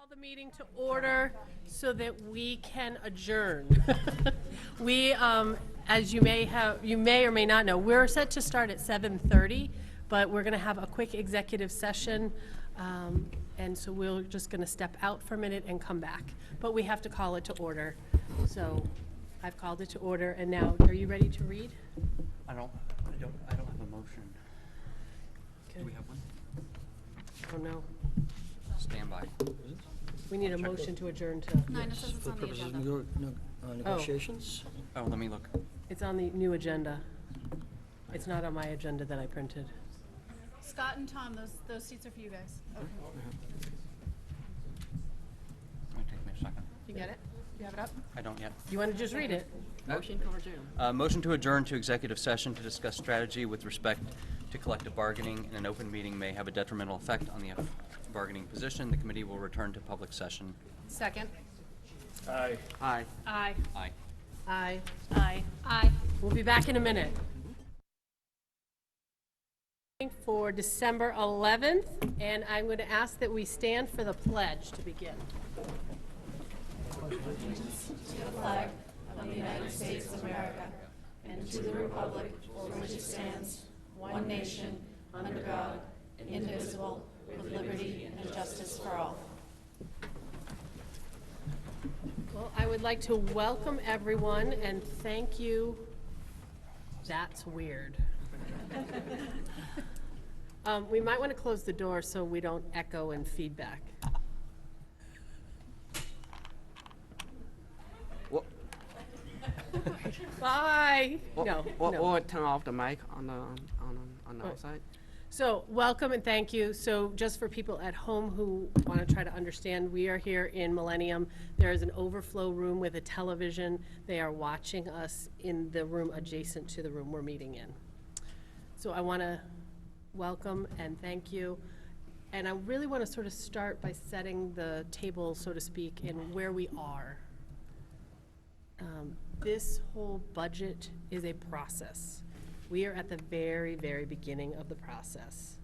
Call the meeting to order so that we can adjourn. We, as you may or may not know, we're set to start at 7:30, but we're going to have a quick executive session, and so we're just going to step out for a minute and come back. But we have to call it to order. So I've called it to order, and now, are you ready to read? I don't have a motion. Okay. Do we have one? Oh, no. Stand by. We need a motion to adjourn to, No, it says it's For on the purposes of agenda. negotiations? Oh, let me look. it's on the new agenda. It's not on my agenda that I printed. Scott and Tom, those seats are for you guys. Okay. It's gonna take me a second. You get it? You have it up? I don't yet. You want to just read it? Motion to adjourn. Motion to adjourn to executive session to discuss strategy with respect to collective bargaining. In an open meeting may have a detrimental effect on the bargaining position. The committee will return to public session. Second. Aye. Aye. Aye. Aye. Aye. Aye. We'll be back in a minute. For December 11th, and I'm going to ask that we stand for the pledge to begin. Flag of the United States of America and to the republic for which it stands, one nation, under God, indivisible, with liberty and justice for all. Well, I would like to welcome everyone and thank you. That's weird. We might want to close the door so we don't echo and feedback. Bye. No. Or turn off the mic on the outside. So welcome and thank you. So just for people at home who want to try to understand, we are here in Millennium. There is an overflow room with a television. They are watching us in the room adjacent to the room we're meeting in. So I want to welcome and thank you. And I really want to sort of start by setting the table, so to speak, in where we are. This whole budget is a process. We are at the very, very beginning of the process.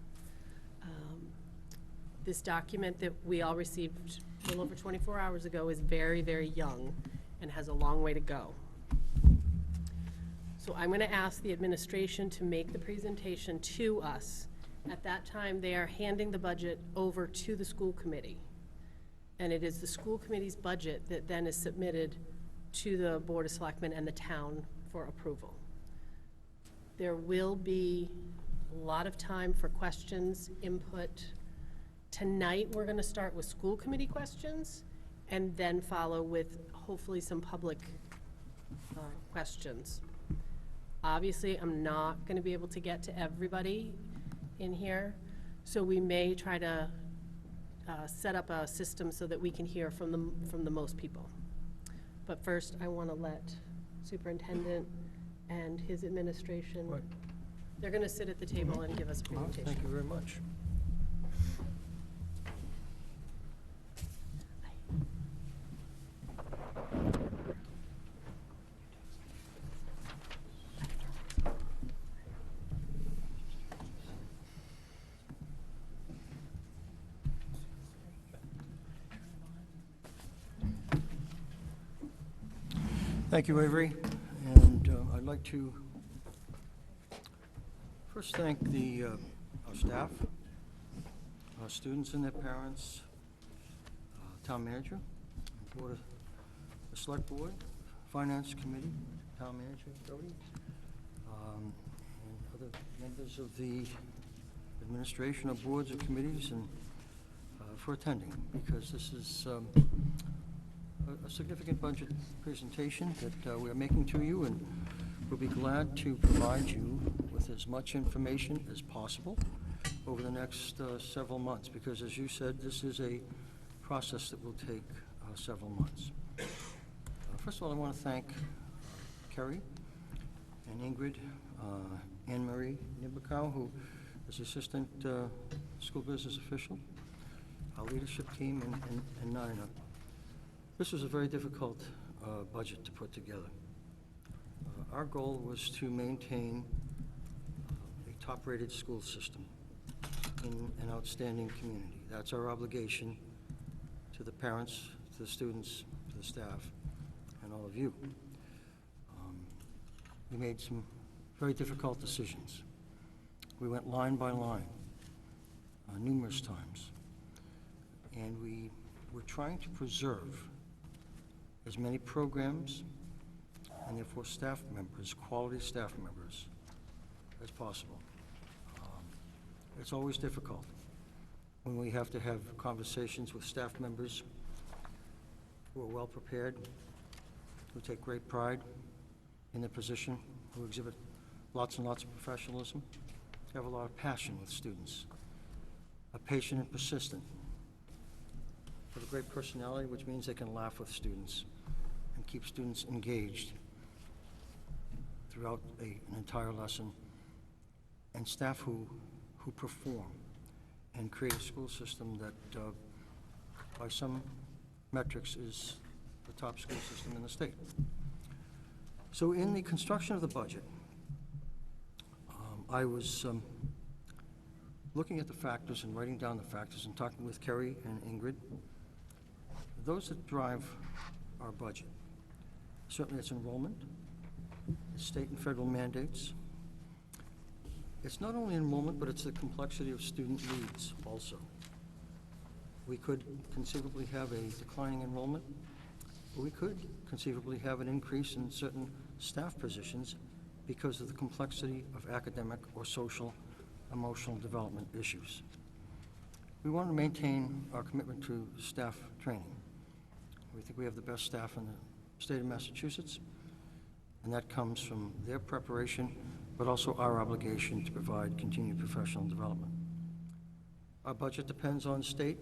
This document that we all received a little over 24 hours ago is very, very young and has a long way to go. So I'm going to ask the administration to make the presentation to us. At that time, they are handing the budget over to the school committee. And it is the school committee's budget that then is submitted to the Board of Selectmen and the town for approval. There will be a lot of time for questions, input. Tonight, we're going to start with school committee questions and then follow with hopefully some public questions. Obviously, I'm not going to be able to get to everybody in here, so we may try to set up a system so that we can hear from the most people. But first, I want to let Superintendent and his administration, Right. they're going to sit at the table and give us a Well, presentation. thank you very much. Thank you, Avery. And I'd like to first thank our staff, our students and their parents, town manager, board of the select board, finance committee, town manager, Jody, and other members of the administration of boards and committees, and for attending, because this is a significant budget presentation that we are making to you, and we'll be glad to provide you with as much information as possible over the next several months, because as you said, this is a process that will take several months. First of all, I want to thank Kerry and Ingrid, Anne-Marie Nibukow, who is Assistant School Business Official, our leadership team, and Nina. This was a very difficult budget to put together. Our goal was to maintain a top-rated school system in an outstanding community. That's our obligation to the parents, to the students, to the staff, and all of you. We made some very difficult decisions. We went line by line numerous times, and we were trying to preserve as many programs and therefore staff members, quality staff members, as possible. It's always difficult when we have to have conversations with staff members who are well prepared, who take great pride in their position, who exhibit lots and lots of professionalism, have a lot of passion with students, are patient and persistent, have a great personality, which means they can laugh with students and keep students engaged throughout an entire lesson, and staff who perform and create a school system that, by some metrics, is the top school system in the state. So in the construction of the budget, I was looking at the factors and writing down the factors and talking with Kerry and Ingrid. Those that drive our budget, certainly it's enrollment, it's state and federal mandates. It's not only enrollment, but it's the complexity of student needs also. We could conceivably have a declining enrollment, or we could conceivably have an increase in certain staff positions because of the complexity of academic or social, emotional development issues. We want to maintain our commitment to staff training. We think we have the best staff in the state of Massachusetts, and that comes from their preparation, but also our obligation to provide continued professional development. Our budget depends on state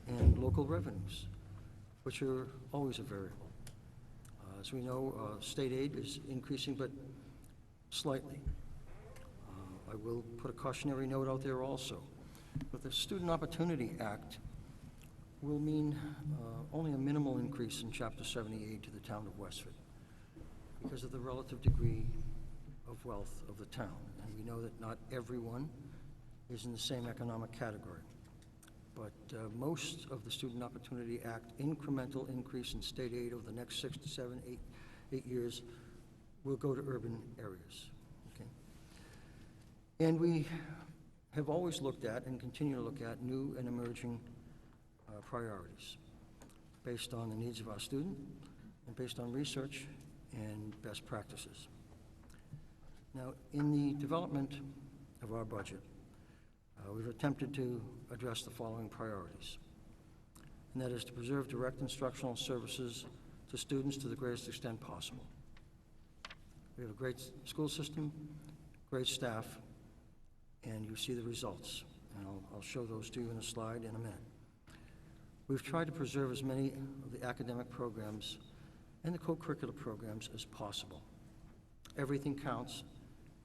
and local revenues, which are always a variable. As we know, state aid is increasing, but slightly. I will put a cautionary note out there also. But the Student Opportunity Act will mean only a minimal increase in Chapter 70 aid to the town of Westford because of the relative degree of wealth of the town. And we know that not everyone is in the same economic category. But most of the Student Opportunity Act incremental increase in state aid over the next 6 to 7, 8 years will go to urban areas. Okay? And we have always looked at and continue to look at new and emerging priorities based on the needs of our student and based on research and best practices. Now, in the development of our budget, we've attempted to address the following priorities, and that is to preserve direct instructional services to students to the greatest extent possible. We have a great school system, great staff, and you see the results, and I'll show those to you in a slide in a minute. We've tried to preserve as many of the academic programs and the co-curricular programs as possible. Everything counts.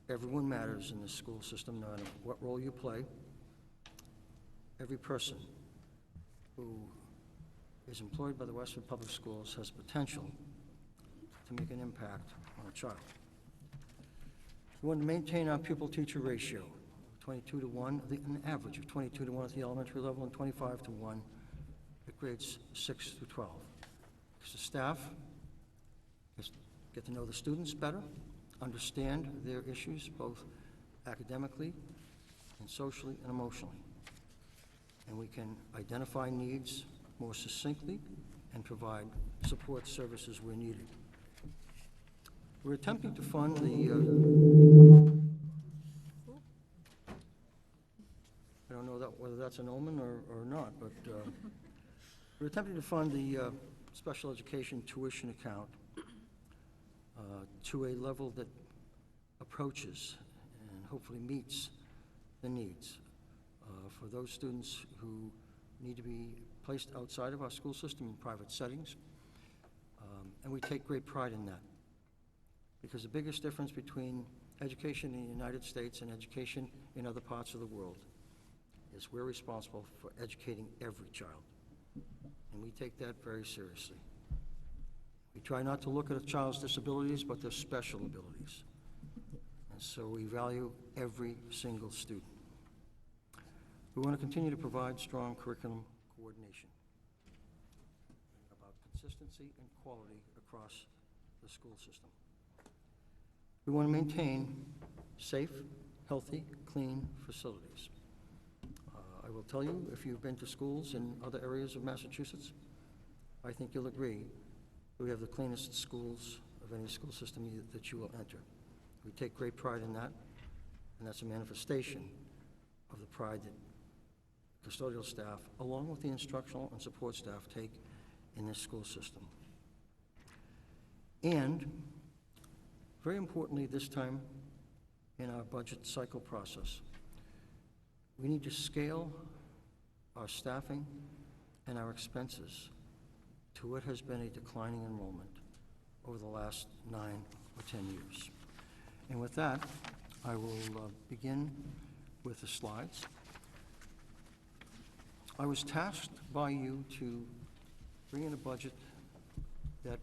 Everyone matters in this school system, no matter what role you play. Every person who is employed by the Westford Public Schools has potential to make an impact on a child. We want to maintain our pupil-teacher ratio, 22 to 1, an average of 22 to 1 at the elementary level and 25 to 1 at grades 6 through 12. Because the staff get to know the students better, understand their issues, both academically and socially and emotionally. And we can identify needs more succinctly and provide support services where needed. We're attempting to fund the, I don't know whether that's an omen or not, but we're attempting to fund the special education tuition account to a level that approaches and hopefully meets the needs for those students who need to be placed outside of our school system in private settings. And we take great pride in that, because the biggest difference between education in the United States and education in other parts of the world is we're responsible for educating every child, and we take that very seriously. We try not to look at a child's disabilities, but their special abilities. And so we value every single student. We want to continue to provide strong curriculum coordination. consistency and quality across the school system. We want to maintain safe, healthy, clean facilities. I will tell you, if you've been to schools in other areas of Massachusetts, I think you'll agree that we have the cleanest schools of any school system that you will enter. We take great pride in that, and that's a manifestation of the pride that custodial staff, along with the instructional and support staff, take in this school system. And very importantly, this time in our budget cycle process, we need to scale our staffing and our expenses to what has been a declining enrollment over the last 9 or 10 years. And with that, I will begin with the slides. I was tasked by you to bring in a budget that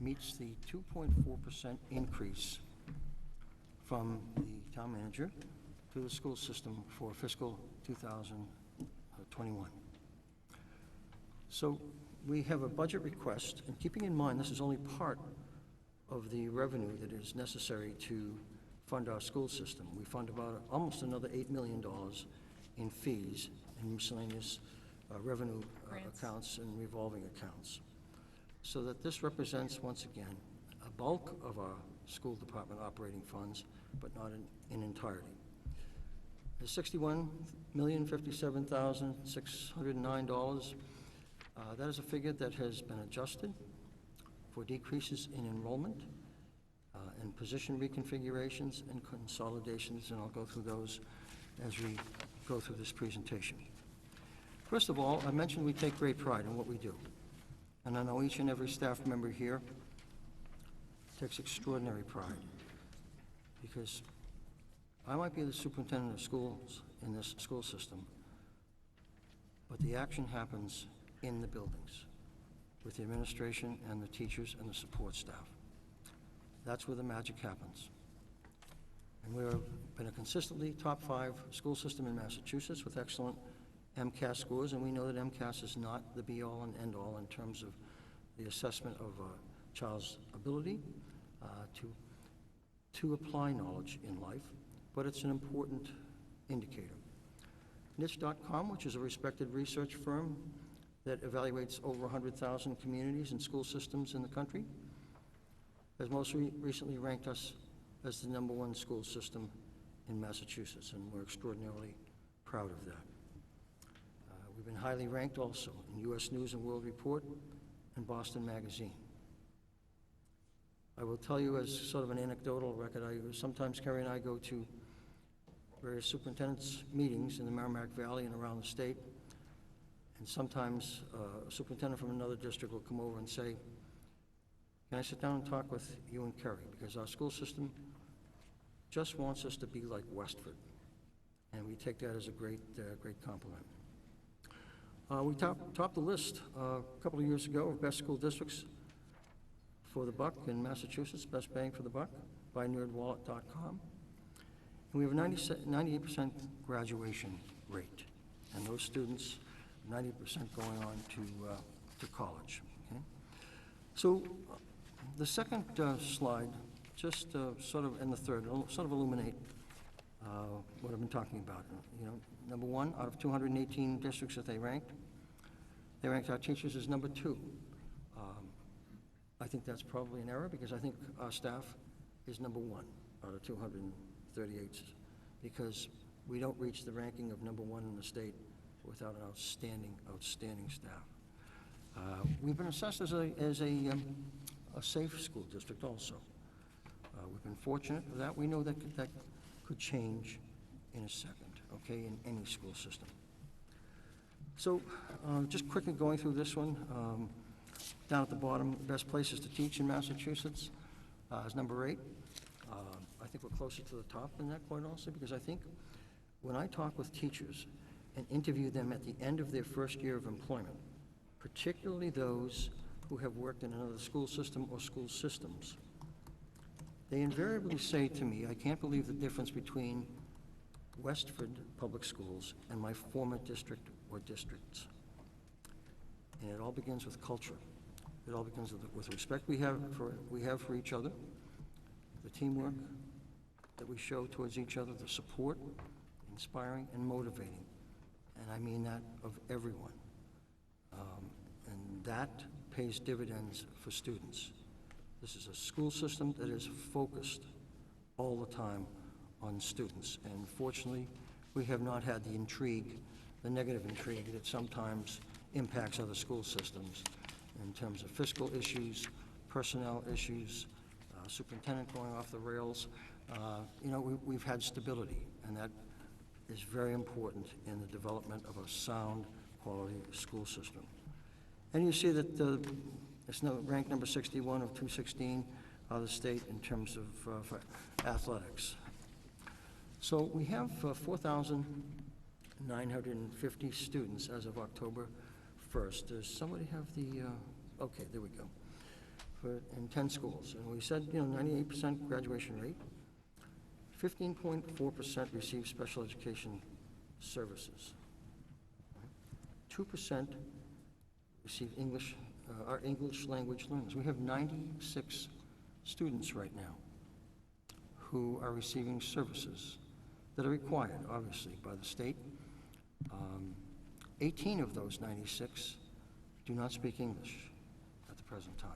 meets the 2.4% increase from the town manager to the school system for fiscal 2021. So we have a budget request, and keeping in mind this is only part of the revenue that is necessary to fund our school system. We fund about almost another $8 million in fees and miscellaneous revenue accounts and revolving accounts. So that this represents, once again, a bulk of our school department operating funds, but not in entirety. The $61,057,609, that is a figure that has been adjusted for decreases in enrollment and position reconfigurations and consolidations, and I'll go through those as we go through this presentation. First of all, I mentioned we take great pride in what we do, and I know each and every staff member here takes extraordinary pride, because I might be the superintendent of schools in this school system, but the action happens in the buildings with the administration and the teachers and the support staff. That's where the magic happens. And we've been a consistently top 5 school system in Massachusetts with excellent MCAS scores, and we know that MCAS is not the be-all and end-all in terms of the assessment of a child's ability to apply knowledge in life, but it's an important indicator. Niche.com, which is a respected research firm that evaluates over 100,000 communities and school systems in the country, has most recently ranked us as the #1 school system in Massachusetts, and we're extraordinarily proud of that. We've been highly ranked also in U.S. News and World Report and Boston Magazine. I will tell you, as sort of an anecdotal record, sometimes Kerry and I go to various superintendents' meetings in the Merrimack Valley and around the state, and sometimes a superintendent from another district will come over and say, "Can I sit down and talk with you and Kerry? Because our school system just wants us to be like Westford." And we take that as a great compliment. We topped the list a couple of years ago of best school districts for the buck in Massachusetts, best bang for the buck, by nerdwallet.com. And we have a 98% graduation rate, and those students, 90% going on to college. Okay? So the second slide, just sort of, and the third, sort of illuminate what I've been talking about. You know, #1 out of 218 districts that they ranked our teachers as #2. I think that's probably an error, because I think our staff is #1 out of 238, because we don't reach the ranking of #1 in the state without an outstanding staff. We've been assessed as a safe school district also. We've been fortunate for that. We know that could change in a second, okay, in any school system. So just quickly going through this one, down at the bottom, best places to teach in Massachusetts is #8. I think we're closer to the top than that, quite honestly, because I think when I talk with teachers and interview them at the end of their first year of employment, particularly those who have worked in another school system or school systems, they invariably say to me, "I can't believe the difference between Westford Public Schools and my former district or districts." And it all begins with culture. It all begins with the respect we have for each other, the teamwork that we show towards each other, the support, inspiring and motivating, and I mean that of everyone. And that pays dividends for students. This is a school system that is focused all the time on students, and fortunately, we have not had the intrigue, the negative intrigue that sometimes impacts other school systems in terms of fiscal issues, personnel issues, superintendent going off the rails. We've had stability, and that is very important in the development of a sound, quality school system. And you see that it's ranked number 61 of 216 of the state in terms of for athletics. So we have 4,950 students as of October 1st. Does somebody have the, okay, there we go, in 10 schools. And we said, 98% graduation rate, 15.4% receive special education services, 2% receive English, are English language learners. We have 96 students right now who are receiving services that are required, obviously, by the state. 18 of those 96 do not speak English at the present time.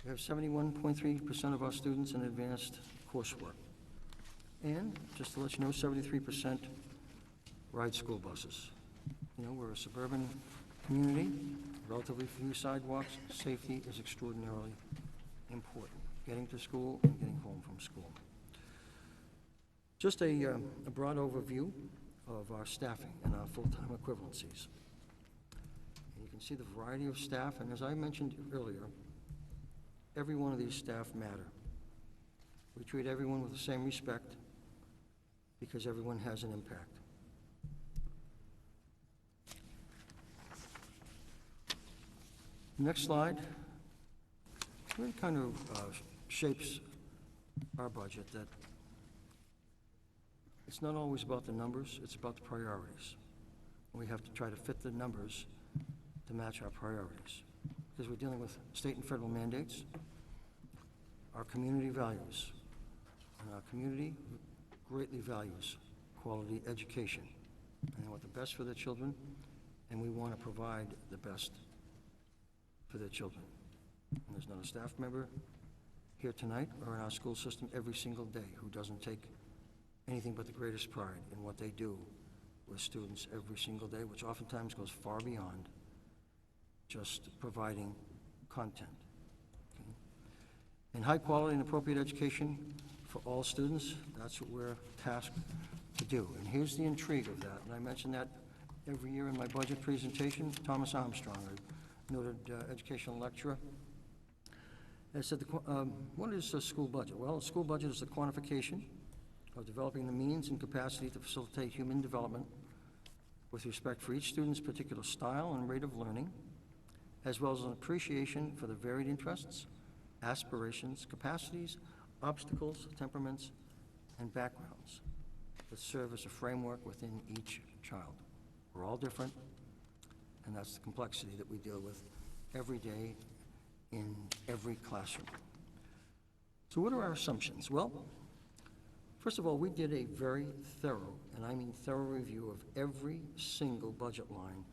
We have 71.3% of our students in advanced coursework. And, just to let you know, 73% ride school buses. We're a suburban community, relatively few sidewalks. Safety is extraordinarily important, getting to school and getting home from school. Just a broad overview of our staffing and our full-time equivalencies. And you can see the variety of staff, and as I mentioned earlier, every one of these staff matter. We treat everyone with the same respect because everyone has an impact. Next slide really kind of shapes our budget, that it's not always about the numbers, it's about the priorities. We have to try to fit the numbers to match our priorities, because we're dealing with state and federal mandates, our community values, and our community greatly values quality education. And they want the best for their children, and we want to provide the best for their children. And there's not a staff member here tonight or in our school system every single day who doesn't take anything but the greatest pride in what they do with students every single day, which oftentimes goes far beyond just providing content. Okay? And high quality and appropriate education for all students, that's what we're tasked to do. And here's the intrigue of that, and I mention that every year in my budget presentation. Thomas Armstrong, a noted educational lecturer, has said, what is a school budget? Well, a school budget is the quantification of developing the means and capacity to facilitate human development with respect for each student's particular style and rate of learning, as well as an appreciation for the varied interests, aspirations, capacities, obstacles, temperaments, and backgrounds that serve as a framework within each child. We're all different, and that's the complexity that we deal with every day in every classroom. So what are our assumptions? Well, first of all, we did a very thorough, and I mean thorough, review of every single budget line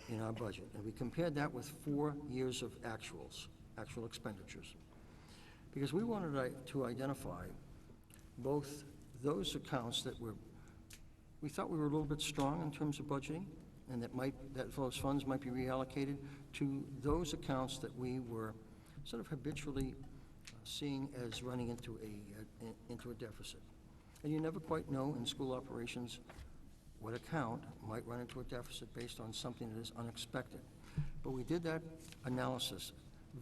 in our budget, and we compared that with 4 years of actual expenditures, because we wanted to identify both those accounts that we thought we were a little bit strong in terms of budgeting, and that those funds might be reallocated to those accounts that we were sort of habitually seeing as running into a deficit. And you never quite know in school operations what account might run into a deficit based on something that is unexpected. But we did that analysis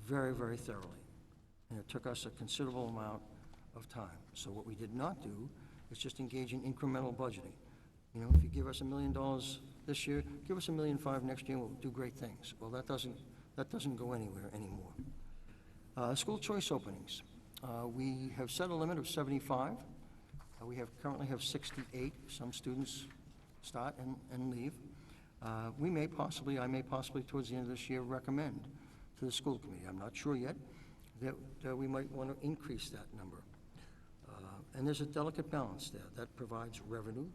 very, very thoroughly, and it took us a considerable amount of time. So what we did not do is just engage in incremental budgeting. If you give us $1 million this year, give us $1.5 million next year, and we'll do great things. Well, that doesn't go anywhere anymore. School choice openings. We have set a limit of 75. We currently have 68. Some students start and leave. I may possibly, towards the end of this year, recommend to the school committee. I'm not sure yet that we might want to increase that number. And there's a delicate balance there. That provides revenue,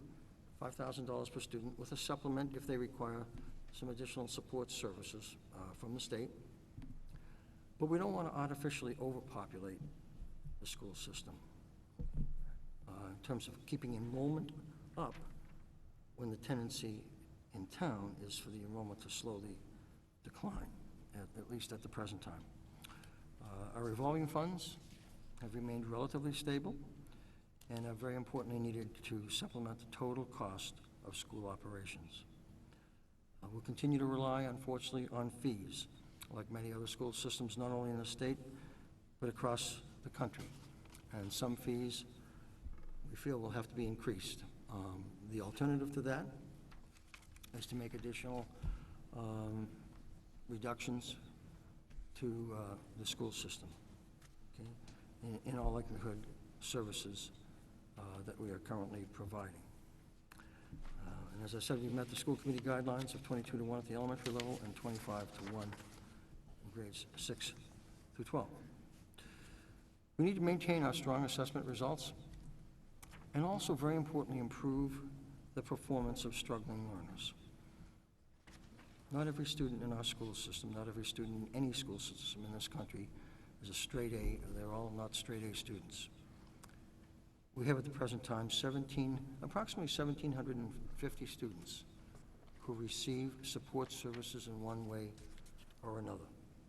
$5,000 per student, with a supplement if they require some additional support services from the state. But we don't want to artificially overpopulate the school system in terms of keeping enrollment up when the tendency in town is for the enrollment to slowly decline, at least at the present time. Our revolving funds have remained relatively stable and are very importantly needed to supplement the total cost of school operations. We'll continue to rely, unfortunately, on fees, like many other school systems, not only in the state, but across the country. And some fees we feel will have to be increased. The alternative to that is to make additional reductions to the school system, okay? In all likelihood, services that we are currently providing. And as I said, we've met the school committee guidelines of 22-1 at the elementary level and 25-1 in grades 6 through 12. We need to maintain our strong assessment results and also, very importantly, improve the performance of struggling learners. Not every student in our school system, not every student in any school system in this country is a straight A. They're all not straight A students. We have at the present time approximately 1,750 students who receive support services in one way or another.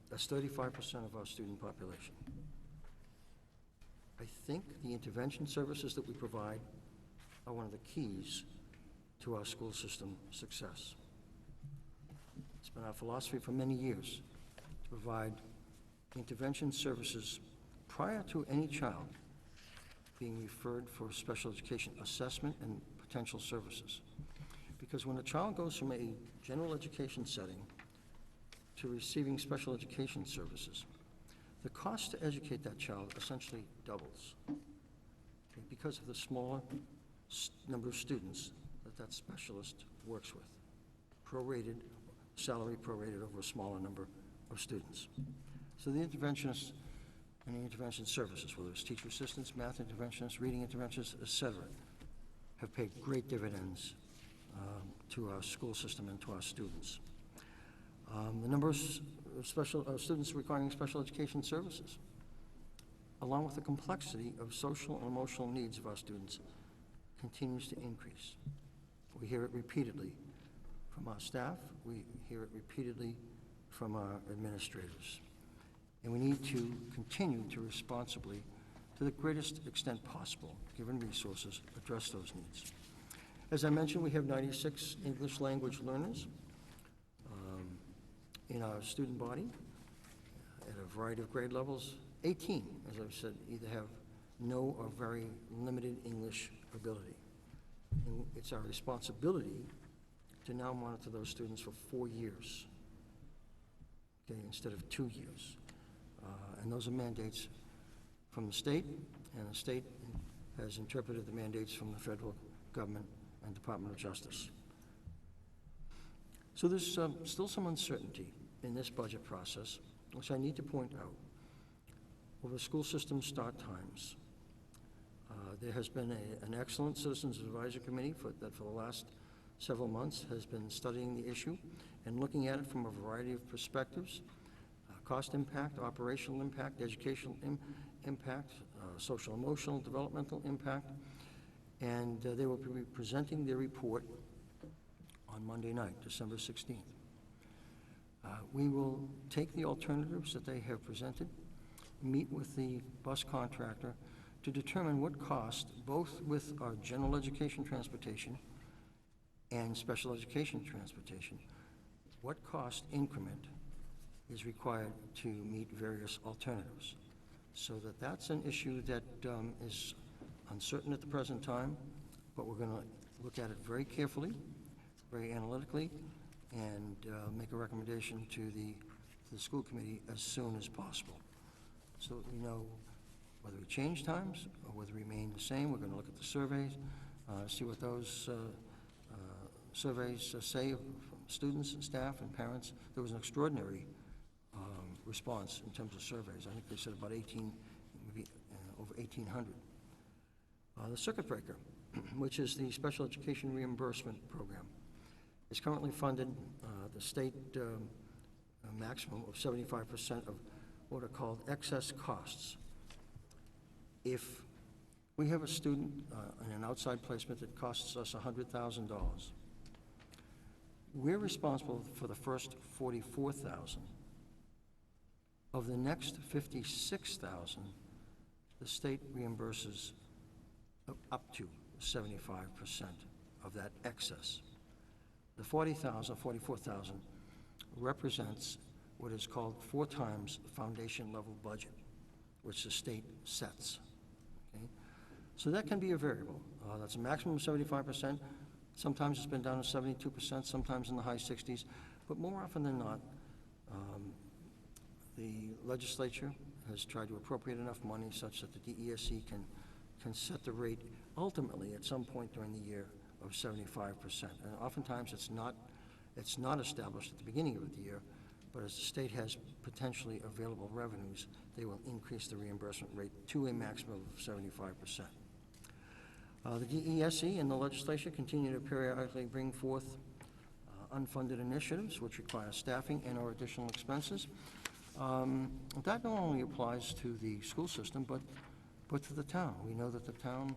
That's 35% of our student population. I think the intervention services that we provide are one of the keys to our school system success. It's been our philosophy for many years to provide intervention services prior to any child being referred for special education assessment and potential services. Because when a child goes from a general education setting to receiving special education services, the cost to educate that child essentially doubles, okay, because of the smaller number of students that specialist works with, salary prorated over a smaller number of students. So the interventionists and the intervention services, whether it's teacher assistants, math interventionists, reading interventionists, et cetera, have paid great dividends to our school system and to our students. The number of students requiring special education services, along with the complexity of social and emotional needs of our students, continues to increase. We hear it repeatedly from our staff. We hear it repeatedly from our administrators. And we need to continue to responsibly, to the greatest extent possible, given resources, address those needs. As I mentioned, we have 96 English language learners in our student body at a variety of grade levels. 18, as I've said, either have no or very limited English ability. And it's our responsibility to now monitor those students for 4 years, okay, instead of 2 years. And those are mandates from the state, and the state has interpreted the mandates from the federal government and Department of Justice. So there's still some uncertainty in this budget process, which I need to point out. Over school system start times, there has been an excellent Citizens Advisory Committee that for the last several months has been studying the issue and looking at it from a variety of perspectives: cost impact, operational impact, educational impact, social emotional developmental impact, and they will be presenting their report on Monday night, December 16th. We will take the alternatives that they have presented, meet with the bus contractor to determine what cost, both with our general education transportation and special education transportation, what cost increment is required to meet various alternatives. So that's an issue that is uncertain at the present time, but we're going to look at it very carefully, very analytically, and make a recommendation to the school committee as soon as possible, so that we know whether we change times or whether we remain the same. We're going to look at the surveys, see what those surveys say from students and staff and parents. There was an extraordinary response in terms of surveys. I think they said about 18, maybe over 1,800. The circuit breaker, which is the special education reimbursement program, is currently funded the state maximum of 75% of what are called excess costs. If we have a student in an outside placement that costs us $100,000, we're responsible for the first $44,000. Of the next $56,000, the state reimburses up to 75% of that excess. The $40,000, $44,000 represents what is called 4 times the foundation level budget, which the state sets. Okay? So that can be a variable. That's a maximum of 75%. Sometimes it's been down to 72%, sometimes in the high 60s, but more often than not, the legislature has tried to appropriate enough money such that the DESE can set the rate ultimately at some point during the year of 75%. And oftentimes it's not established at the beginning of the year, but as the state has potentially available revenues, they will increase the reimbursement rate to a maximum of 75%. The DESE and the legislature continue to periodically bring forth unfunded initiatives which require staffing and/or additional expenses. That not only applies to the school system, but to the town. We know that the town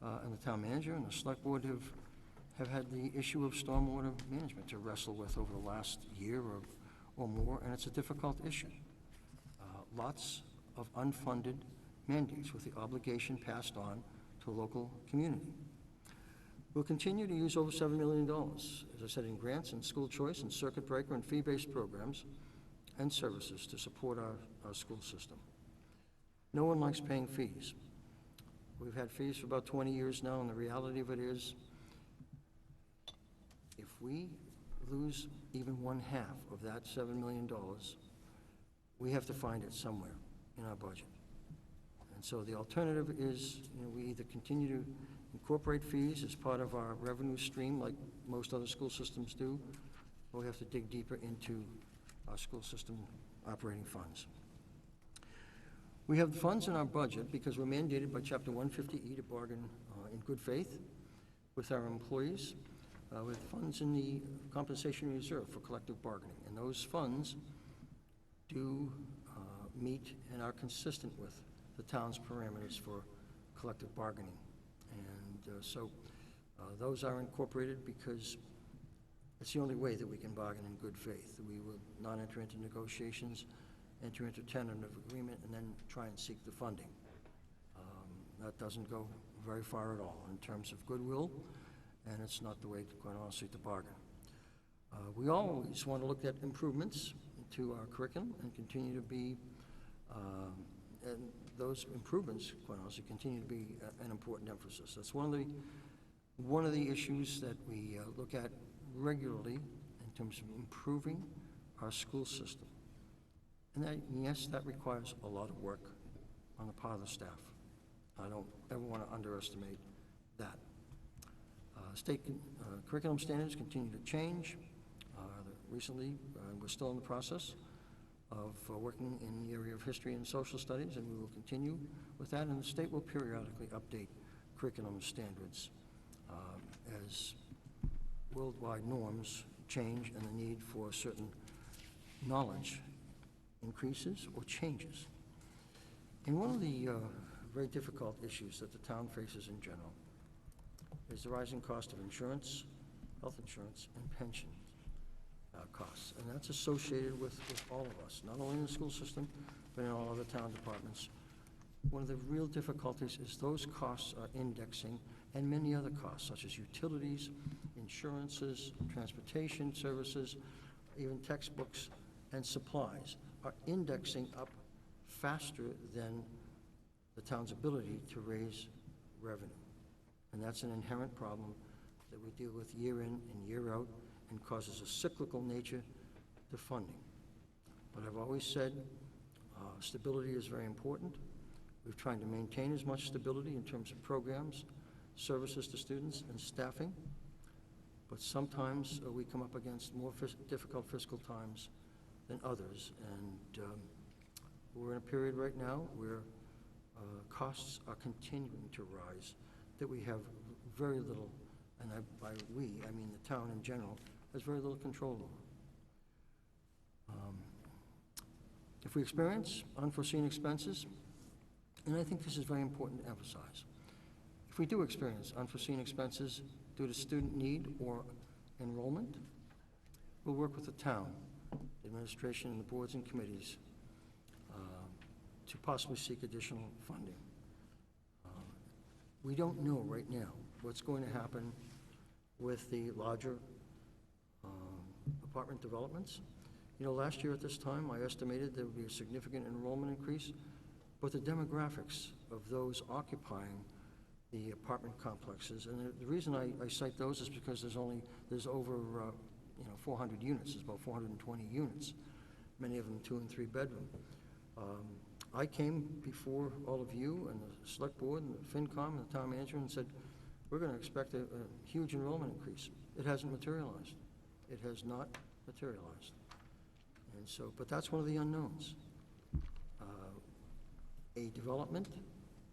and the town manager and the select board have had the issue of stormwater management to wrestle with over the last year or more, and it's a difficult issue. Lots of unfunded mandates with the obligation passed on to a local community. We'll continue to use over $7 million, as I said, in grants and school choice and circuit breaker and fee-based programs and services to support our school system. No one likes paying fees. We've had fees for about 20 years now, and the reality of it is, if we lose even 1/2 of that $7 million, we have to find it somewhere in our budget. And so the alternative is, we either continue to incorporate fees as part of our revenue stream like most other school systems do, or we have to dig deeper into our school system operating funds. We have funds in our budget because we're mandated by Chapter 150E to bargain in good faith with our employees, with funds in the compensation reserve for collective bargaining. And those funds do meet and are consistent with the town's parameters for collective bargaining. And so those are incorporated because it's the only way that we can bargain in good faith. We will not enter into negotiations, enter into tentative agreement, and then try and seek the funding. That doesn't go very far at all in terms of goodwill, and it's not the way, quite honestly, to bargain. We always want to look at improvements to our curriculum and continue to be, and those improvements, quite honestly, continue to be an important emphasis. That's one of the issues that we look at regularly in terms of improving our school system. And that, yes, that requires a lot of work on the part of the staff. I don't ever want to underestimate that. State curriculum standards continue to change. Recently, we're still in the process of working in the area of history and social studies, and we will continue with that, and the state will periodically update curriculum standards as worldwide norms change and the need for certain knowledge increases or changes. And one of the very difficult issues that the town faces in general is the rising cost of insurance, health insurance, and pension costs. And that's associated with all of us, not only in the school system, but in all other town departments. One of the real difficulties is those costs are indexing, and many other costs, such as utilities, insurances, transportation services, even textbooks and supplies, are indexing up faster than the town's ability to raise revenue. And that's an inherent problem that we deal with year in and year out, and causes a cyclical nature to funding. But I've always said stability is very important. We've tried to maintain as much stability in terms of programs, services to students, and staffing. But sometimes we come up against more difficult fiscal times than others. And we're in a period right now where costs are continuing to rise that we have very little, and by we, I mean the town in general, has very little control over. If we experience unforeseen expenses, and I think this is very important to emphasize, if we do experience unforeseen expenses due to student need or enrollment, we'll work with the town, the administration, and the boards and committees to possibly seek additional funding. We don't know right now what's going to happen with the larger apartment developments. You know, last year at this time, I estimated there would be a significant enrollment increase, but the demographics of those occupying the apartment complexes, and the reason I cite those is because there's over 400 units, there's about 420 units, many of them 2- and 3-bedroom. I came before all of you and the select board and the FinCom and the town manager and said, we're going to expect a huge enrollment increase. It hasn't materialized. It has not materialized. And so, but that's one of the unknowns. A development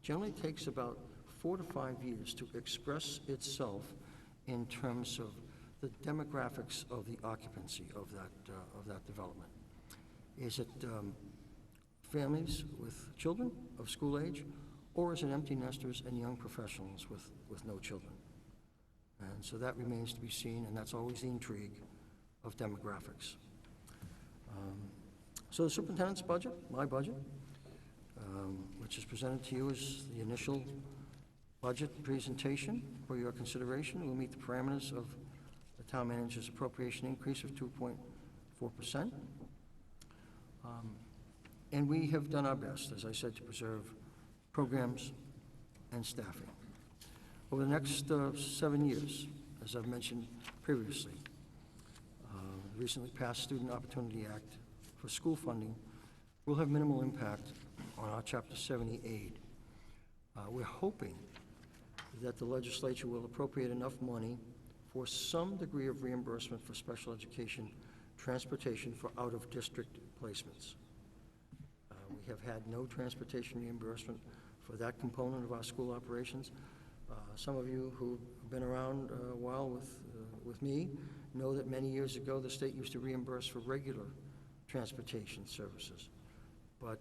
generally takes about 4 to 5 years to express itself in terms of the demographics of the occupancy of that development. Is it families with children of school age, or is it empty nesters and young professionals with no children? And so that remains to be seen, and that's always the intrigue of demographics. So the superintendent's budget, my budget, which is presented to you as the initial budget presentation for your consideration, will meet the parameters of the town manager's appropriation increase of 2.4%. And we have done our best, as I said, to preserve programs and staffing. Over the next 7 years, as I've mentioned previously, the recently passed Student Opportunity Act for school funding will have minimal impact on our Chapter 70 aid. We're hoping that the legislature will appropriate enough money for some degree of reimbursement for special education transportation for out-of-district placements. We have had no transportation reimbursement for that component of our school operations. Some of you who've been around a while with me know that many years ago the state used to reimburse for regular transportation services, but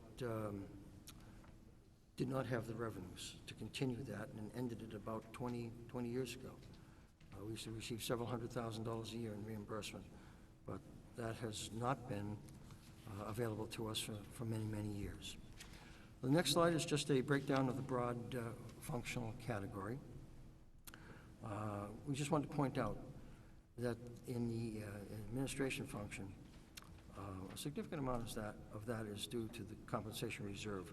did not have the revenues to continue that and ended it about 20 years ago. We used to receive several $100,000 a year in reimbursement, but that has not been available to us for many, many years. The next slide is just a breakdown of the broad functional category. We just want to point out that in the administration function, a significant amount of that is due to the compensation reserve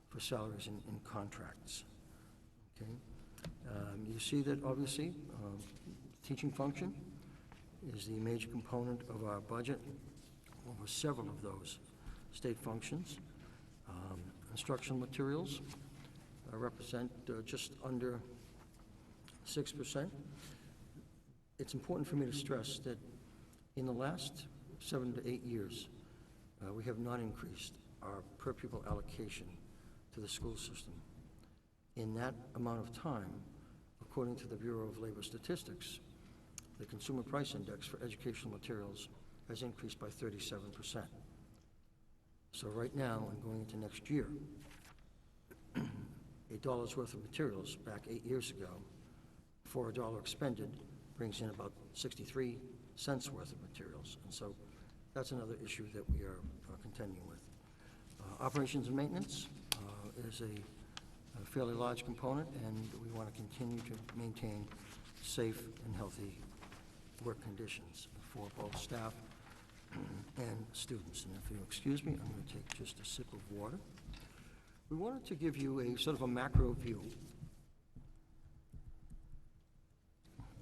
for salaries in contracts. Okay, you see that obviously teaching function is the major component of our budget over several of those state functions. Instructional materials represent just under 6%. It's important for me to stress that in the last 7 to 8 years, we have not increased our per pupil allocation to the school system. In that amount of time, according to the Bureau of Labor Statistics, the Consumer Price Index for educational materials has increased by 37%. So right now, and going into next year, $8 worth of materials back 8 years ago, for $1 expended, brings in about 63 cents worth of materials. And so that's another issue that we are contending with. Operations and maintenance is a fairly large component, and we want to continue to maintain safe and healthy work conditions for both staff and students. And if you'll excuse me, I'm going to take just a sip of water. We wanted to give you a sort of a macro view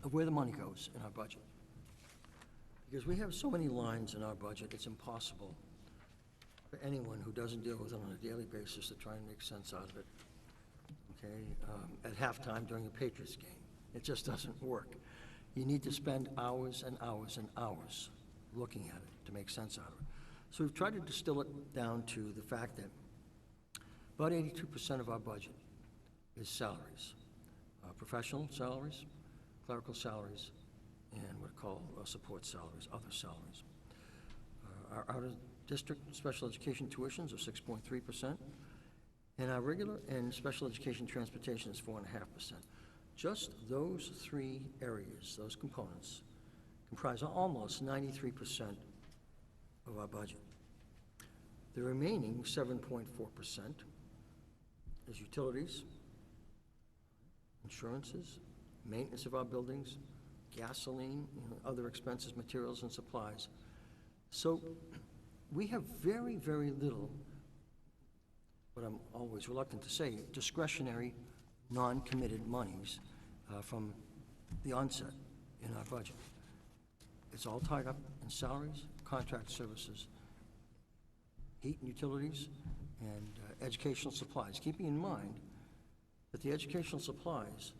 of where the money goes in our budget. Because we have so many lines in our budget, it's impossible for anyone who doesn't deal with it on a daily basis to try and make sense out of it. Okay, at halftime during a Patriots game, it just doesn't work. You need to spend hours and hours and hours looking at it to make sense out of it. So we've tried to distill it down to the fact that about 82% of our budget is salaries, professional salaries, clerical salaries, and what are called support salaries, other salaries. Our out-of-district special education tuitions are 6.3%, and our regular and special education transportation is 4.5%. Just those three areas, those components, comprise almost 93% of our budget. The remaining 7.4% is utilities, insurances, maintenance of our buildings, gasoline, other expenses, materials, and supplies. So we have very, very little, what I'm always reluctant to say, discretionary, non-committed monies from the onset in our budget. It's all tied up in salaries, contract services, heat and utilities, and educational supplies, keeping in mind that the educational supplies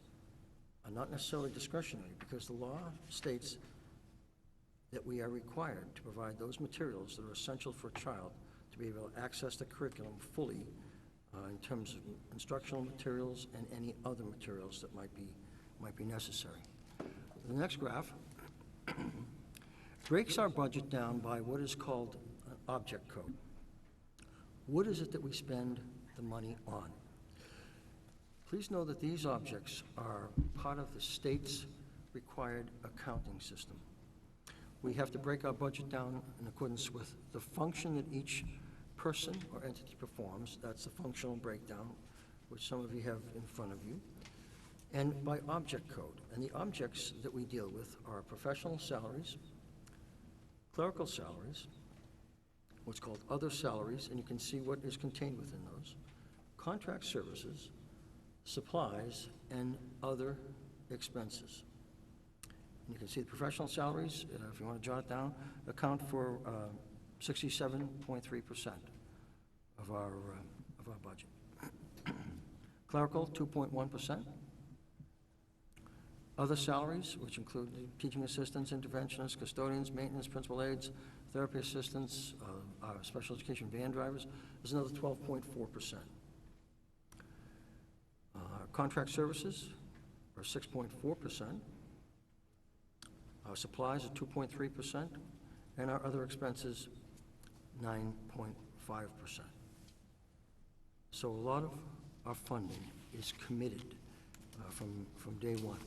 are not necessarily discretionary, because the law states that we are required to provide those materials that are essential for a child to be able to access the curriculum fully in terms of instructional materials and any other materials that might be necessary. The next graph breaks our budget down by what is called an object code. What is it that we spend the money on? Please know that these objects are part of the state's required accounting system. We have to break our budget down in accordance with the function that each person or entity performs. That's the functional breakdown, which some of you have in front of you, and by object code. And the objects that we deal with are professional salaries, clerical salaries, what's called other salaries, and you can see what is contained within those, contract services, supplies, and other expenses. And you can see the professional salaries, if you want to jot it down, account for 67.3% of our budget. Clerical, 2.1%. Other salaries, which include teaching assistants, interventionists, custodians, maintenance, principal aides, therapy assistants, special education van drivers, is another 12.4%. Contract services are 6.4%. Our supplies are 2.3%, and our other expenses, 9.5%. So a lot of our funding is committed from day one.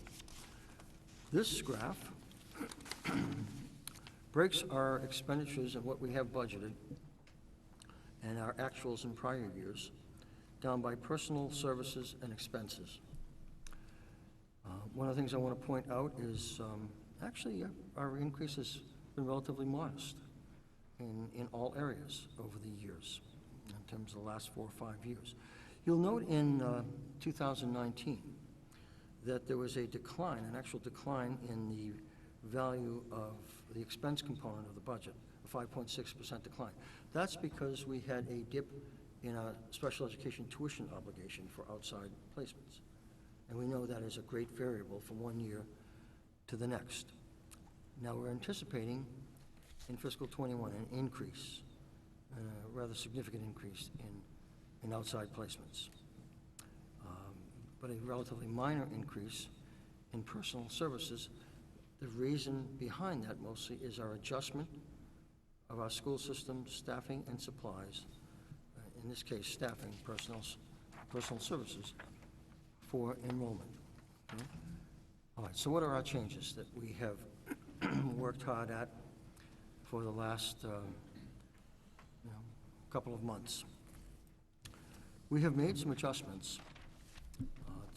This graph breaks our expenditures and what we have budgeted and our actuals in prior years down by personal services and expenses. One of the things I want to point out is actually our increase has been relatively modest in all areas over the years, in terms of the last 4 or 5 years. You'll note in 2019 that there was a decline, an actual decline in the value of the expense component of the budget, a 5.6% decline. That's because we had a dip in our special education tuition obligation for outside placements. And we know that is a great variable from one year to the next. Now we're anticipating in fiscal 21 an increase, a rather significant increase in outside placements, but a relatively minor increase in personal services. The reason behind that mostly is our adjustment of our school system staffing and supplies, in this case staffing, personal services, for enrollment. Okay? All right, so what are our changes that we have worked hard at for the last couple of months? We have made some adjustments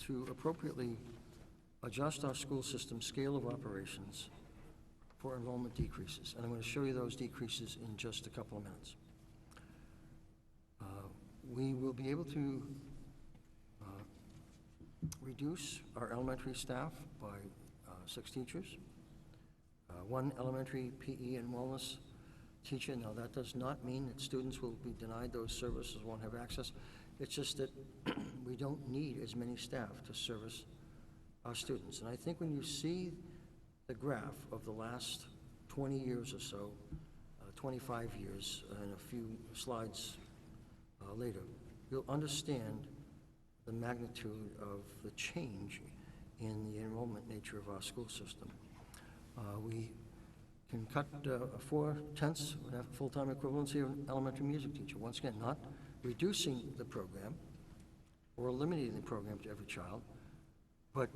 to appropriately adjust our school system scale of operations for enrollment decreases. And I'm going to show you those decreases in just a couple of minutes. We will be able to reduce our elementary staff by 6 teachers, 1 elementary PE and wellness teacher. Now, that does not mean that students will be denied those services, won't have access. It's just that we don't need as many staff to service our students. And I think when you see the graph of the last 20 years or so, 25 years and a few slides later, you'll understand the magnitude of the change in the enrollment nature of our school system. We can cut 4/10 full-time equivalency of an elementary music teacher. Once again, not reducing the program or eliminating the program to every child, but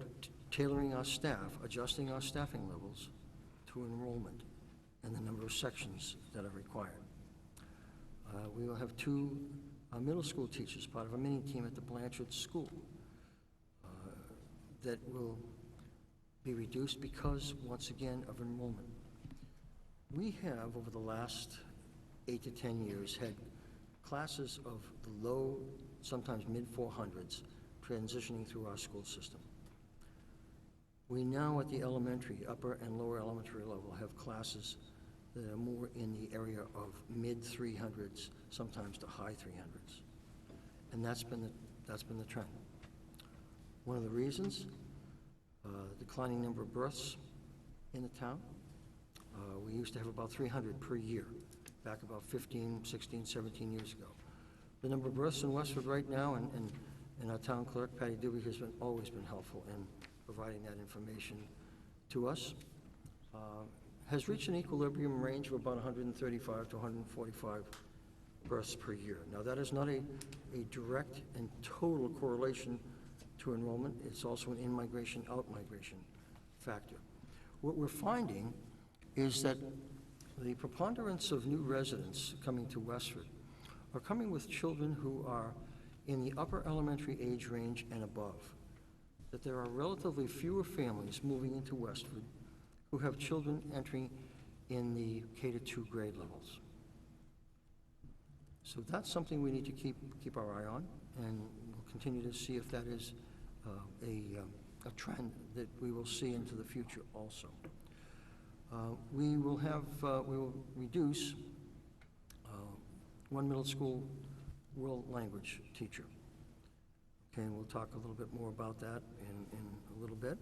tailoring our staff, adjusting our staffing levels to enrollment and the number of sections that are required. We will have 2 middle school teachers, part of a mini team at the Blanchard School, that will be reduced because, once again, of enrollment. We have, over the last 8 to 10 years, had classes of the low, sometimes mid-400s, transitioning through our school system. We now, at the elementary, upper and lower elementary level, have classes that are more in the area of mid-300s, sometimes to high 300s. And that's been the trend. One of the reasons, declining number of births in the town. We used to have about 300 per year, back about 15, 16, 17 years ago. The number of births in Westford right now, and our town clerk, Patty Doobie, has always been helpful in providing that information to us, has reached an equilibrium range of about 135 to 145 births per year. Now, that is not a direct and total correlation to enrollment. It's also an in-migration, out-migration factor. What we're finding is that the preponderance of new residents coming to Westford are coming with children who are in the upper elementary age range and above. That there are relatively fewer families moving into Westford who have children entering in the K-2 grade levels. So that's something we need to keep our eye on, and we'll continue to see if that is a trend that we will see into the future also. We will reduce 1 middle school world language teacher. Okay, and we'll talk a little bit more about that in a little bit.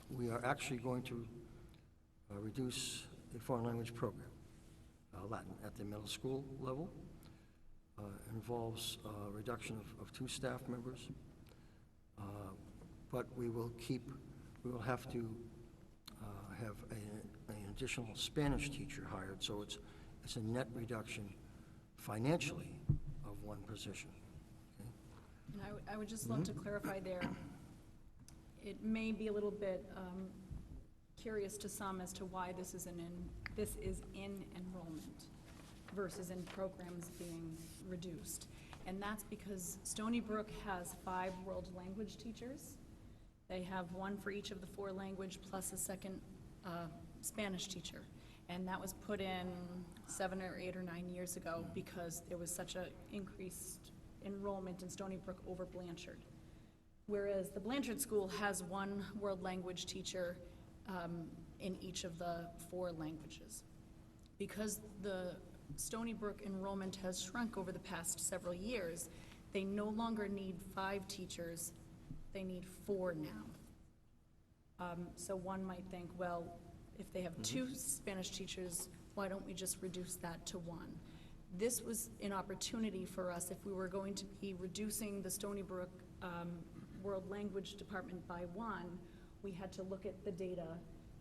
We are actually going to reduce the foreign language program, Latin, at the middle school level. Involves a reduction of 2 staff members, but we will have to have an additional Spanish teacher hired, so it's a net reduction financially of 1 position. Okay? And I would just love to clarify there, it may be a little bit curious to some as to why this is in enrollment versus in programs being reduced. And that's because Stony Brook has 5 world language teachers. They have 1 for each of the 4 language plus a second Spanish teacher. And that was put in 7 or 8 or 9 years ago because there was such an increased enrollment in Stony Brook over Blanchard. Whereas the Blanchard School has 1 world language teacher in each of the 4 languages. Because the Stony Brook enrollment has shrunk over the past several years, they no longer need 5 teachers, they need 4 now. So one might think, well, if they have 2 Spanish teachers, why don't we just reduce that to 1? This was an opportunity for us if we were going to be reducing the Stony Brook World Language Department by 1, we had to look at the data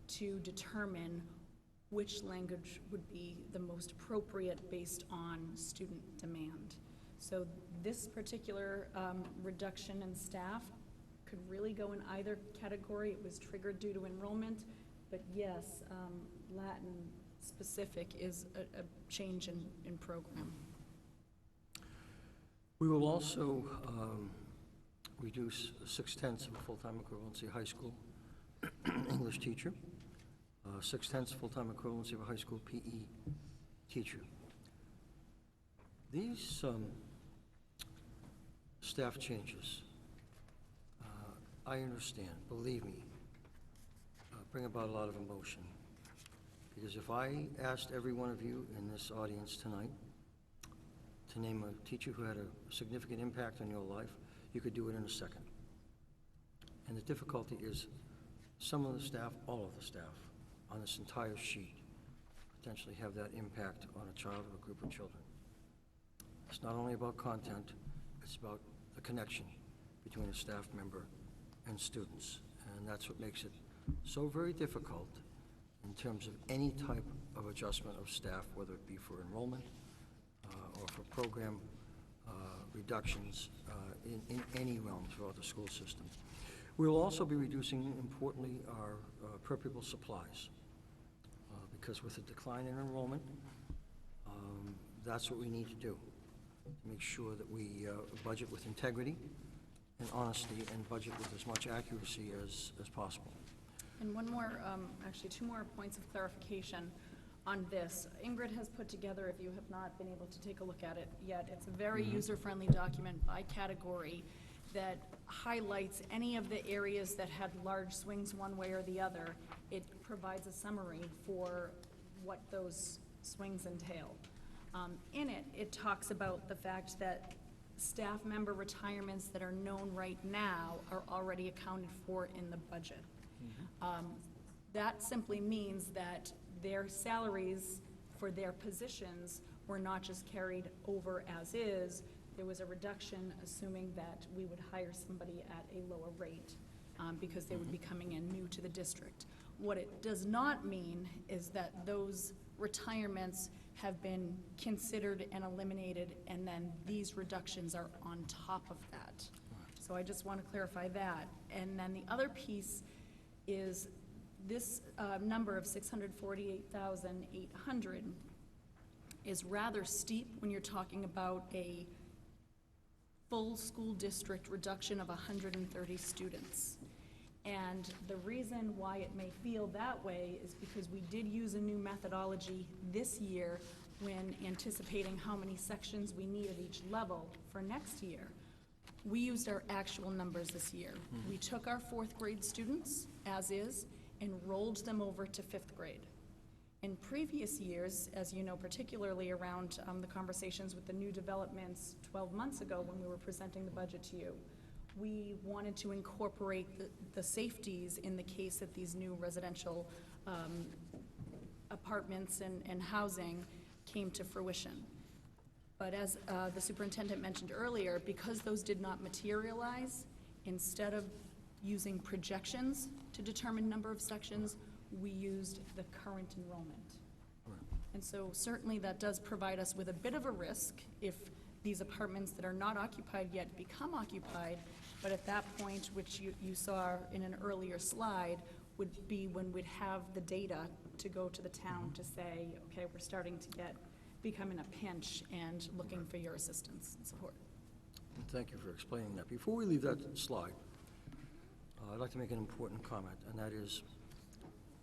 to determine which language would be the most appropriate based on student demand. So this particular reduction in staff could really go in either category. It was triggered due to enrollment, but yes, Latin specific is a change in program. We will also reduce 6/10 of a full-time equivalency high school English teacher, 6/10 full-time equivalency of a high school PE teacher. These staff changes, I understand, believe me, bring about a lot of emotion. Because if I asked every one of you in this audience tonight to name a teacher who had a significant impact on your life, you could do it in a second. And the difficulty is some of the staff, all of the staff on this entire sheet, potentially have that impact on a child or a group of children. It's not only about content, it's about the connection between a staff member and students. And that's what makes it so very difficult in terms of any type of adjustment of staff, whether it be for enrollment or for program reductions in any realm throughout the school system. We will also be reducing, importantly, our per pupil supplies, because with a decline in enrollment, that's what we need to do, to make sure that we budget with integrity and honesty and budget with as much accuracy as possible. And one more, actually, two more points of clarification on this. Ingrid has put together, if you have not been able to take a look at it yet, it's a very user-friendly document by category that highlights any of the areas that had large swings one way or the other. It provides a summary for what those swings entail. In it, it talks about the fact that staff member retirements that are known right now are already accounted for in the budget. That simply means that their salaries for their positions were not just carried over as is. There was a reduction, assuming that we would hire somebody at a lower rate because they would be coming in new to the district. What it does not mean is that those retirements have been considered and eliminated, and then these reductions are on top of that. So I just want to clarify that. And then the other piece is this number of 648,800 is rather steep when you're talking about a full school district reduction of 130 students. And the reason why it may feel that way is because we did use a new methodology this year when anticipating how many sections we need at each level for next year. We used our actual numbers this year. We took our 4th grade students, as is, and rolled them over to 5th grade. In previous years, as you know, particularly around the conversations with the new developments 12 months ago when we were presenting the budget to you, we wanted to incorporate the safeties in the case that these new residential apartments and housing came to fruition. But as the superintendent mentioned earlier, because those did not materialize, instead of using projections to determine number of sections, we used the current enrollment. And so certainly that does provide us with a bit of a risk if these apartments that are not occupied yet become occupied, but at that point, which you saw in an earlier slide, would be when we'd have the data to go to the town to say, okay, we're starting to become in a pinch and looking for your assistance and support. And thank you for explaining that. Before we leave that slide, I'd like to make an important comment, and that is,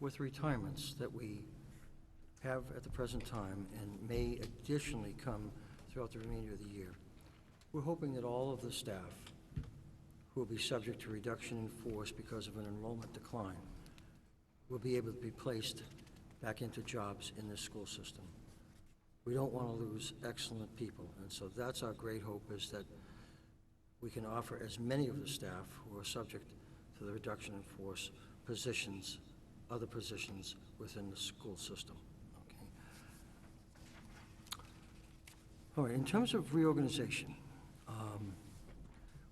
with retirements that we have at the present time and may additionally come throughout the remainder of the year, we're hoping that all of the staff who will be subject to reduction in force because of an enrollment decline will be able to be placed back into jobs in this school system. We don't want to lose excellent people, and so that's our great hope, is that we can offer as many of the staff who are subject to the reduction in force positions, other positions within the school system. Okay. All right, in terms of reorganization,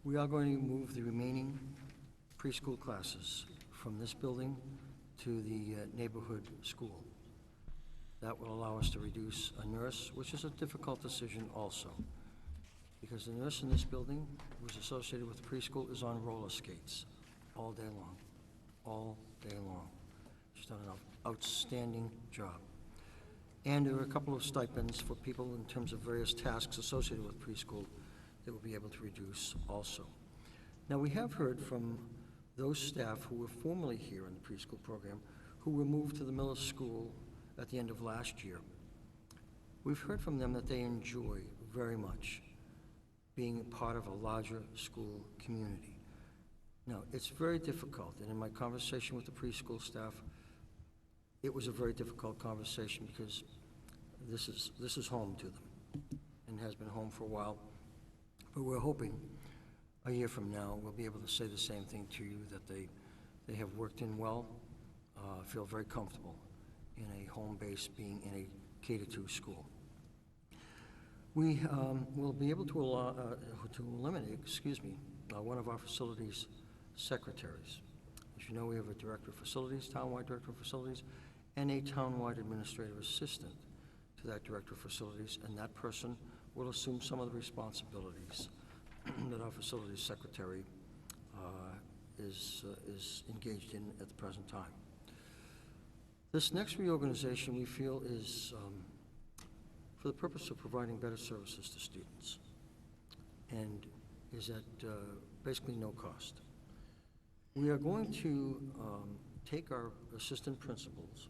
we are going to move the remaining preschool classes from this building to the neighborhood school. That will allow us to reduce a nurse, which is a difficult decision also, because the nurse in this building who's associated with the preschool is on roller skates all day long, all day long. She's done an outstanding job. And there are a couple of stipends for people in terms of various tasks associated with preschool that we'll be able to reduce also. Now, we have heard from those staff who were formerly here in the preschool program who were moved to the Millis School at the end of last year. We've heard from them that they enjoy very much being part of a larger school community. Now, it's very difficult, and in my conversation with the preschool staff, it was a very difficult conversation because this is home to them and has been home for a while. But we're hoping a year from now we'll be able to say the same thing to you, that they have worked in well, feel very comfortable in a home base being in a K-2 school. We will be able to eliminate, one of our facilities secretaries. As you know, we have a director of facilities, townwide director of facilities, and a townwide administrative assistant to that director of facilities, and that person will assume some of the responsibilities that our facilities secretary is engaged in at the present time. This next reorganization, we feel, is for the purpose of providing better services to students, and is at basically no cost. We are going to take our assistant principals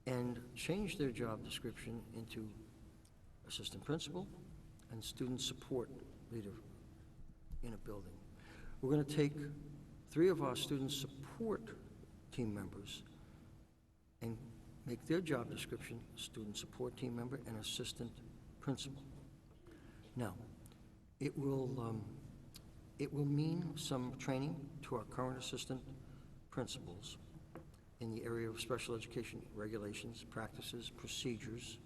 and change their job description into assistant principal and student support leader in a building. We're going to take 3 of our student support team members and make their job description student support team member and assistant principal. Now, it will mean some training to our current assistant principals in the area of special education regulations, practices, procedures,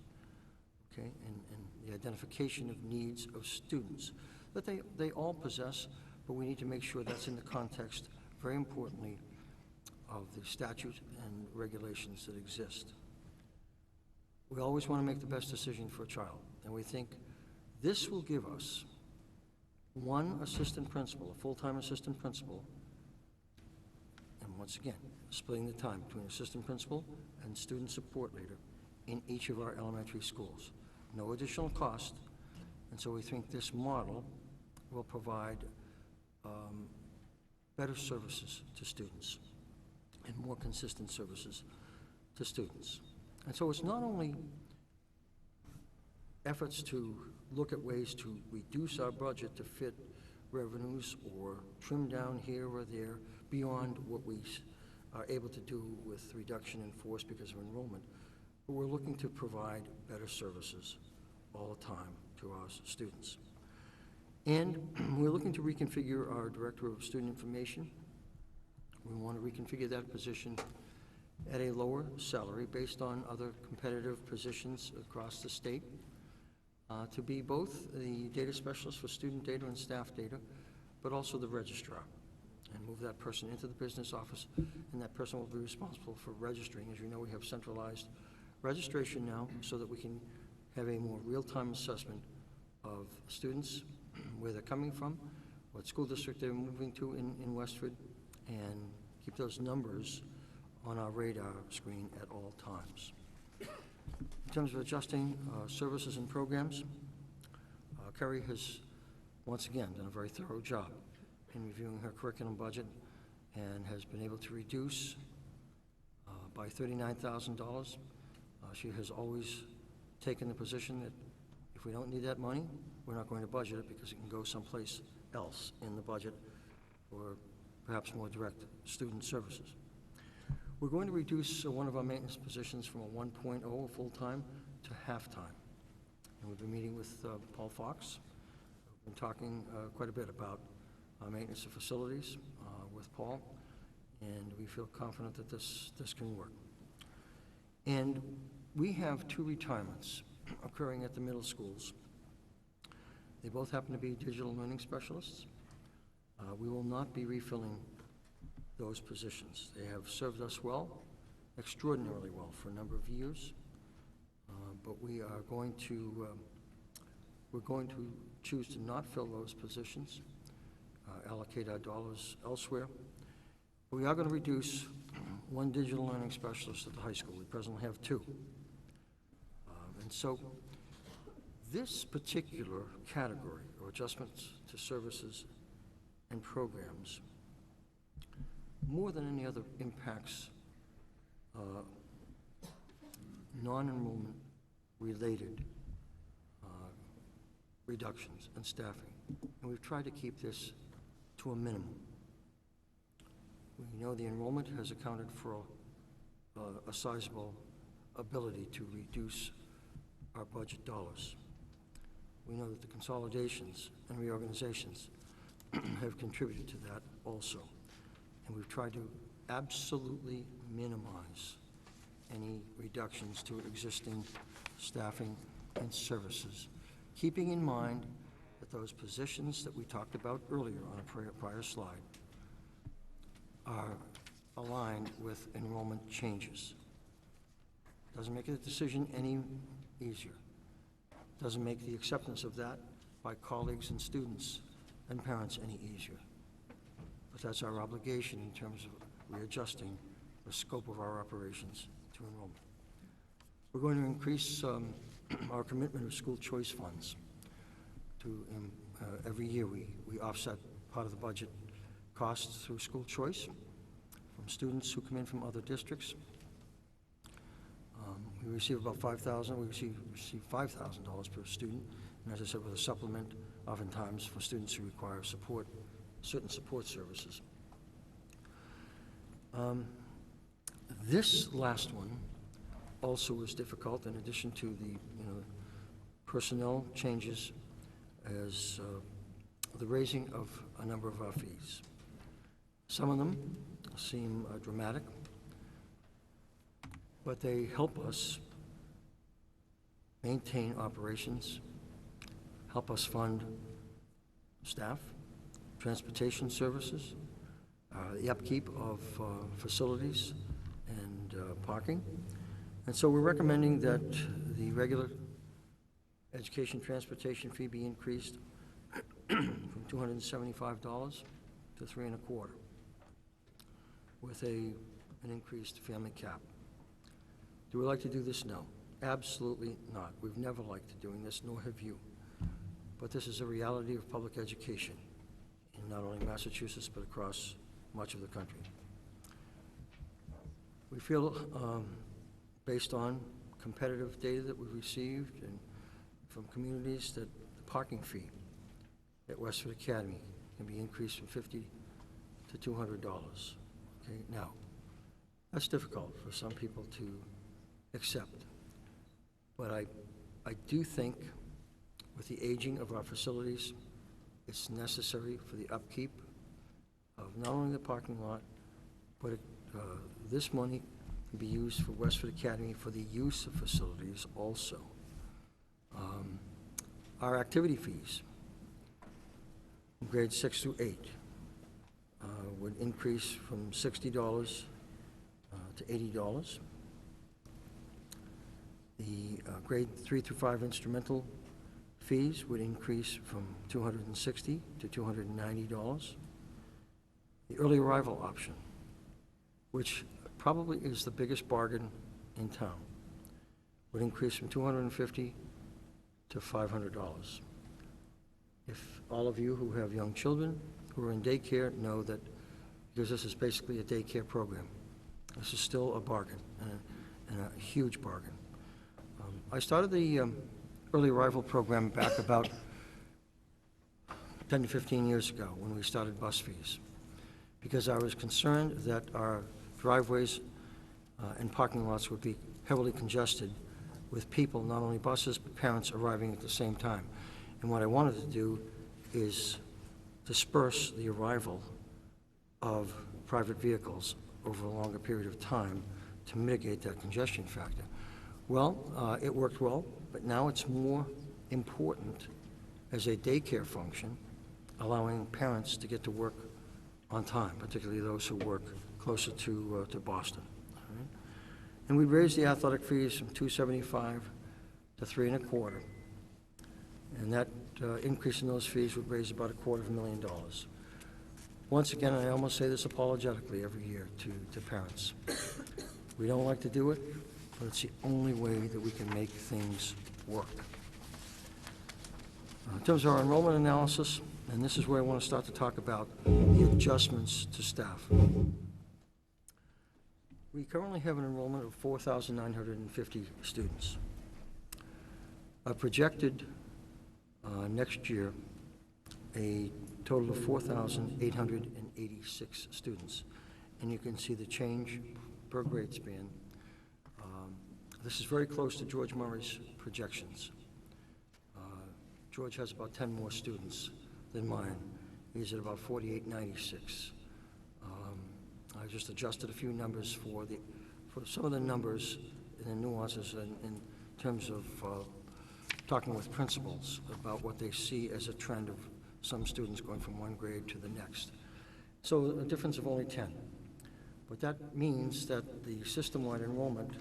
okay, and the identification of needs of students that they all possess, but we need to make sure that's in the context, very importantly, of the statute and regulations that exist. We always want to make the best decision for a child, and we think this will give us one assistant principal, a full-time assistant principal, and once again, splitting the time between assistant principal and student support leader in each of our elementary schools. No additional cost, and so we think this model will provide better services to students and more consistent services to students. And so it's not only efforts to look at ways to reduce our budget to fit revenues or trim down here or there beyond what we are able to do with reduction in force because of enrollment, but we're looking to provide better services all the time to our students. And we're looking to reconfigure our Director of Student Information. We want to reconfigure that position at a lower salary based on other competitive positions across the state, to be both the data specialist for student data and staff data, but also the registrar, and move that person into the business office, and that person will be responsible for registering. As you know, we have centralized registration now so that we can have a more real-time assessment of students, where they're coming from, what school district they're moving to in Westford, and keep those numbers on our radar screen at all times. In terms of adjusting services and programs, Kerry has once again done a very thorough job in reviewing her curriculum budget and has been able to reduce by $39,000. She has always taken the position that if we don't need that money, we're not going to budget it because it can go someplace else in the budget for perhaps more direct student services. We're going to reduce one of our maintenance positions from a 1.0, a full-time, to half-time. And we've been meeting with Paul Fox. We've been talking quite a bit about maintenance of facilities with Paul, and we feel confident that this can work. And we have 2 retirements occurring at the middle schools. They both happen to be digital learning specialists. We will not be refilling those positions. They have served us well, extraordinarily well, for a number of years, but we are going to choose to not fill those positions, allocate our dollars elsewhere. We are going to reduce 1 digital learning specialist at the high school. We presently have 2. And so this particular category, or adjustments to services and programs, more than any other, impacts non-enrollment related reductions in staffing. And we've tried to keep this to a minimum. We know the enrollment has accounted for a sizable ability to reduce our budget dollars. We know that the consolidations and reorganizations have contributed to that also. And we've tried to absolutely minimize any reductions to existing staffing and services, keeping in mind that those positions that we talked about earlier on a prior slide are aligned with enrollment changes. Doesn't make the decision any easier. Doesn't make the acceptance of that by colleagues and students and parents any easier. But that's our obligation in terms of readjusting the scope of our operations to enrollment. We're going to increase our commitment of school choice funds to every year we offset part of the budget costs through school choice from students who come in from other districts. We receive about $5,000. We receive $5,000 per student, and as I said, with a supplement, oftentimes for students who require support, certain support services. This last one also was difficult, in addition to the personnel changes, as the raising of a number of our fees. Some of them seem dramatic, but they help us maintain operations, help us fund staff, transportation services, the upkeep of facilities and parking. And so we're recommending that the regular education transportation fee be increased from $275 to $325, with an increased family cap. Do we like to do this? No, absolutely not. We've never liked doing this, nor have you. But this is a reality of public education in not only Massachusetts, but across much of the country. We feel, based on competitive data that we've received and from communities, that the parking fee at Westford Academy can be increased from $50 to $200. Okay, now, that's difficult for some people to accept, but I do think with the aging of our facilities, it's necessary for the upkeep of not only the parking lot, but this money can be used for Westford Academy for the use of facilities also. Our activity fees, grades 6 through 8, would increase from $60 to $80. The grade 3 through 5 instrumental fees would increase from $260 to $290. The early arrival option, which probably is the biggest bargain in town, would increase from $250 to $500. If all of you who have young children who are in daycare know that, because this is basically a daycare program, this is still a bargain, and a huge bargain. I started the early arrival program back about 10 to 15 years ago when we started bus fees, because I was concerned that our driveways and parking lots would be heavily congested with people, not only buses, but parents arriving at the same time. And what I wanted to do is disperse the arrival of private vehicles over a longer period of time to mitigate that congestion factor. Well, it worked well, but now it's more important as a daycare function, allowing parents to get to work on time, particularly those who work closer to Boston. All right? And we raised the athletic fees from $275 to $325, and that increase in those fees would raise about $250,000. Once again, I almost say this apologetically every year to parents. We don't like to do it, but it's the only way that we can make things work. In terms of our enrollment analysis, and this is where I want to start to talk about the adjustments to staff. We currently have an enrollment of 4,950 students. Projected next year, a total of 4,886 students. And you can see the change per grade span. This is very close to George Murray's projections. George has about 10 more students than mine. He's at about 4,896. I just adjusted a few numbers for for some of the numbers and the nuances in terms of talking with principals about what they see as a trend of some students going from one grade to the next. So a difference of only 10. But that means that the system-wide enrollment,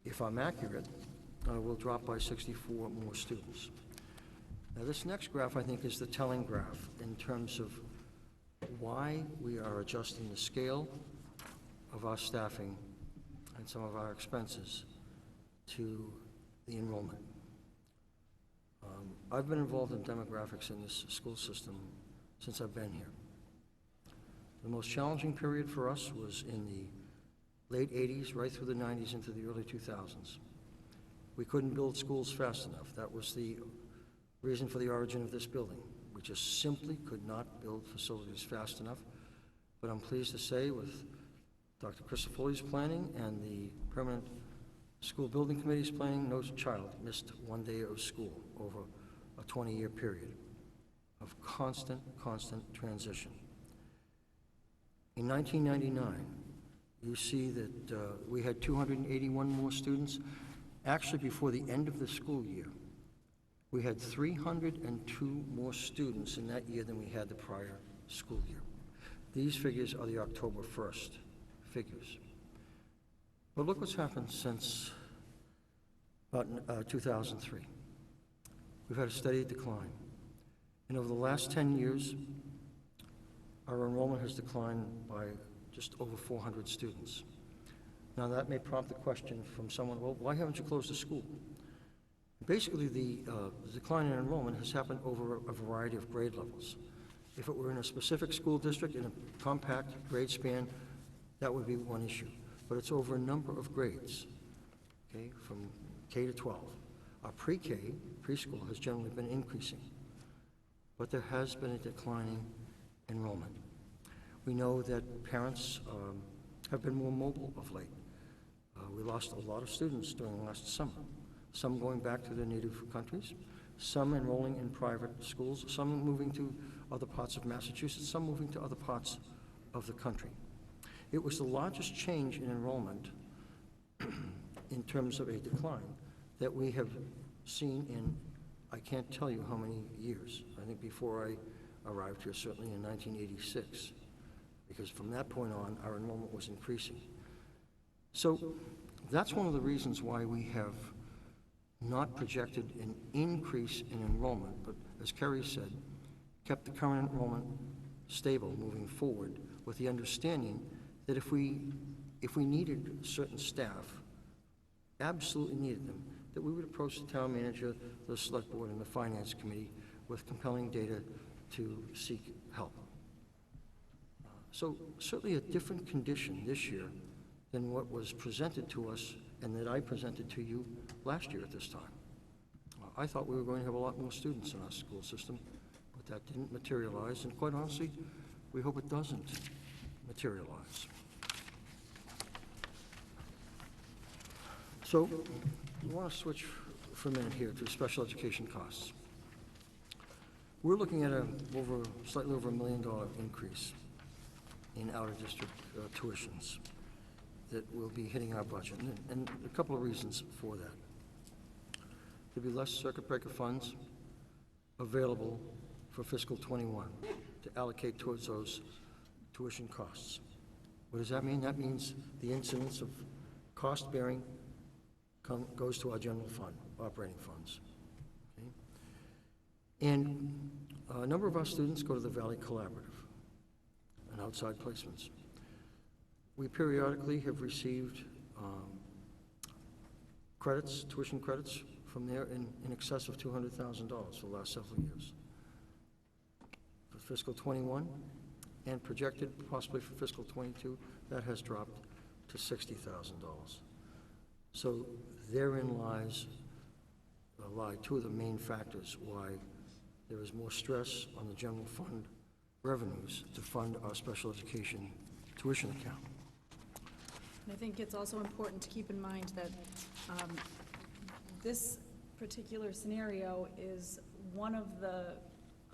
if I'm accurate, will drop by 64 more students. Now, this next graph, I think, is the telling graph in terms of why we are adjusting the scale of our staffing and some of our expenses to the enrollment. I've been involved in demographics in this school system since I've been here. The most challenging period for us was in the late 80s, right through the 90s into the early 2000s. We couldn't build schools fast enough. That was the reason for the origin of this building. We just simply could not build facilities fast enough. But I'm pleased to say, with Dr. Christofoli's planning and the permanent school building committee's planning, no child missed one day of school over a 20-year period of constant transition. In 1999, you see that we had 281 more students. Actually, before the end of the school year, we had 302 more students in that year than we had the prior school year. These figures are the October 1st figures. But look what's happened since about 2003. We've had a steady decline. And over the last 10 years, our enrollment has declined by just over 400 students. Now, that may prompt the question from someone, well, why haven't you closed the school? Basically, the decline in enrollment has happened over a variety of grade levels. If it were in a specific school district in a compact grade span, that would be one issue. But it's over a number of grades, okay, from K to 12. Our pre-K, preschool, has generally been increasing, but there has been a declining enrollment. We know that parents have been more mobile of late. We lost a lot of students during last summer, some going back to their native countries, some enrolling in private schools, some moving to other parts of Massachusetts, some moving to other parts of the country. It was the largest change in enrollment in terms of a decline that we have seen in, I can't tell you how many years. I think before I arrived here, certainly in 1986, because from that point on, our enrollment was increasing. So that's one of the reasons why we have not projected an increase in enrollment, but as Kerry said, kept the current enrollment stable moving forward with the understanding that if we needed certain staff, absolutely needed them, that we would approach the town manager, the select board, and the finance committee with compelling data to seek help. So certainly a different condition this year than what was presented to us and that I presented to you last year at this time. I thought we were going to have a lot more students in our school system, but that didn't materialize, and quite honestly, we hope it doesn't materialize. So we want to switch for a minute here to special education costs. We're looking at slightly over $1 million increase in out-of-district tuitions that will be hitting our budget, and a couple of reasons for that. There'll be less circuit breaker funds available for fiscal '21 to allocate towards those tuition costs. What does that mean? That means the incidence of cost-bearing goes to our general fund, operating funds. Okay? And a number of our students go to the Valley Collaborative and outside placements. We periodically have received credits, tuition credits from there in excess of $200,000 for the last several years. For fiscal '21 and projected possibly for fiscal '22, that has dropped to $60,000. So therein lie two of the main factors why there is more stress on the general fund revenues to fund our special education tuition account. And I think it's also important to keep in mind that this particular scenario is one of the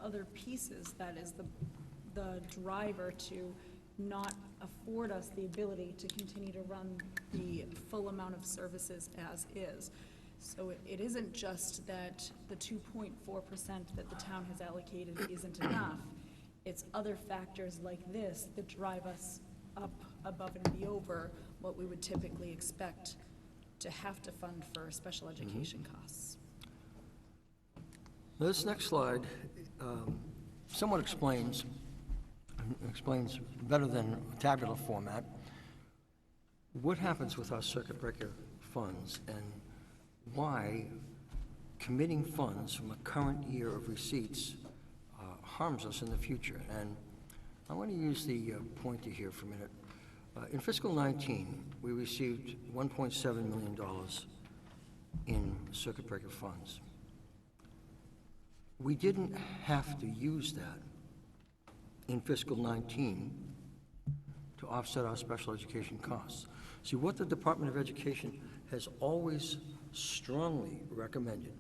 other pieces that is the driver to not afford us the ability to continue to run the full amount of services as is. So it isn't just that the 2.4% that the town has allocated isn't enough. It's other factors like this that drive us up above and over what we would typically expect to have to fund for special education costs. This next slide somewhat explains better than a tabular format what happens with our circuit breaker funds and why committing funds from a current year of receipts harms us in the future. And I want to use the pointer here for a minute. In fiscal 19, we received $1.7 million in circuit breaker funds. We didn't have to use that in fiscal 19 to offset our special education costs. See, what the Department of Education has always strongly recommended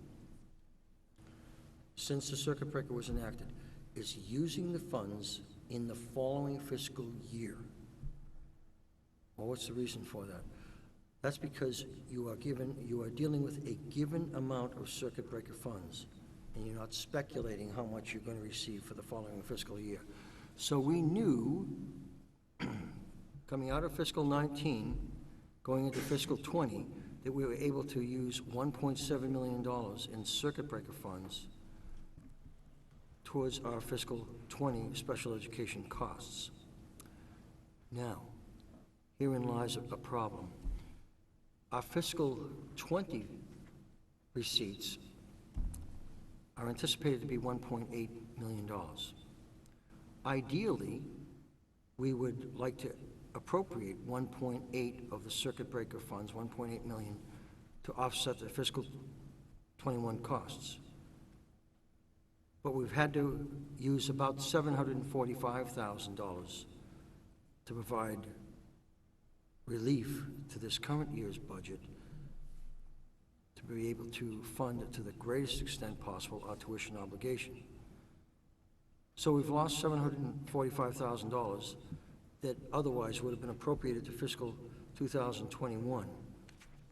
since the circuit breaker was enacted is using the funds in the following fiscal year. Well, what's the reason for that? That's because you are dealing with a given amount of circuit breaker funds, and you're not speculating how much you're going to receive for the following fiscal year. So we knew, coming out of fiscal 19, going into fiscal 20, that we were able to use $1.7 million in circuit breaker funds towards our fiscal 20 special education costs. Now, herein lies a problem. Our fiscal 20 receipts are anticipated to be $1.8 million. Ideally, we would like to appropriate 1.8 of the circuit breaker funds, 1.8 million, to offset the fiscal 21 costs. But we've had to use about $745,000 to provide relief to this current year's budget to be able to fund to the greatest extent possible our tuition obligation. So we've lost $745,000 that otherwise would have been appropriated to fiscal 2021.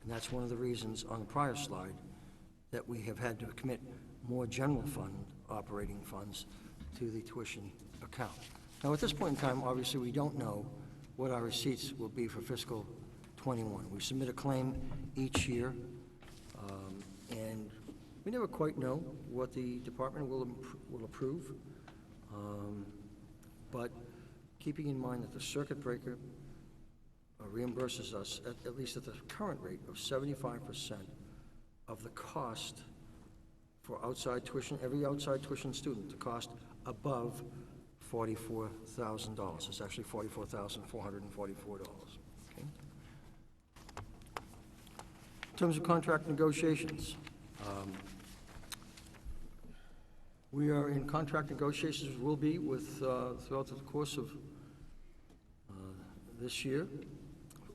And that's one of the reasons on the prior slide that we have had to commit more general fund operating funds to the tuition account. Now, at this point in time, obviously, we don't know what our receipts will be for fiscal 21. We submit a claim each year, and we never quite know what the department will approve. But keeping in mind that the circuit breaker reimburses us, at least at the current rate, of 75% of the cost for outside tuition, every outside tuition student, the cost above $44,000. It's actually $44,444. Okay? In terms of contract negotiations, we are in contract negotiations, will be with, throughout the course of this year,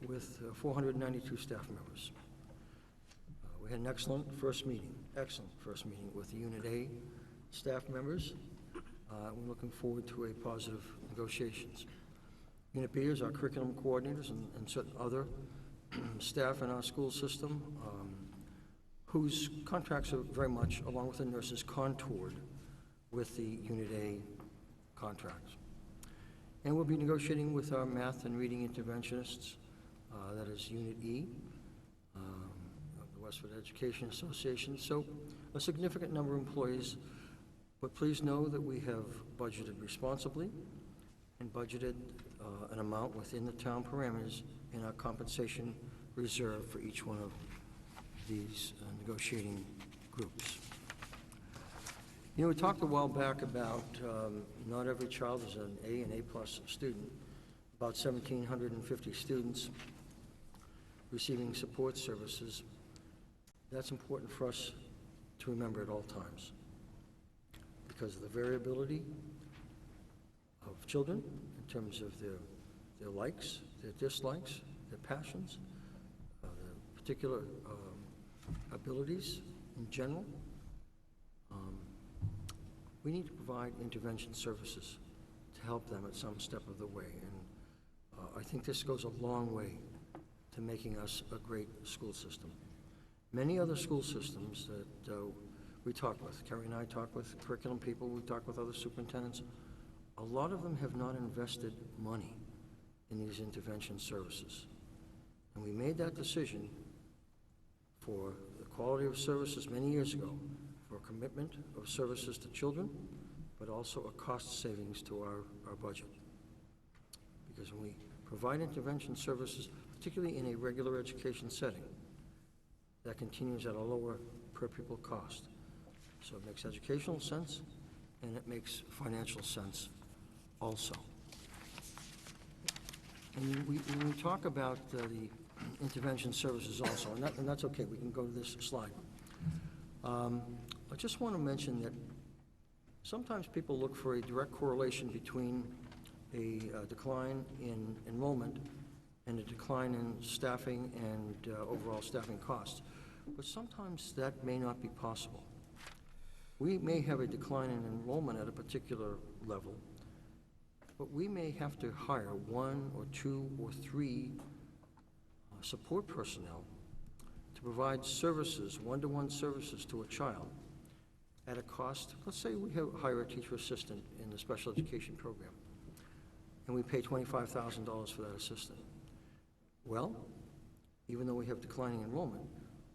with 492 staff members. We had an excellent first meeting with the Unit A staff members. We're looking forward to a positive negotiations. Unit B is our curriculum coordinators and certain other staff in our school system whose contracts are very much, along with the nurses, contoured with the Unit A contracts. And we'll be negotiating with our math and reading interventionists, that is Unit E, of the Westford Education Association. So a significant number of employees, but please know that we have budgeted responsibly and budgeted an amount within the town parameters in our compensation reserve for each one of these negotiating groups. You know, we talked a while back about not every child is an A and A-plus student. About 1,750 students receiving support services. That's important for us to remember at all times because of the variability of children in terms of their likes, their dislikes, their passions, their particular abilities in general. We need to provide intervention services to help them at some step of the way. And I think this goes a long way to making us a great school system. Many other school systems that we talk with, Carrie and I talk with curriculum people, we talk with other superintendents, a lot of them have not invested money in these intervention services. And we made that decision for the quality of services many years ago, for a commitment of services to children, but also a cost savings to our budget. Because when we provide intervention services, particularly in a regular education setting, that continues at a lower per pupil cost. So it makes educational sense, and it makes financial sense also. And when we talk about the intervention services also, and that's okay, we can go to this slide. I just want to mention that sometimes people look for a direct correlation between a decline in enrollment and a decline in staffing and overall staffing costs. But sometimes that may not be possible. We may have a decline in enrollment at a particular level, but we may have to hire 1 or 2 or 3 support personnel to provide services, one-to-one services to a child at a cost. Let's say we hire a teacher assistant in the special education program, and we pay $25,000 for that assistant. Well, even though we have declining enrollment,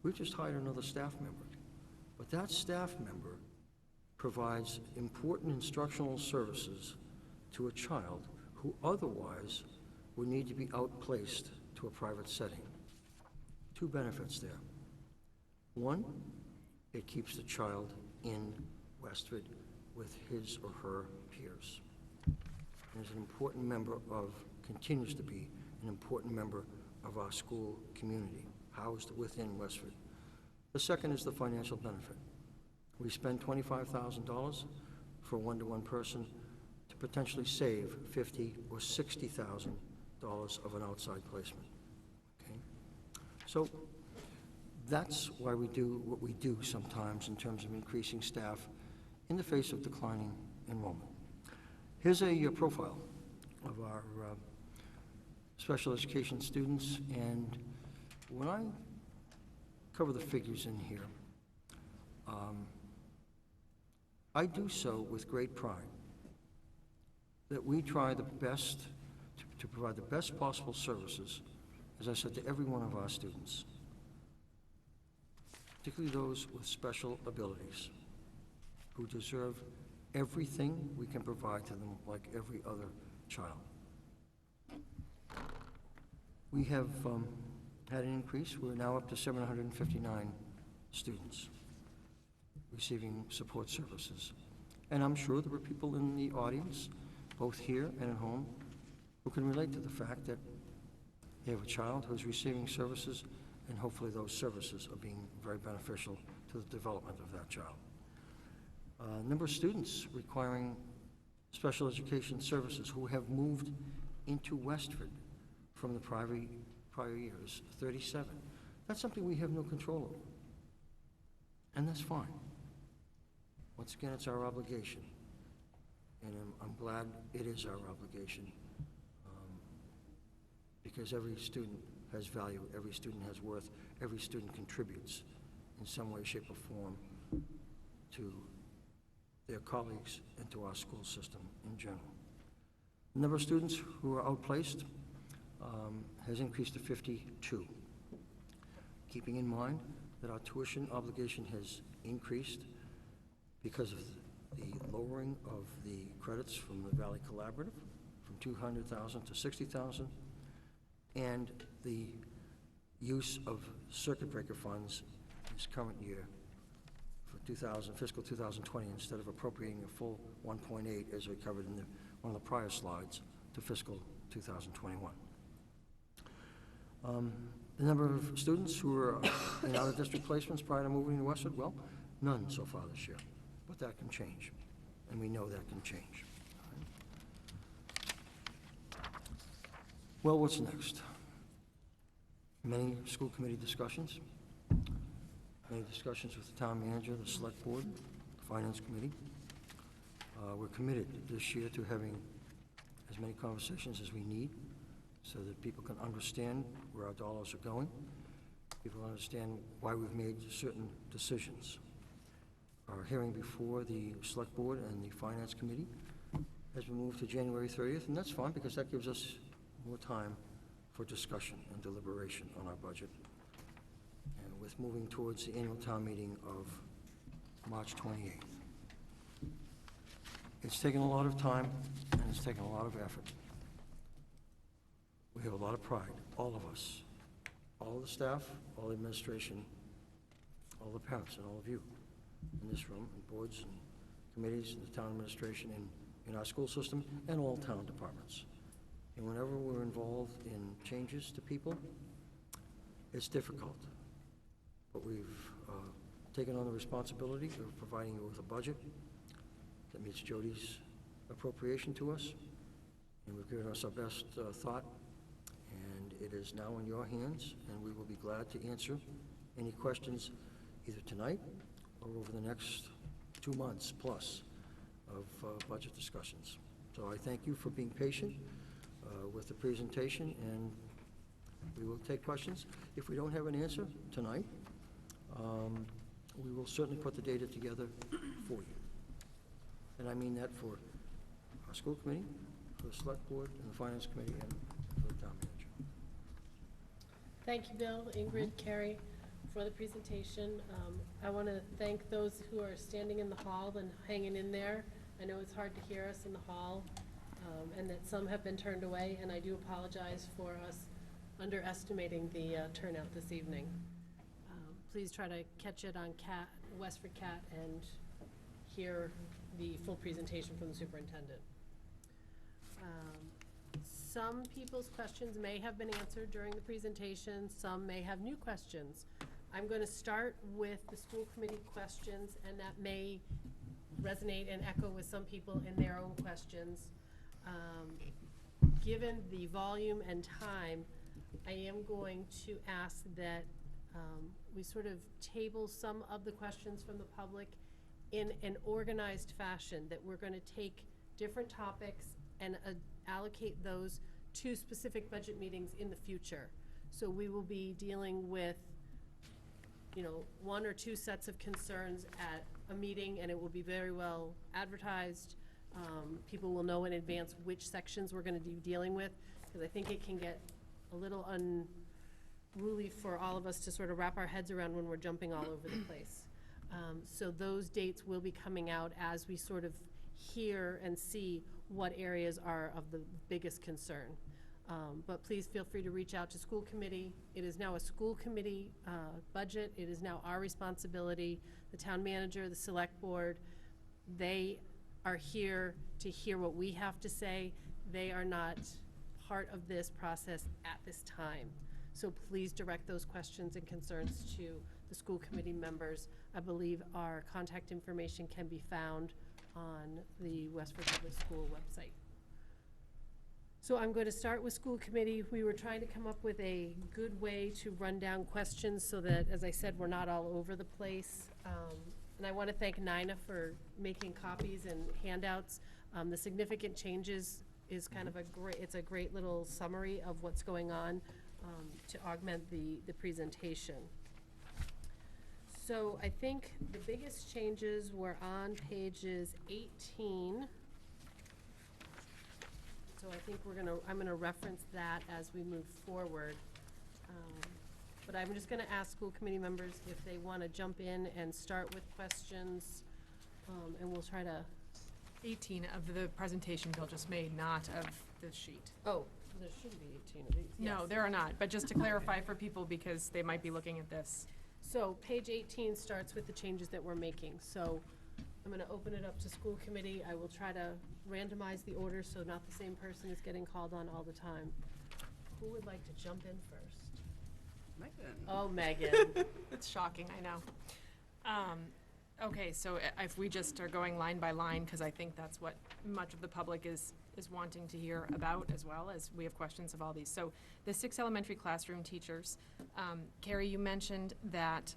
we've just hired another staff member. But that staff member provides important instructional services to a child who otherwise would need to be outplaced to a private setting. 2 benefits there. 1, it keeps the child in Westford with his or her peers. And is an important member of, continues to be an important member of our school community, housed within Westford. The second is the financial benefit. We spend $25,000 for a one-to-one person to potentially save $50,000 or $60,000 of an outside placement. Okay? So that's why we do what we do sometimes in terms of increasing staff in the face of declining enrollment. Here's a profile of our special education students, and when I cover the figures in here, I do so with great pride, that we try the best to provide the best possible services, as I said, to every one of our students, particularly those with special abilities, who deserve everything we can provide to them like every other child. We have had an increase. We're now up to 759 students receiving support services. And I'm sure there are people in the audience, both here and at home, who can relate to the fact that they have a child who's receiving services, and hopefully those services are being very beneficial to the development of that child. Number of students requiring special education services who have moved into Westford from the prior years, 37. That's something we have no control over, and that's fine. Once again, it's our obligation, and I'm glad it is our obligation, because every student has value, every student has worth, every student contributes in some way, shape, or form to their colleagues and to our school system in general. The number of students who are outplaced has increased to 52. Keeping in mind that our tuition obligation has increased because of the lowering of the credits from the Valley Collaborative from 200,000 to 60,000, and the use of circuit breaker funds this current year for fiscal 2020, instead of appropriating a full 1.8 as we covered in one of the prior slides, to fiscal 2021. The number of students who are in out-of-district placements prior to moving to Westwood, well, none so far this year, but that can change, and we know that can change. Well, what's next? Many school committee discussions, many discussions with the town manager, the select board, the finance committee. We're committed this year to having as many conversations as we need so that people can understand where our dollars are going. People understand why we've made certain decisions. Our hearing before the Select Board and the Finance Committee has been moved to January 30th, and that's fine because that gives us more time for discussion and deliberation on our budget. And with moving towards the annual town meeting of March 28th. It's taken a lot of time and it's taken a lot of effort. We have a lot of pride, all of us, all the staff, all the administration, all the parents, and all of you in this room, and boards and committees, and the town administration, and in our school system, and all town departments. And whenever we're involved in changes to people, it's difficult. But we've taken on the responsibility of providing you with a budget that meets Jody's appropriation to us, and we've given us our best thought, and it is now in your hands, and we will be glad to answer any questions either tonight or over the next 2 months plus of budget discussions. So I thank you for being patient with the presentation, and we will take questions. If we don't have an answer tonight, we will certainly put the data together for you. And I mean that for our school committee, for the select board, and the finance committee, and for the town manager. Thank you, Bill, Ingrid, Carrie, for the presentation. I want to thank those who are standing in the hall and hanging in there. I know it's hard to hear us in the hall, and that some have been turned away, and I do apologize for us underestimating the turnout this evening. Please try to catch it on WestfordCAT and hear the full presentation from the superintendent. Some people's questions may have been answered during the presentation. Some may have new questions. I'm going to start with the school committee questions, and that may resonate and echo with some people in their own questions. Given the volume and time, I am going to ask that we sort of table some of the questions from the public in an organized fashion, that we're going to take different topics and allocate those to specific budget meetings in the future. So we will be dealing with, 1 or 2 sets of concerns at a meeting, and it will be very well advertised. People will know in advance which sections we're going to be dealing with, because I think it can get a little unruly for all of us to sort of wrap our heads around when we're jumping all over the place. So those dates will be coming out as we sort of hear and see what areas are of the biggest concern. But please feel free to reach out to school committee. It is now a school committee budget. It is now our responsibility. The town manager, the select board, they are here to hear what we have to say. They are not part of this process at this time. So please direct those questions and concerns to the school committee members. I believe our contact information can be found on the Westford Public School website. So I'm going to start with school committee. We were trying to come up with a good way to run down questions so that, as I said, we're not all over the place. And I want to thank Nina for making copies and handouts. The significant changes is kind of it's a great little summary of what's going on to augment the presentation. So I think the biggest changes were on pages 18. So I think I'm gonna reference that as we move forward. But I'm just gonna ask school committee members if they wanna jump in and start with questions, and we'll try to. 18 of the presentation Bill just made, not of the sheet. Oh, there shouldn't be 18 of these. No, Yes. there are not, but just to clarify for people, because they might be looking at this. So page 18 starts with the changes that we're making. So I'm gonna open it up to school committee. I will try to randomize the order so not the same person is getting called on all the time. Who would like to jump in first? Megan. Oh, Megan. It's shocking, I know. Okay, so if we just are going line by line, because I think that's what much of the public is wanting to hear about, as well as we have questions of all these. So the 6 elementary classroom teachers, Carrie, you mentioned that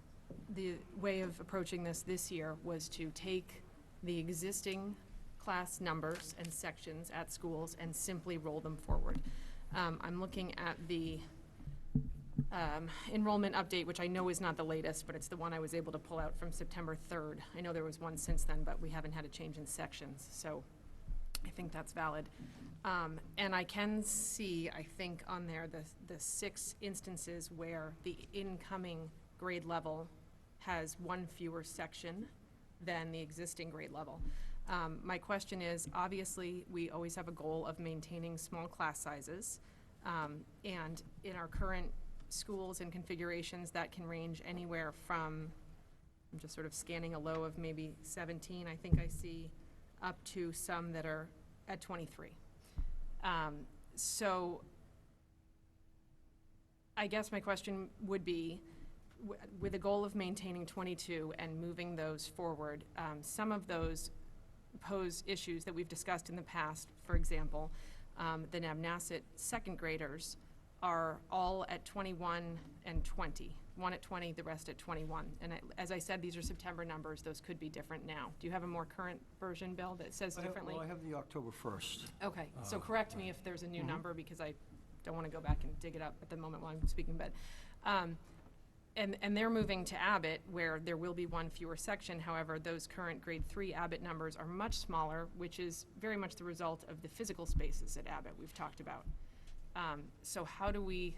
the way of approaching this year was to take the existing class numbers and sections at schools and simply roll them forward. I'm looking at the enrollment update, which I know is not the latest, but it's the one I was able to pull out from September 3rd. I know there was one since then, but we haven't had a change in sections, so I think that's valid. And I can see, I think, on there, the 6 instances where the incoming grade level has one fewer section than the existing grade level. My question is, obviously, we always have a goal of maintaining small class sizes. And in our current schools and configurations, that can range anywhere from, I'm just sort of scanning a low of maybe 17, I think I see, up to some that are at 23. So I guess my question would be, with a goal of maintaining 22 and moving those forward, some of those pose issues that we've discussed in the past. For example, the Nabnasset second graders are all at 21 and 20. One at 20, the rest at 21. And as I said, these are September numbers. Those could be different now. Do you have a more current version, Bill, that says differently? Well, I have the October 1st. Okay, so correct me if there's a new number, because I don't want to go back and dig it up at the moment while I'm speaking, but, and they're moving to Abbott, where there will be one fewer section. However, those current grade 3 Abbott numbers are much smaller, which is very much the result of the physical spaces at Abbott we've talked about. So how do we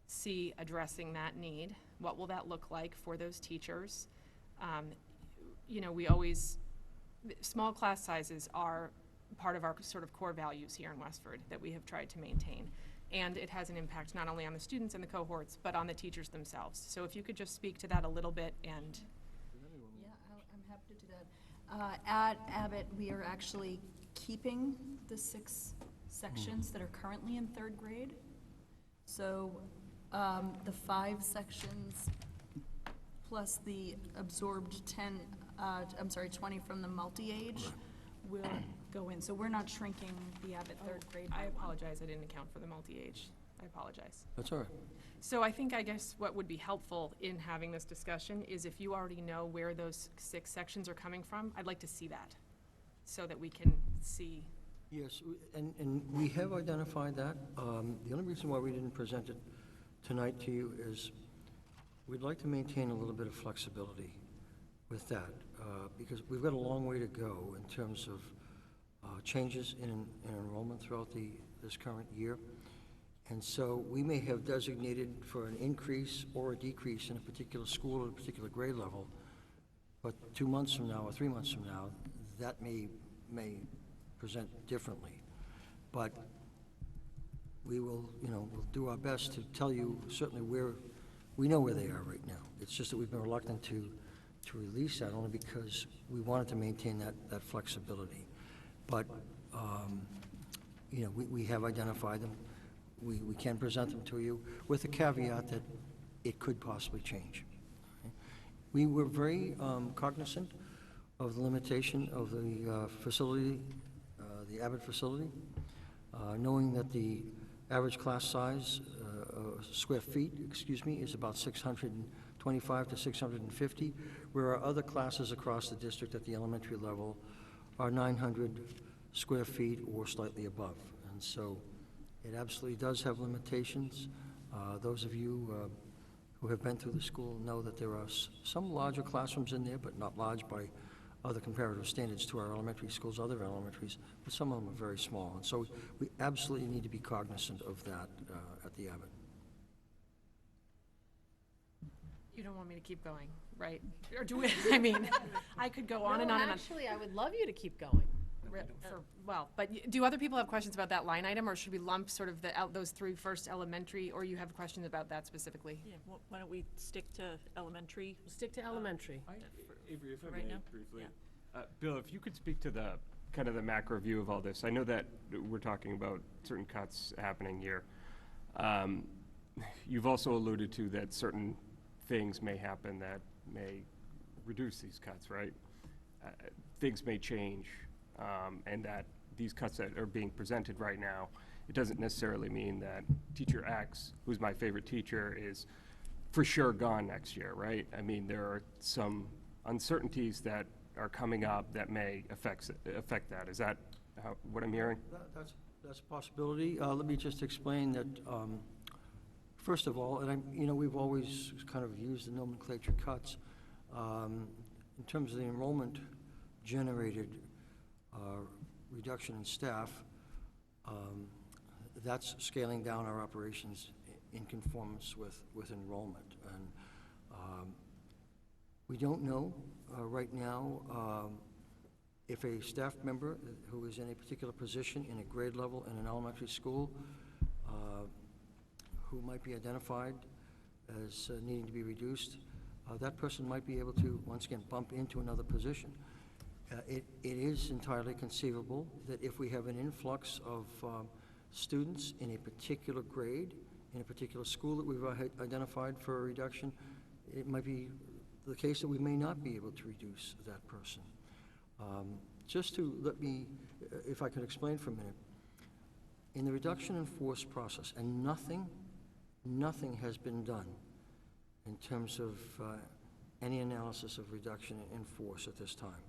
see addressing that need? What will that look like for those teachers? You know, small class sizes are part of our sort of core values here in Westford that we have tried to maintain. And it has an impact not only on the students and the cohorts, but on the teachers themselves. So if you could just speak to that a little bit and. Yeah, I'm happy to do that. At Abbott, we are actually keeping the 6 sections that are currently in 3rd grade. So the 5 sections plus the absorbed 20 from the multi-age will go in. So we're not shrinking the Abbott 3rd grade. I apologize, I didn't account for the multi-age. I apologize. That's all right. So I guess what would be helpful in having this discussion is if you already know where those 6 sections are coming from, I'd like to see that, so that we can see. Yes, and we have identified that. The only reason why we didn't present it tonight to you is we'd like to maintain a little bit of flexibility with that, because we've got a long way to go in terms of changes in enrollment throughout this current year. And so we may have designated for an increase or a decrease in a particular school or a particular grade level, but 2 months from now or 3 months from now, that may present differently. But we will, we'll do our best to tell you certainly where, we know where they are right now. It's just that we've been reluctant to release that only because we wanted to maintain that flexibility. But, we have identified them. We can present them to you with the caveat that it could possibly change. We were very cognizant of the limitation of the facility, the Abbott facility, knowing that the average class size, square feet, is about 625 to 650, where our other classes across the district at the elementary level are 900 square feet or slightly above. And so it absolutely does have limitations. Those of you who have been through the school know that there are some larger classrooms in there, but not large by other comparative standards to our elementary schools, other elementaries, but some of them are very small. And so we absolutely need to be cognizant of that at the Abbott. You don't want me to keep going, right? Or do we, I could go on and on and on. Actually, I would love you to keep going. But do other people have questions about that line item, or should we lump sort of those 3 first elementary, or you have questions about that specifically? Yeah, why don't we stick to elementary? Stick to elementary. Avery, if I right may, now? briefly. Bill, if you could speak to the kind of the macro view of all this. I know that we're talking about certain cuts happening here. You've also alluded to that certain things may happen that may reduce these cuts, right? Things may change, and that these cuts that are being presented right now, it doesn't necessarily mean that teacher X, who's my favorite teacher, is for sure gone next year, right? I mean, there are some uncertainties that are coming up that may affect that. Is that what I'm hearing? That's a possibility. Let me just explain that, first of all, and we've always kind of used the nomenclature cuts. In terms of the enrollment generated reduction in staff, that's scaling down our operations in conformance with enrollment. And we don't know right now if a staff member who is in a particular position in a grade level in an elementary school who might be identified as needing to be reduced, that person might be able to, once again, bump into another position. It is entirely conceivable that if we have an influx of students in a particular grade, in a particular school that we've identified for a reduction, it might be the case that we may not be able to reduce that person. Just to let me, if I could explain for a minute, in the reduction in force process, and nothing has been done in terms of any analysis of reduction in force at this time.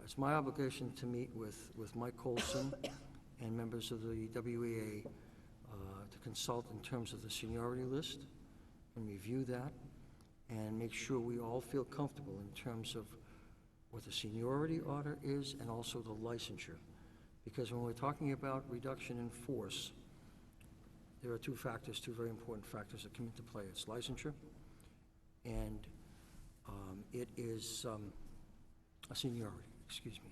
It's my obligation to meet with Mike Colson and members of the WEA to consult in terms of the seniority list and review that and make sure we all feel comfortable in terms of what the seniority order is and also the licensure. Because when we're talking about reduction in force, there are two very important factors that come into play. It's licensure and it is a seniority, excuse me.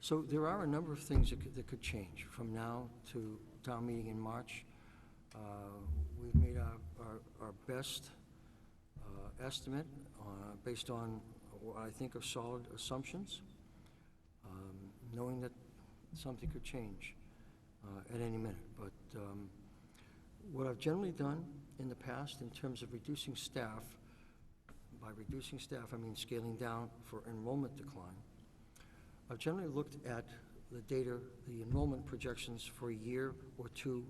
So there are a number of things that could change from now to town meeting in March. We've made our best estimate based on what I think are solid assumptions, knowing that something could change at any minute. But what I've generally done in the past in terms of reducing staff, by reducing staff I mean scaling down for enrollment decline, I've generally looked at the data, the enrollment projections for a year or two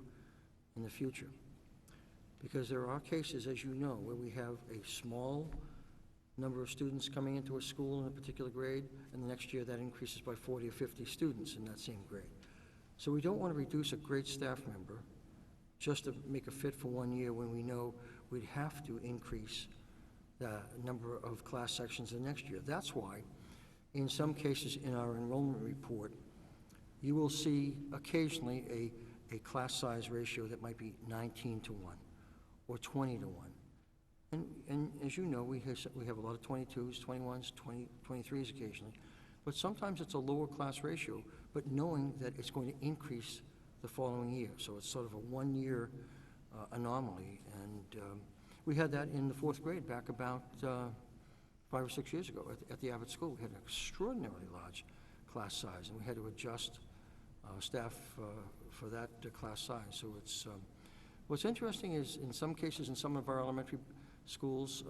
in the future. Because there are cases, as you know, where we have a small number of students coming into a school in a particular grade, and the next year that increases by 40 or 50 students in that same grade. So we don't want to reduce a great staff member just to make a fit for 1 year when we know we'd have to increase the number of class sections the next year. That's why, in some cases in our enrollment report, you will see occasionally a class size ratio that might be 19 to 1 or 20 to 1. And as you know, we have a lot of 22s, 21s, 23s occasionally, but sometimes it's a lower class ratio, but knowing that it's going to increase the following year. So it's sort of a 1 year anomaly. And we had that in the 4th grade back about 5 or 6 years ago at the Abbott School. We had an extraordinarily large class size, and we had to adjust staff for that class size. So it's what's interesting is in some cases in some of our elementary schools,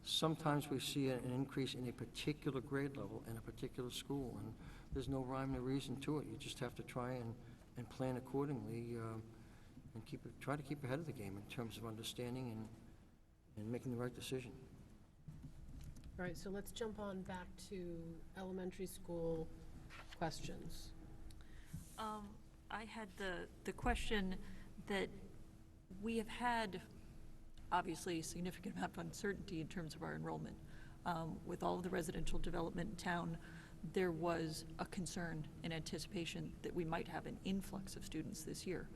sometimes we see an increase in a particular grade level in a particular school, and there's no rhyme or reason to it. You just have to try and plan accordingly and try to keep ahead of the game in terms of understanding and making the right decision. All right, so let's jump on back to elementary school questions. I had the question that we have had, obviously, a significant amount of uncertainty in terms of our enrollment. With all of the residential development in town, there was a concern in anticipation that we might have an influx of students this year.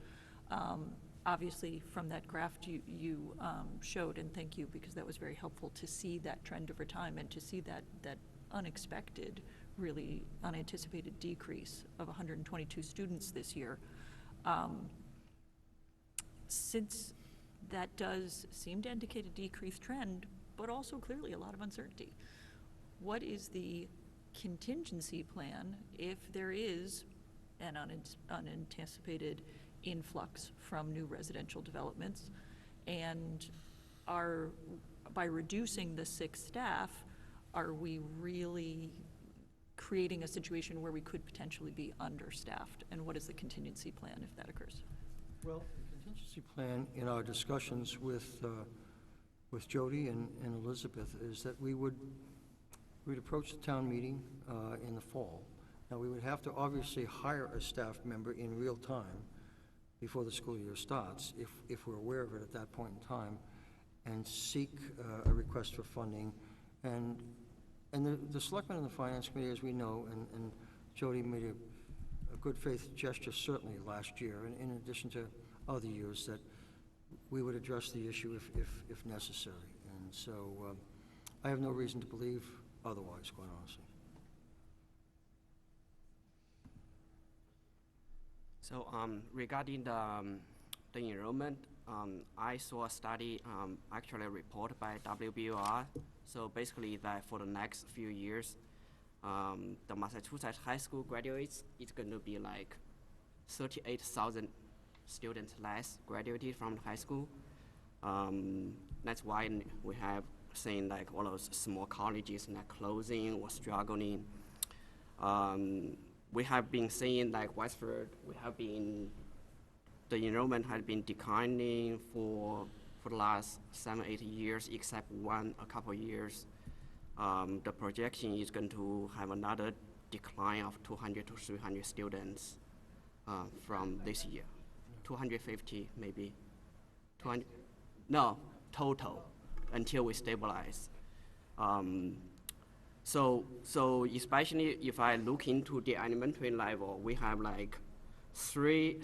Obviously, from that graph you showed, and thank you, because that was very helpful to see that trend over time and to see that unexpected, really unanticipated decrease of 122 students this year. Since that does seem to indicate a decreased trend, but also clearly a lot of uncertainty, what is the contingency plan if there is an unanticipated influx from new residential developments, and by reducing the 6 staff, are we really creating a situation where we could potentially be understaffed? And what is the contingency plan if that occurs? Well, the contingency plan in our discussions with Jody and Elizabeth is that we'd approach the town meeting in the fall Now, we would have to obviously hire a staff member in real time before the school year starts, if we're aware of it at that point in time, and seek a request for funding. And the selectmen and the finance committee, as we know, and Jody made a good faith gesture certainly last year, and in addition to other years, that we would address the issue if necessary. And so I have no reason to believe otherwise, quite honestly. So regarding the enrollment, I saw a study, actually a report by WBUR. So basically that for the next few years, the Massachusetts high school graduates, it's going to be like 38,000 students less graduated from high school. That's why we have seen like all those small colleges like closing or struggling. We have been seeing like Westford, the enrollment has been declining for the last 7-8 years, except a couple years. The projection is going to have another decline of 200 to 300 students from this year. 250 maybe. 200, no, total, until we stabilize. So especially if I look into the elementary level, we have like 3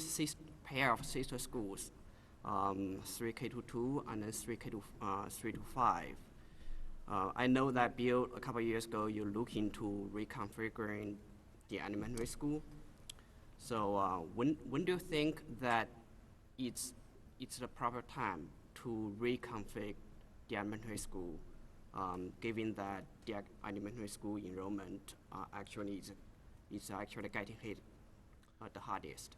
pair of sister schools, 3K to 2 and then 3K to 3 to 5. I know that Bill, a couple of years ago, you look into reconfiguring the elementary school. So when do you think that it's the proper time to reconfigure the elementary school, given that the elementary school enrollment is actually getting hit the hardest?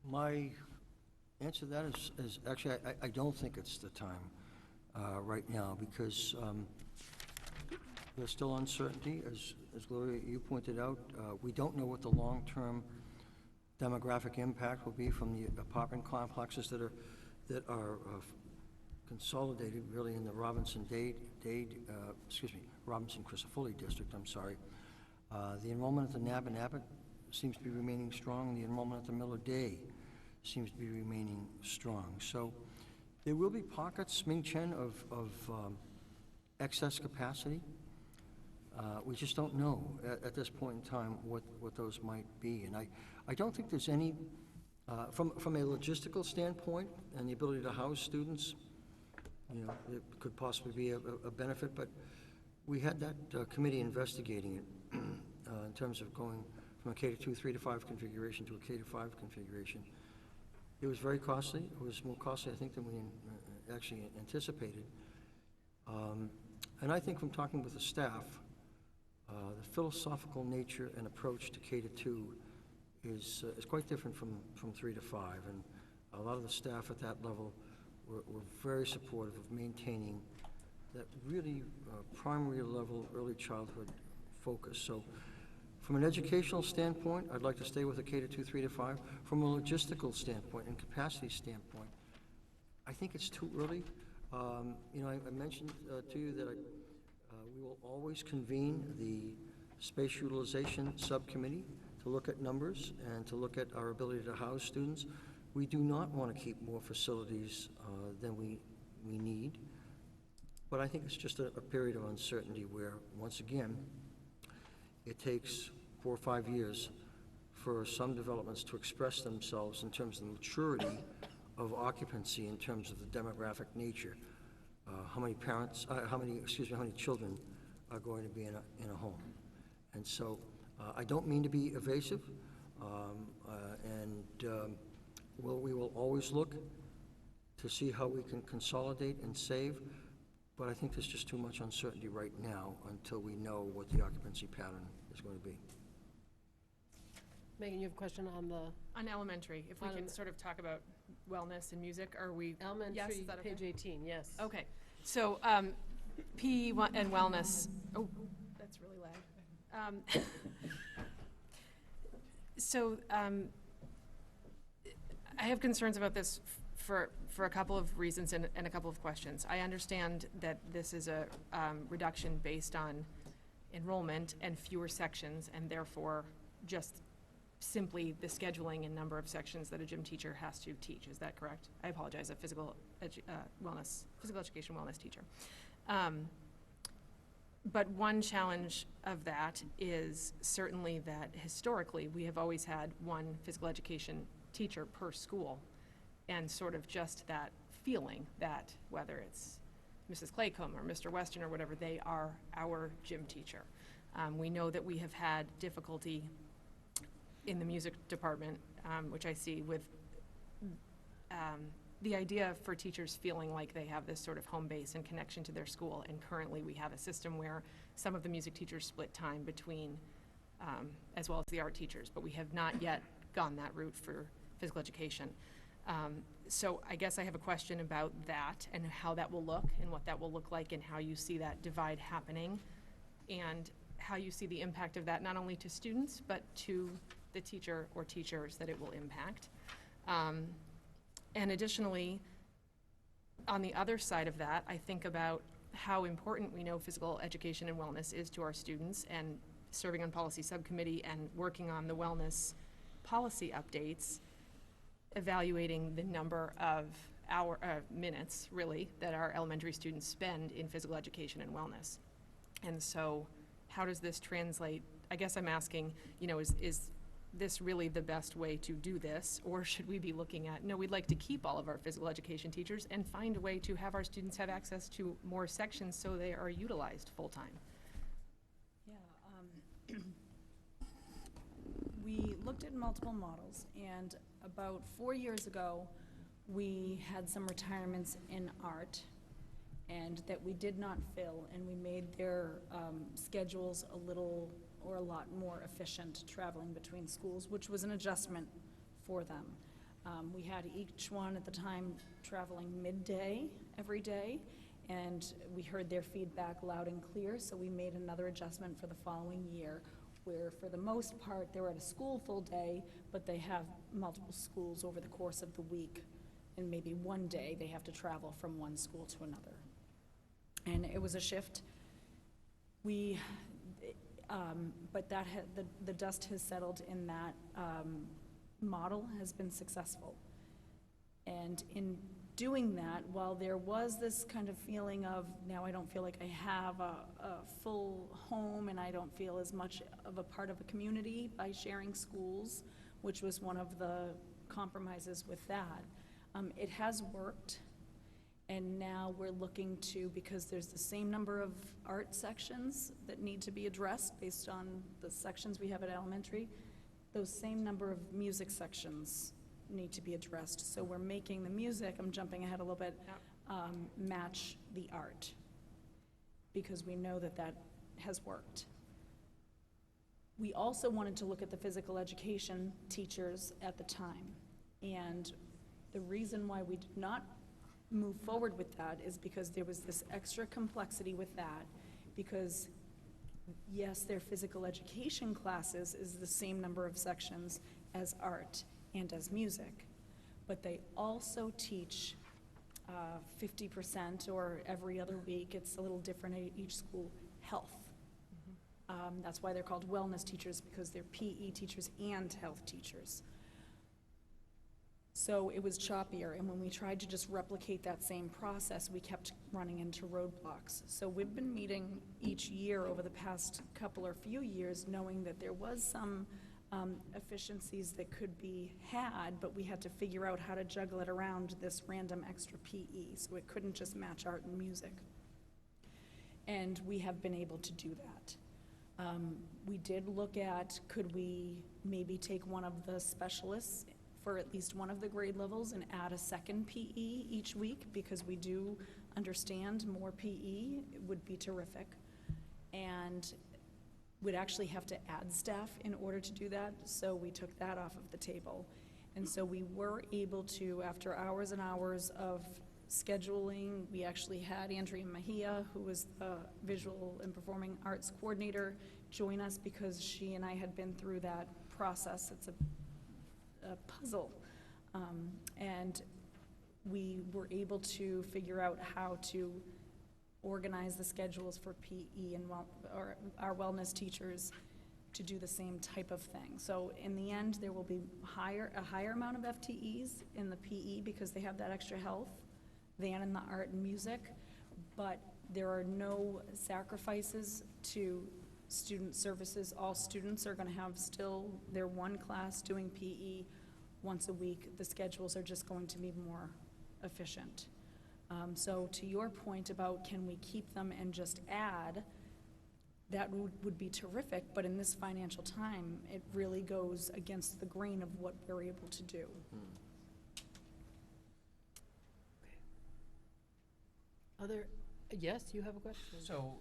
My answer to that is actually, I don't think it's the time right now, because there's still uncertainty, as Gloria, you pointed out. We don't know what the long-term demographic impact will be from the apartment complexes that are consolidated really in the Robinson-Crisafulli district, I'm sorry. The enrollment at the Nab and Abbott seems to be remaining strong. The enrollment at the Miller Day seems to be remaining strong. So there will be pockets, Ming Chen, of excess capacity. We just don't know at this point in time what those might be. And I don't think there's any, from a logistical standpoint and the ability to house students, you know, it could possibly be a benefit, but we had that committee investigating it in terms of going from a K-2 3 to 5 configuration to a K-5 configuration. It was very costly. It was more costly, I think, than we actually anticipated. And I think from talking with the staff, the philosophical nature and approach to K-2 is quite different from 3 to 5. And a lot of the staff at that level were very supportive of maintaining that really primary level early childhood focus. So from an educational standpoint, I'd like to stay with a K-2 3 to 5. From a logistical standpoint and capacity standpoint, I think it's too early. You know, I mentioned to you that we will always convene the space utilization subcommittee to look at numbers and to look at our ability to house students. We do not want to keep more facilities than we need, but I think it's just a period of uncertainty where, once again, it takes 4 or 5 years for some developments to express themselves in terms of the maturity of occupancy, in terms of the demographic nature. How many children are going to be in a home. And so I don't mean to be evasive, we will always look to see how we can consolidate and save, but I think there's just too much uncertainty right now until we know what the occupancy pattern is going to be. Megan, you have a question on the On elementary, if we can sort of talk about wellness and music, are we? Yes, elementary, is that okay? page 18, yes. Okay, so PE and wellness, oh, that's really loud. I have concerns about this for a couple of reasons and a couple of questions. I understand that this is a reduction based on enrollment and fewer sections, and therefore just simply the scheduling and number of sections that a gym teacher has to teach. Is that correct? I apologize, a physical education wellness teacher. But one challenge of that is certainly that historically, we have always had one physical education teacher per school, and sort of just that feeling that whether it's Mrs. Claycomb or Mr. Weston or whatever, they are our gym teacher. We know that we have had difficulty in the music department, which I see with the idea for teachers feeling like they have this sort of home base and connection to their school. And currently we have a system where some of the music teachers split time between, as well as the art teachers, but we have not yet gone that route for physical education. So I guess I have a question about that and how that will look and what that will look like and how you see that divide happening and how you see the impact of that, not only to students, but to the teacher or teachers that it will impact. And additionally, on the other side of that, I think about how important we know physical education and wellness is to our students, and serving on policy subcommittee and working on the wellness policy updates, evaluating the number of minutes, really, that our elementary students spend in physical education and wellness. And so how does this translate? I guess I'm asking, is this really the best way to do this? Or should we be looking at, no, we'd like to keep all of our physical education teachers and find a way to have our students have access to more sections so they are utilized full-time? Yeah, we looked at multiple models, and about 4 years ago, we had some retirements in art and that we did not fill, and we made their schedules a lot more efficient traveling between schools, which was an adjustment for them. We had each one at the time traveling midday every day, and we heard their feedback loud and clear, so we made another adjustment for the following year, where for the most part they were at a school full day, but they have multiple schools over the course of the week, and maybe one day they have to travel from one school to another. And it was a shift. But the dust has settled in that model has been successful. And in doing that, while there was this kind of feeling of, now I don't feel like I have a full home and I don't feel as much of a part of a community by sharing schools, which was one of the compromises with that, it has worked. And now we're looking to, because there's the same number of art sections that need to be addressed based on the sections we have at elementary, those same number of music sections need to be addressed. So we're making the music, I'm jumping ahead a little bit, match the art, because we know that that has worked. We also wanted to look at the physical education teachers at the time. And the reason why we did not move forward with that is because there was this extra complexity with that, because yes, their physical education classes is the same number of sections as art and as music, but they also teach 50% or every other week, it's a little different at each school, health. That's why they're called wellness teachers, because they're PE teachers and health teachers. So it was choppier, and when we tried to just replicate that same process, we kept running into roadblocks. So we've been meeting each year over the past couple or few years, knowing that there was some efficiencies that could be had, but we had to figure out how to juggle it around this random extra PE, so it couldn't just match art and music. And we have been able to do that. We did look at, could we maybe take one of the specialists for at least one of the grade levels and add a second PE each week, because we do understand more PE would be terrific. And we'd actually have to add staff in order to do that, so we took that off of the table. And so we were able to, after hours and hours of scheduling, we actually had Andrea Mejia, who was the visual and performing arts coordinator, join us, because she and I had been through that process. It's a puzzle, and we were able to figure out how to organize the schedules for PE and or our wellness teachers to do the same type of thing. So in the end, there will be a higher amount of FTEs in the PE because they have that extra health than in the art and music, but there are no sacrifices to student services. All students are going to have still their one class doing PE once a week. The schedules are just going to be more efficient. So to your point about can we keep them and just add, that would be terrific, but in this financial time, it really goes against the grain of what we're able to do. Yes, you have a question? So,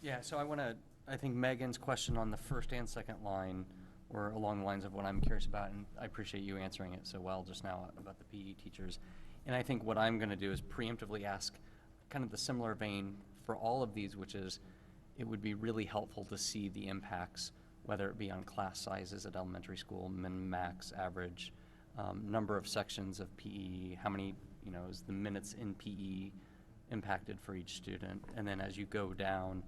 yeah, so I think Megan's question on the first and second line were along the lines of what I'm curious about, and I appreciate you answering it so well just now about the PE teachers. And I think what I'm going to do is preemptively ask kind of the similar vein for all of these, which is it would be really helpful to see the impacts, whether it be on class sizes at elementary school, min, max, average, number of sections of PE, how many, is the minutes in PE impacted for each student. And then as you go down,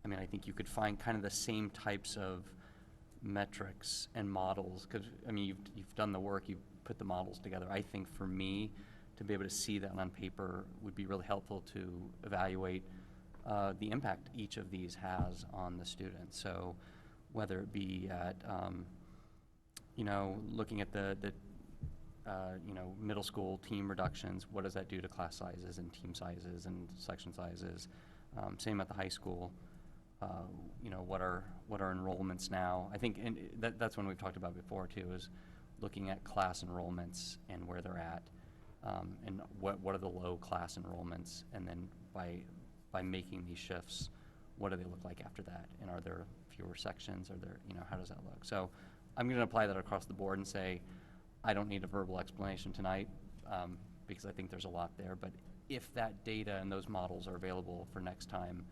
I think you could find kind of the same types of metrics and models, because, you've done the work, you've put the models together. I think for me, to be able to see that on paper would be really helpful to evaluate the impact each of these has on the student. So whether it be at, looking at the middle school team reductions, what does that do to class sizes and team sizes and section sizes? Same at the high school. What are enrollments now? I think, and that's one we've talked about before too, is looking at class enrollments and where they're at, and what are the low class enrollments, and then by making these shifts, what do they look like after that? And are there fewer sections? Are there, how does that look? So I'm going to apply that across the board and say, I don't need a verbal explanation tonight, because I think there's a lot there, but if that data and those models are available for next time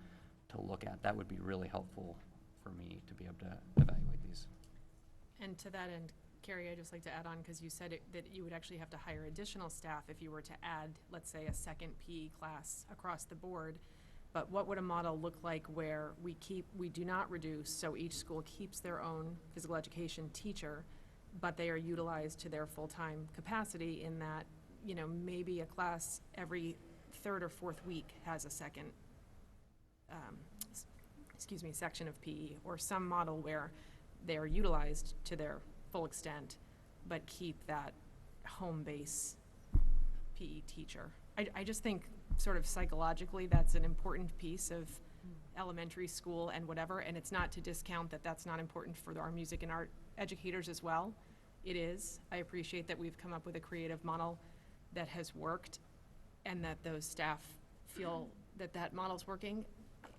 to look at, that would be really helpful for me to be able to evaluate these. And to that end, Carrie, I'd just like to add on, because you said that you would actually have to hire additional staff if you were to add, let's say, a second PE class across the board. But what would a model look like where we do not reduce, so each school keeps their own physical education teacher, but they are utilized to their full-time capacity in that, maybe a class every third or fourth week has a second, section of PE, or some model where they are utilized to their full extent, but keep that home base PE teacher. I just think sort of psychologically that's an important piece of elementary school and whatever, and it's not to discount that that's not important for our music and art educators as well. It is. I appreciate that we've come up with a creative model that has worked and that those staff feel that that model's working,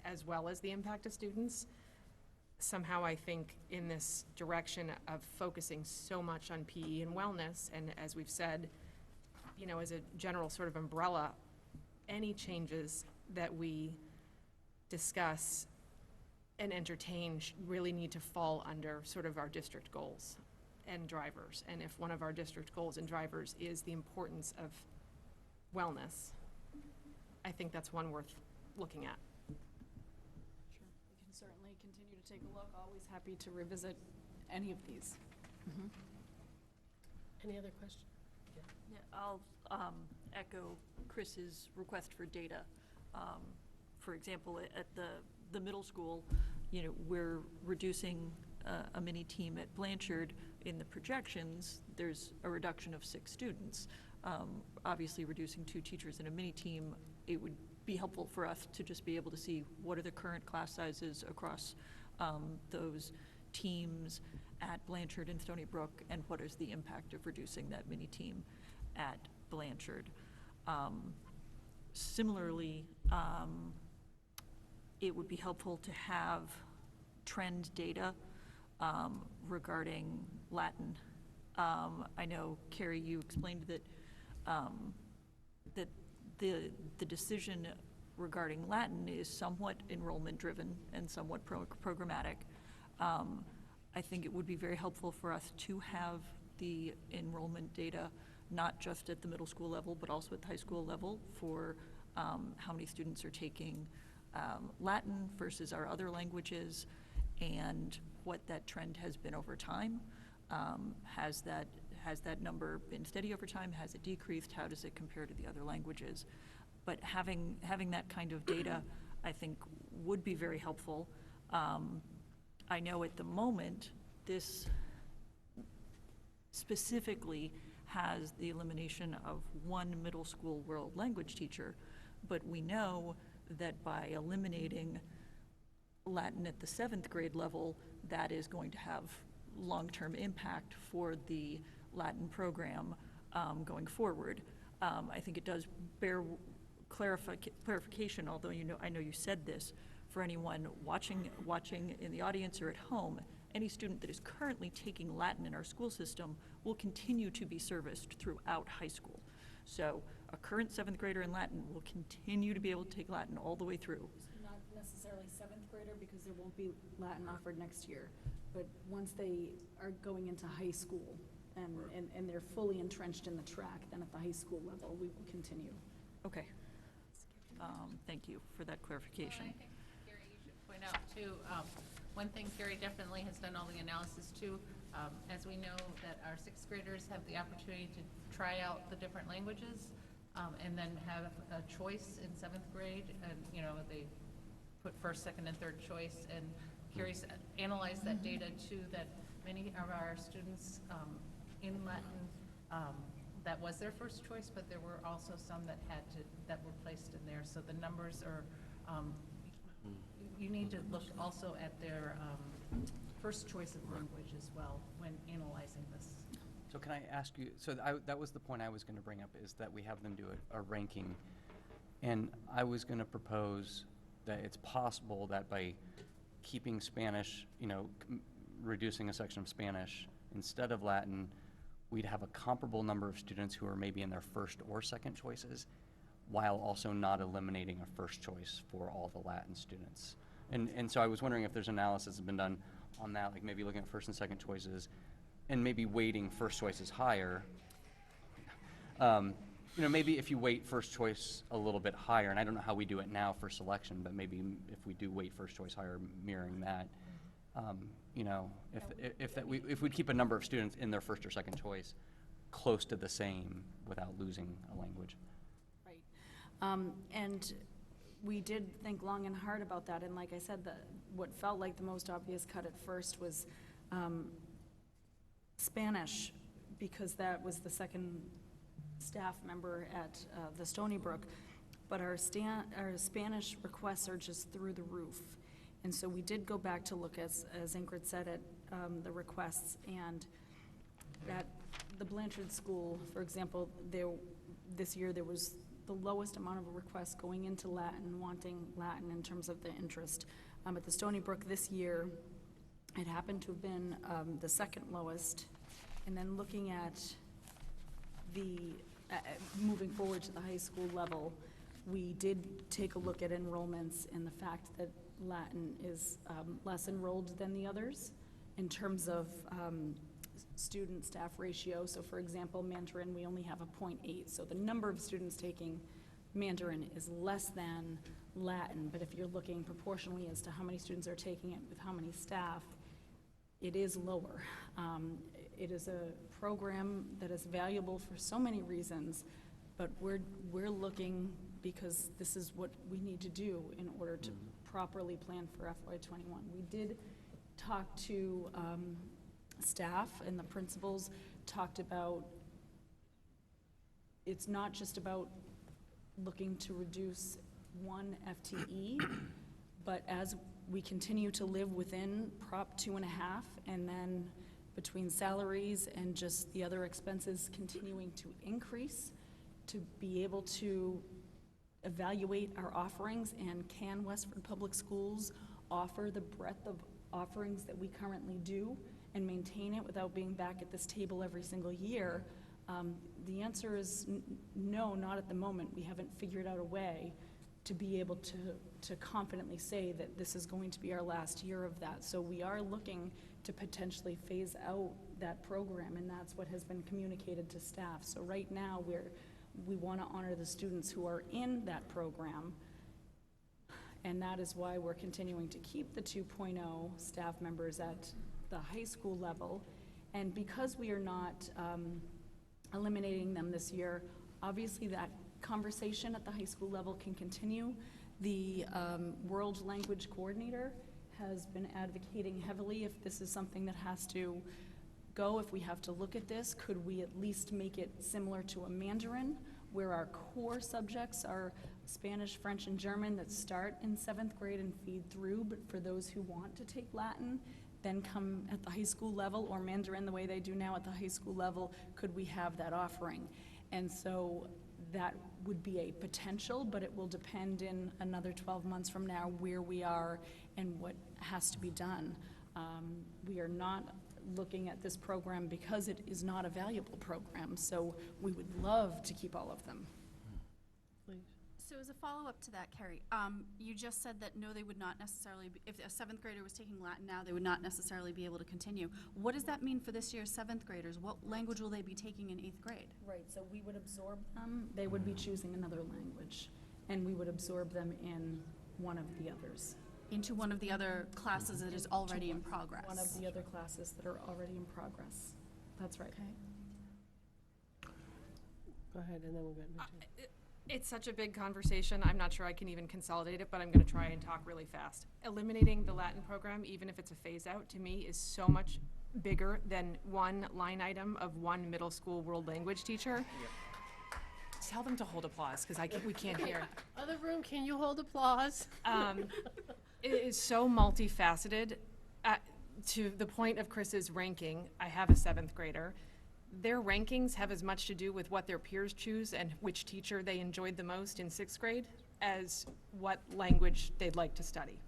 as well as the impact of students. Somehow I think in this direction of focusing so much on PE and wellness, and as we've said, as a general sort of umbrella, any changes that we discuss and entertain really need to fall under sort of our district goals and drivers. And if one of our district goals and drivers is the importance of wellness, I think that's one worth looking at. Sure. We can certainly continue to take a look. Always happy to revisit any of these. Any other questions? Yeah, I'll echo Chris's request for data. For example, at the middle school, we're reducing a mini team at Blanchard. In the projections, there's a reduction of 6 students. Obviously, reducing 2 teachers in a mini team, it would be helpful for us to just be able to see what are the current class sizes across those teams at Blanchard and Stony Brook, and what is the impact of reducing that mini team at Blanchard. Similarly, it would be helpful to have trend data regarding Latin. I know, Carrie, you explained that that the decision regarding Latin is somewhat enrollment-driven and somewhat programmatic. I think it would be very helpful for us to have the enrollment data, not just at the middle school level, but also at the high school level, for how many students are taking Latin versus our other languages, and what that trend has been over time. Has that number been steady over time? Has it decreased? How does it compare to the other languages? But having that kind of data, I think, would be very helpful. I know at the moment, this specifically has the elimination of one middle school world language teacher, but we know that by eliminating Latin at the 7th grade level, that is going to have long-term impact for the Latin program going forward. I think it does bear clarification, although I know you said this, for anyone watching in the audience or at home. Any student that is currently taking Latin in our school system will continue to be serviced throughout high school. So a current 7th grader in Latin will continue to be able to take Latin all the way through. Not necessarily 7th grader, because there won't be Latin offered next year, but once they are going into high school and they're fully entrenched in the track, then at the high school level, we will continue. Okay. Thank you for that clarification. Well, I think, Gary, you should point out too, one thing Gary definitely has done all the analysis too, as we know that our 6th graders have the opportunity to try out the different languages, and then have a choice in 7th grade, and they put first, second, and third choice, and Gary's analyzed that data too, that many of our students in Latin, that was their first choice, but there were also some that were placed in there. So the numbers are, you need to look also at their first choice of language as well when analyzing this. So can I ask you, so that was the point I was going to bring up, is that we have them do a ranking. And I was going to propose that it's possible that by keeping Spanish, reducing a section of Spanish instead of Latin, we'd have a comparable number of students who are maybe in their first or second choices, while also not eliminating a first choice for all the Latin students. And so I was wondering if there's analysis that's been done on that, like maybe looking at first and second choices, and maybe weighting first choices higher. Maybe if you weight first choice a little bit higher, and I don't know how we do it now for selection, but maybe if we do weight first choice higher, mirroring that, if we keep a number of students in their first or second choice close to the same without losing a language. Right. And we did think long and hard about that, and like I said, what felt like the most obvious cut at first was Spanish, because that was the second staff member at the Stony Brook, but our Spanish requests are just through the roof. And so we did go back to look, as Ingrid said, at the requests, and at the Blanchard School, for example, this year there was the lowest amount of requests going into Latin, wanting Latin in terms of the interest. At the Stony Brook this year, it happened to have been the second lowest. And then looking at the, moving forward to the high school level, we did take a look at enrollments and the fact that Latin is less enrolled than the others in terms of student-staff ratio. So for example, Mandarin, we only have a 0.8. So the number of students taking Mandarin is less than Latin, but if you're looking proportionally as to how many students are taking it with how many staff, it is lower. It is a program that is valuable for so many reasons, but we're looking, because this is what we need to do in order to properly plan for FY21. We did talk to staff, and the principals talked about, it's not just about looking to reduce one FTE, but as we continue to live within Prop 2.5, and then between salaries and just the other expenses continuing to increase, to be able to evaluate our offerings, and can Westford Public Schools offer the breadth of offerings that we currently do and maintain it without being back at this table every single year? The answer is no, not at the moment. We haven't figured out a way to be able to confidently say that this is going to be our last year of that. So we are looking to potentially phase out that program, and that's what has been communicated to staff. So right now, we want to honor the students who are in that program, And that is why we're continuing to keep the 2.0 staff members at the high school level. And because we are not eliminating them this year, obviously that conversation at the high school level can continue. The World Language Coordinator has been advocating heavily if this is something that has to go, if we have to look at this, could we at least make it similar to a Mandarin, where our core subjects are Spanish, French, and German that start in 7th grade and feed through, but for those who want to take Latin, then come at the high school level, or Mandarin the way they do now at the high school level, could we have that offering? And so that would be a potential, but it will depend in another 12 months from now where we are and what has to be done. We are not looking at this program because it is not a valuable program, so we would love to keep all of them. So as a follow-up to that, Carrie, you just said that no, they would not necessarily, if a 7th grader was taking Latin now, they would not necessarily be able to continue. What does that mean for this year's 7th graders? What language will they be taking in 8th grade? Right, so we would absorb them, they would be choosing another language, and we would absorb them in one of the others. Into one of the other classes that is already in progress? One of the other classes that are already in progress. That's right. Okay. Go ahead, and then we'll get into It's such a big conversation, I'm not sure I can even consolidate it, but I'm gonna try and talk really fast. Eliminating the Latin program, even if it's a phase-out, to me is so much bigger than one line item of one middle school world language teacher. Tell them to hold applause, because we can't hear. Other room, can you hold applause? It is so multifaceted. To the point of Chris's ranking, I have a 7th grader. Their rankings have as much to do with what their peers choose and which teacher they enjoyed the most in 6th grade as what language they'd like to study.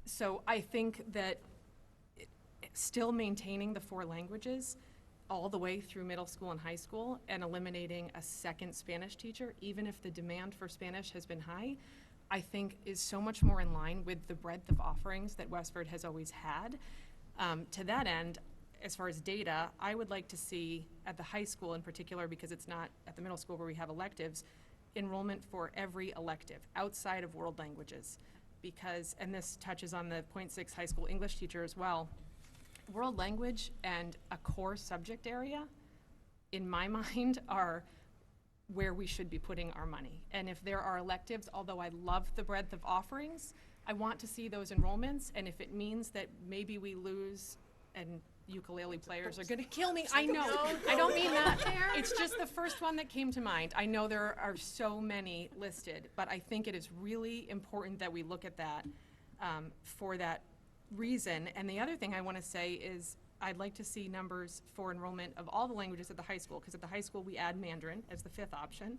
So I think that still maintaining the 4 languages all the way through middle school and high school and eliminating a second Spanish teacher, even if the demand for Spanish has been high, I think is so much more in line with the breadth of offerings that Westford has always had. To that end, as far as data, I would like to see at the high school in particular, because it's not at the middle school where we have electives, enrollment for every elective outside of world languages. Because, and this touches on the .6 high school English teacher as well, world language and a core subject area, in my mind, are where we should be putting our money. And if there are electives, although I love the breadth of offerings, I want to see those enrollments, and if it means that maybe we lose, and ukulele players are gonna kill me, I know, I don't mean that. It's just the first one that came to mind. I know there are so many listed, but I think it is really important that we look at that for that reason. And the other thing I wanna say is I'd like to see numbers for enrollment of all the languages at the high school, because at the high school we add Mandarin as the 5th option.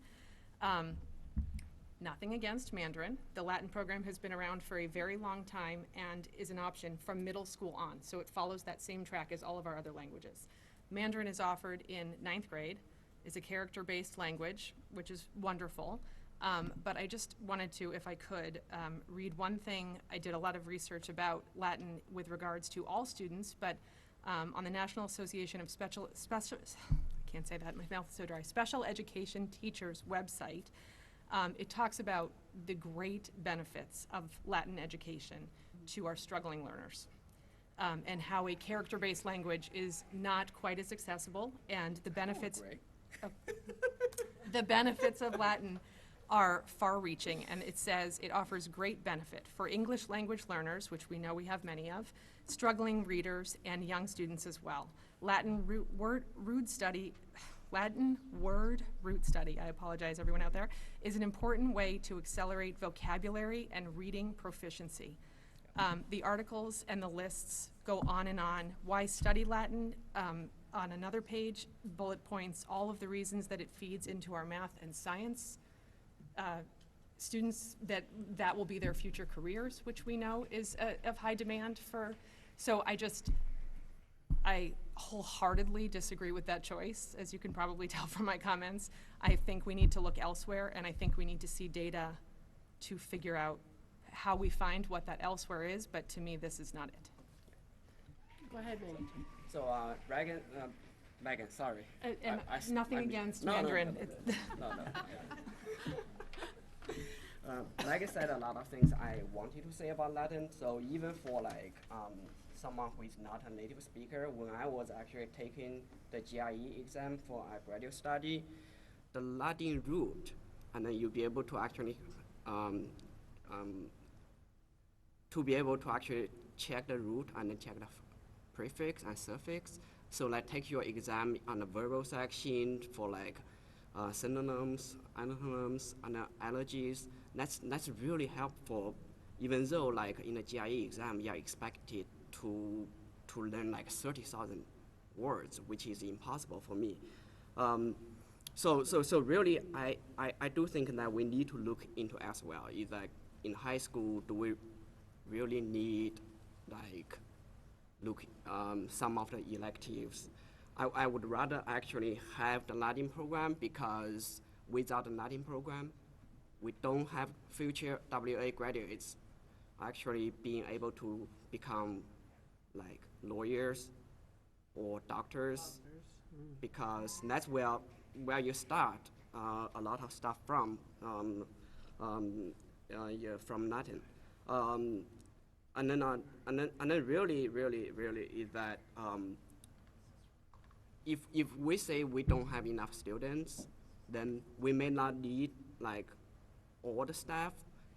Nothing against Mandarin. The Latin program has been around for a very long time and is an option from middle school on, so it follows that same track as all of our other languages. Mandarin is offered in 9th grade, is a character-based language, which is wonderful. But I just wanted to, if I could, read one thing. I did a lot of research about Latin with regards to all students, but on the National Association of I can't say that, my mouth is so dry, Special Education Teachers website, it talks about the great benefits of Latin education to our struggling learners, and how a character-based language is not quite as accessible, and the benefits, the benefits of Latin are far-reaching, and it says it offers great benefit for English language learners, which we know we have many of, struggling readers, and young students as well. Latin word root study, I apologize everyone out there, is an important way to accelerate vocabulary and reading proficiency. The articles and the lists go on and on. Why study Latin? On another page, bullet points all of the reasons that it feeds into our math and science. Students that will be their future careers, which we know is of high demand for. So I wholeheartedly disagree with that choice, as you can probably tell from my comments. I think we need to look elsewhere, and I think we need to see data to figure out how we find what that elsewhere is, but to me, this is not it. Go ahead, Megan. So, Megan, sorry. And nothing against Mandarin. No. Like I said, a lot of things I wanted to say about Latin. So even for like someone who is not a native speaker, when I was actually taking the GRE exam for a graduate study, the Latin root, and then you'll be able to actually check the root and then check the prefix and suffix. So like take your exam on the verbal section for like synonyms, antonyms, and allergies. That's really helpful, even though like in the GRE exam, you're expected to learn like 30,000 words, which is impossible for me. So really, I do think that we need to look into as well. Is like in high school, do we really need like some of the electives? I would rather actually have the Latin program, because without the Latin program, we don't have future WA graduates actually being able to become like lawyers or doctors, because that's where you start a lot of stuff from from Latin. And then really is that if we say we don't have enough students, then we may not need like all the staff,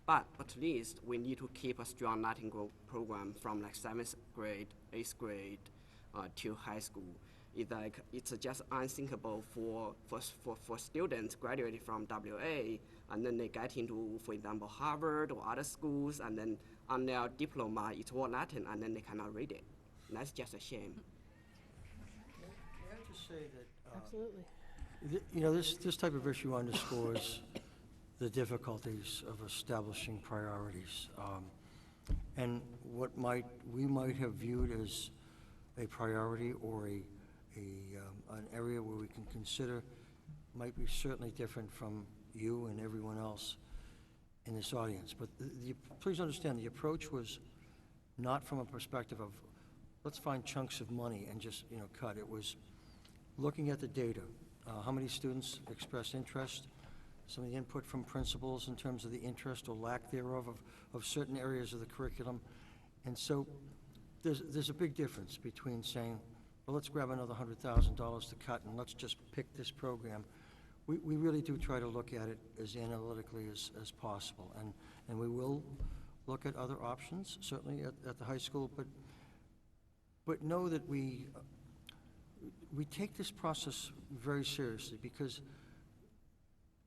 but at least we need to keep a strong Latin program from like 7th grade, 8th grade to high school. It's just unthinkable for students graduating from WA, and then they get into, for example, Harvard or other schools, and then on their diploma it's all Latin, and then they cannot read it. And that's just a shame. May I just say that Absolutely. you know, this type of issue underscores the difficulties of establishing priorities. And what we might have viewed as a priority or an area where we can consider might be certainly different from you and everyone else in this audience. But please understand, the approach was not from a perspective of, let's find chunks of money and just, cut. It was looking at the data, how many students expressed interest, some of the input from principals in terms of the interest or lack thereof of certain areas of the curriculum. And so there's a big difference between saying, well, let's grab another $100,000 to cut and let's just pick this program. We really do try to look at it as analytically as possible. And we will look at other options, certainly at the high school, but know that we take this process very seriously, because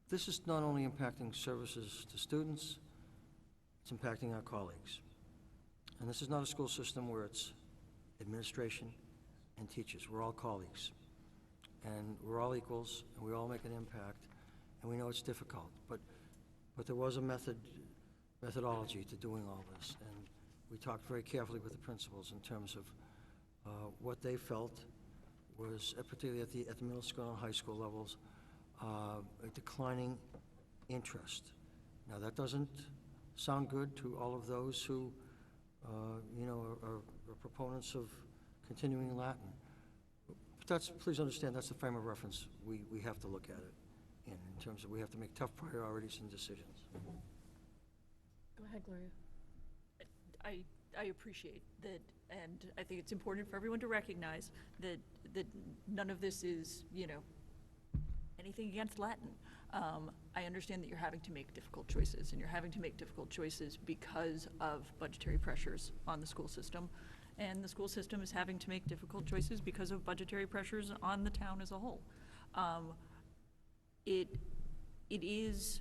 this is not only impacting services to students, it's impacting our colleagues. And this is not a school system where it's administration and teachers. We're all colleagues. And we're all equals, and we all make an impact. And we know it's difficult, but there was a methodology to doing all this. And we talked very carefully with the principals in terms of what they felt was, particularly at the middle school and high school levels, a declining interest. Now, that doesn't sound good to all of those who, are proponents of continuing Latin. But please understand, that's the frame of reference we have to look at it in terms of we have to make tough priorities and decisions. Go ahead, Gloria. I appreciate that, and I think it's important for everyone to recognize that none of this is, anything against Latin. I understand that you're having to make difficult choices, and you're having to make difficult choices because of budgetary pressures on the school system. And the school system is having to make difficult choices because of budgetary pressures on the town as a whole. It is,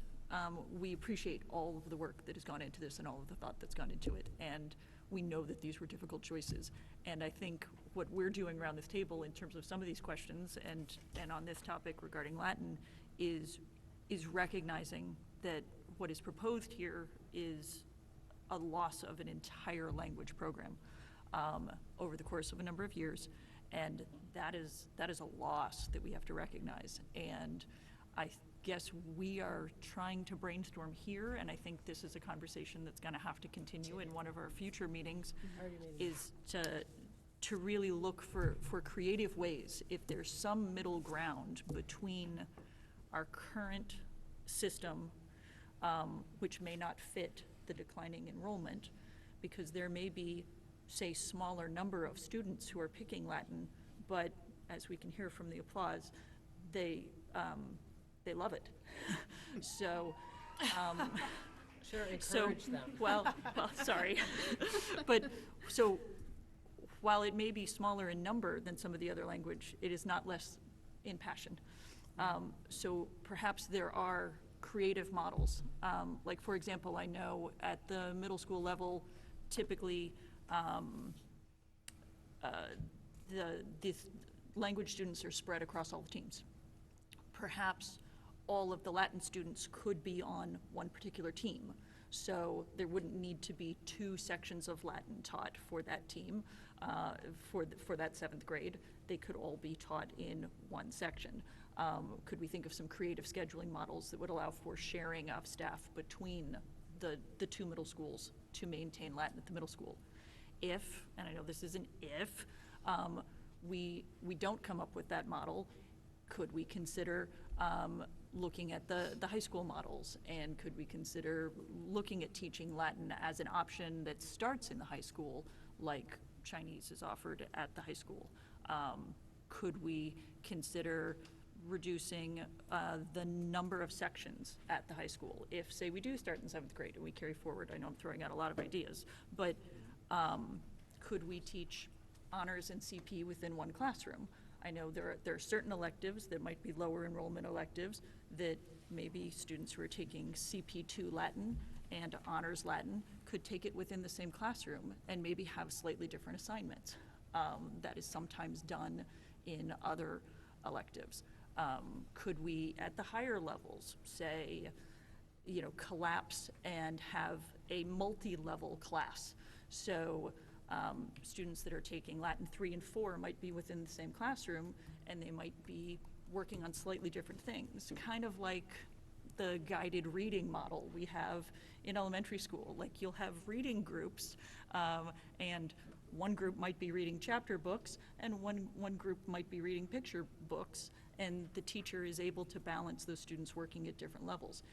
we appreciate all of the work that has gone into this and all of the thought that's gone into it. And we know that these were difficult choices. And I think what we're doing around this table in terms of some of these questions and on this topic regarding Latin is recognizing that what is proposed here is a loss of an entire language program over the course of a number of years, and that is a loss that we have to recognize. And I guess we are trying to brainstorm here, and I think this is a conversation that's going to have to continue in one of our future meetings, is to really look for creative ways, if there's some middle ground between our current system which may not fit the declining enrollment, because there may be, say, smaller number of students who are picking Latin, but as we can hear from the applause, they love it. So, Sure, so, encourage them. well, sorry. But, so, while it may be smaller in number than some of the other language, it is not less in passion. So perhaps there are creative models. Like, for example, I know at the middle school level, typically, the language students are spread across all the teams. Perhaps all of the Latin students could be on one particular team. So there wouldn't need to be 2 sections of Latin taught for that team, for that 7th grade. They could all be taught in one section. Could we think of some creative scheduling models that would allow for sharing of staff between the 2 middle schools to maintain Latin at the middle school? If, and I know this is an if, we don't come up with that model, could we consider looking at the high school models? And could we consider looking at teaching Latin as an option that starts in the high school, like Chinese is offered at the high school? Could we consider reducing the number of sections at the high school? If, say, we do start in 7th grade and we carry forward, I know I'm throwing out a lot of ideas, but could we teach honors and CP within one classroom? I know there are certain electives that might be lower enrollment electives that maybe students who are taking CP2 Latin and honors Latin could take it within the same classroom and maybe have slightly different assignments. That is sometimes done in other electives. Could we, at the higher levels, say, collapse and have a multi-level class? So students that are taking Latin 3 and 4 might be within the same classroom, and they might be working on slightly different things, kind of like the guided reading model we have in elementary school. Like, you'll have reading groups, and one group might be reading chapter books, and one group might be reading picture books, and the teacher is able to balance those students working at different levels.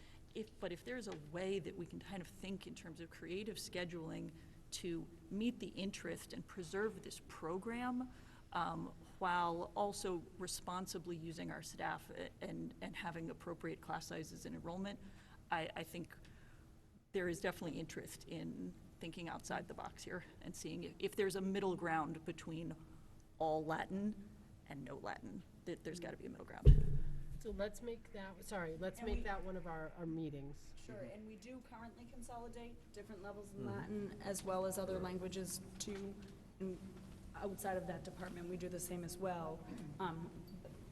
But if there's a way that we can kind of think in terms of creative scheduling to meet the interest and preserve this program, while also responsibly using our staff and having appropriate class sizes and enrollment, I think there is definitely interest in thinking outside the box here and seeing if there's a middle ground between all Latin and no Latin. There's got to be a middle ground. So let's make that one of our meetings. Sure, and we do currently consolidate different levels in Latin as well as other languages too. And outside of that department, we do the same as well.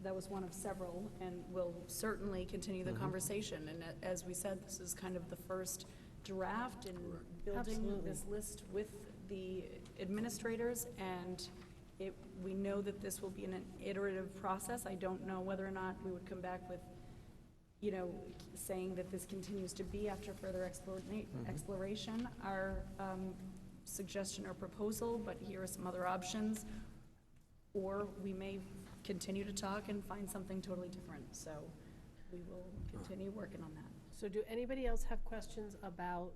That was one of several, and we'll certainly continue the conversation. And as we said, this is kind of the first draft in building Absolutely. this list with the administrators, and we know that this will be an iterative process. I don't know whether or not we would come back with, saying that this continues to be after further exploration, our suggestion or proposal, but here are some other options. Or we may continue to talk and find something totally different. So we will continue working on that. So do anybody else have questions about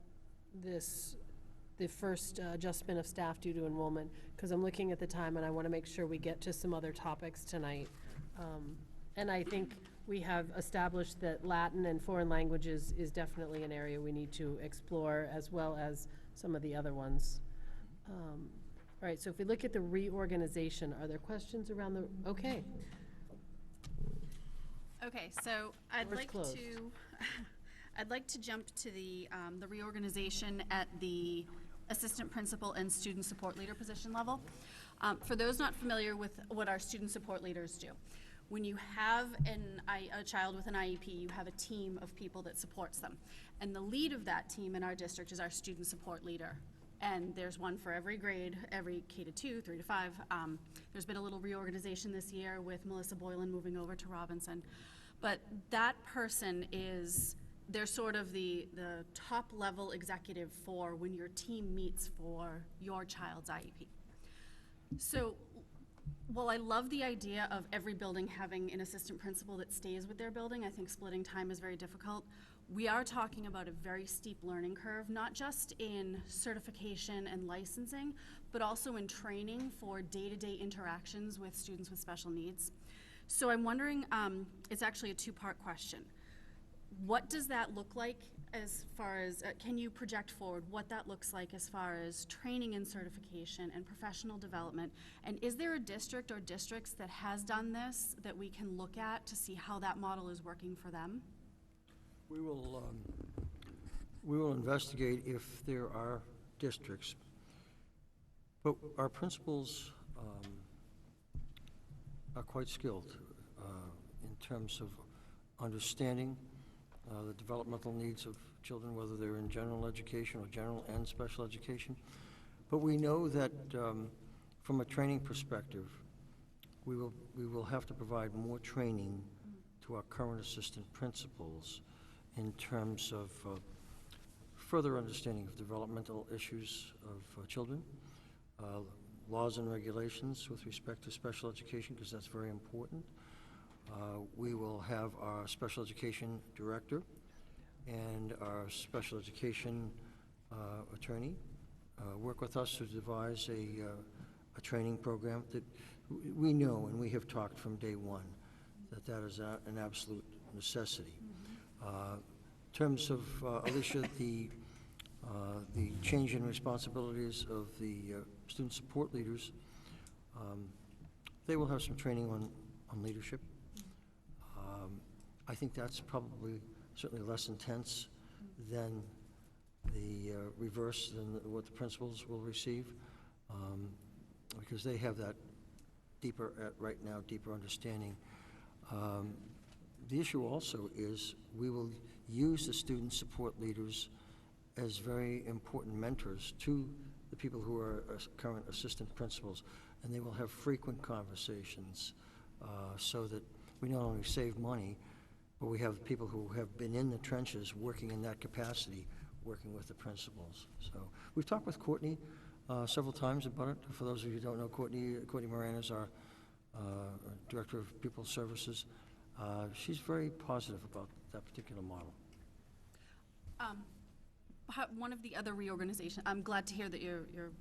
the first adjustment of staff due to enrollment? Because I'm looking at the time and I want to make sure we get to some other topics tonight. And I think we have established that Latin and foreign languages is definitely an area we need to explore, as well as some of the other ones. All right, so if we look at the reorganization, are there questions around okay. Okay, so I'd Door's like closed. to, I'd like to jump to the reorganization at the assistant principal and student support leader position level. For those not familiar with what our student support leaders do, when you have a child with an IEP, you have a team of people that supports them. And the lead of that team in our district is our student support leader. And there's one for every grade, every K-2, 3 to 5. There's been a little reorganization this year with Melissa Boylan moving over to Robinson. But that person they're sort of the top level executive for when your team meets for your child's IEP. So while I love the idea of every building having an assistant principal that stays with their building, I think splitting time is very difficult. we are talking about a very steep learning curve, not just in certification and licensing, but also in training for day-to-day interactions with students with special needs. So I'm wondering, it's actually a two-part question. What does that look like as far as, can you project forward what that looks like as far as training and certification and professional development? And is there a district or districts that has done this that we can look at to see how that model is working for them? We will investigate if there are districts, but our principals are quite skilled in terms of understanding the developmental needs of children, whether they're in general education or general and special education. But we know that from a training perspective, we will have to provide more training to our current assistant principals in terms of further understanding of developmental issues of children, laws and regulations with respect to special education, because that's very important. We will have our special education director and our special education attorney work with us to devise a training program that we know, and we have talked from day one, that is an absolute necessity. In terms of, Alicia, the change in responsibilities of the student support leaders, they will have some training on leadership. I think that's probably certainly less intense than the reverse than what the principals will receive, because they have that deeper, right now, deeper understanding. The issue also is we will use the student support leaders as very important mentors to the people who are current assistant principals, and they will have frequent conversations so that we not only save money, but we have people who have been in the trenches working in that capacity, working with the principals. So we've talked with Courtney several times about it. For those of you who don't know Courtney Moran is our Director of Pupil Services. She's very positive about that particular model. One of the other reorganizations, I'm glad to hear that you're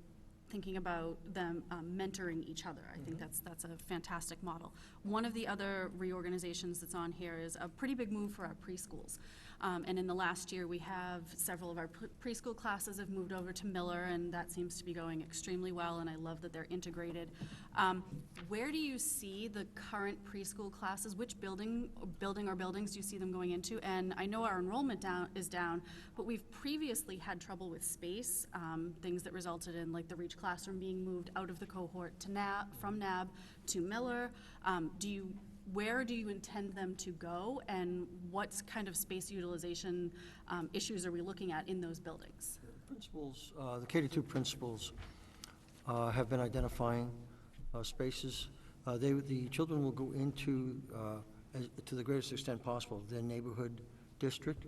thinking about them mentoring each other. I think that's a fantastic model. One of the other reorganizations that's on here is a pretty big move for our preschools. And in the last year, we have several of our preschool classes have moved over to Miller, and that seems to be going extremely well, and I love that they're integrated. Where do you see the current preschool classes? Which building or buildings do you see them going into? And I know our enrollment is down, but we've previously had trouble with space, things that resulted in like the Reach classroom being moved out of the cohort to from NAB to Miller. Where do you intend them to go, and what kind of space utilization issues are we looking at in those buildings? Principals, the K-2 principals have been identifying spaces. The children will go into, to the greatest extent possible, their neighborhood district.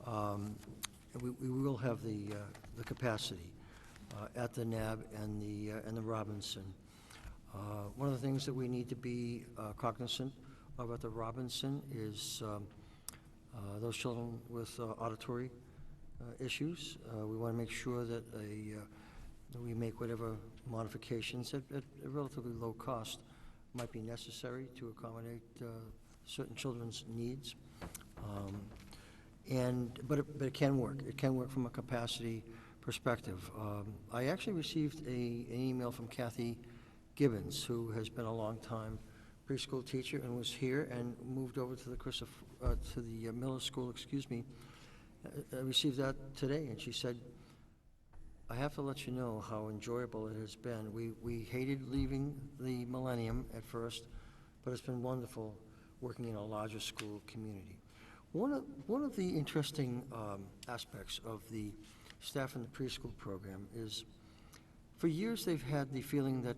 We will have the capacity at the NAB and the Robinson. One of the things that we need to be cognizant of at the Robinson is those children with auditory issues. We want to make sure that we make whatever modifications at a relatively low cost might be necessary to accommodate certain children's needs. But it can work. It can work from a capacity perspective. I actually received an email from Kathy Gibbons, who has been a long-time preschool teacher and was here and moved over to the Miller School, I received that today, and she said, I have to let you know how enjoyable it has been. We hated leaving the Millennium at first, but it's been wonderful working in a larger school community. One of the interesting aspects of the staff in the preschool program is, for years they've had the feeling that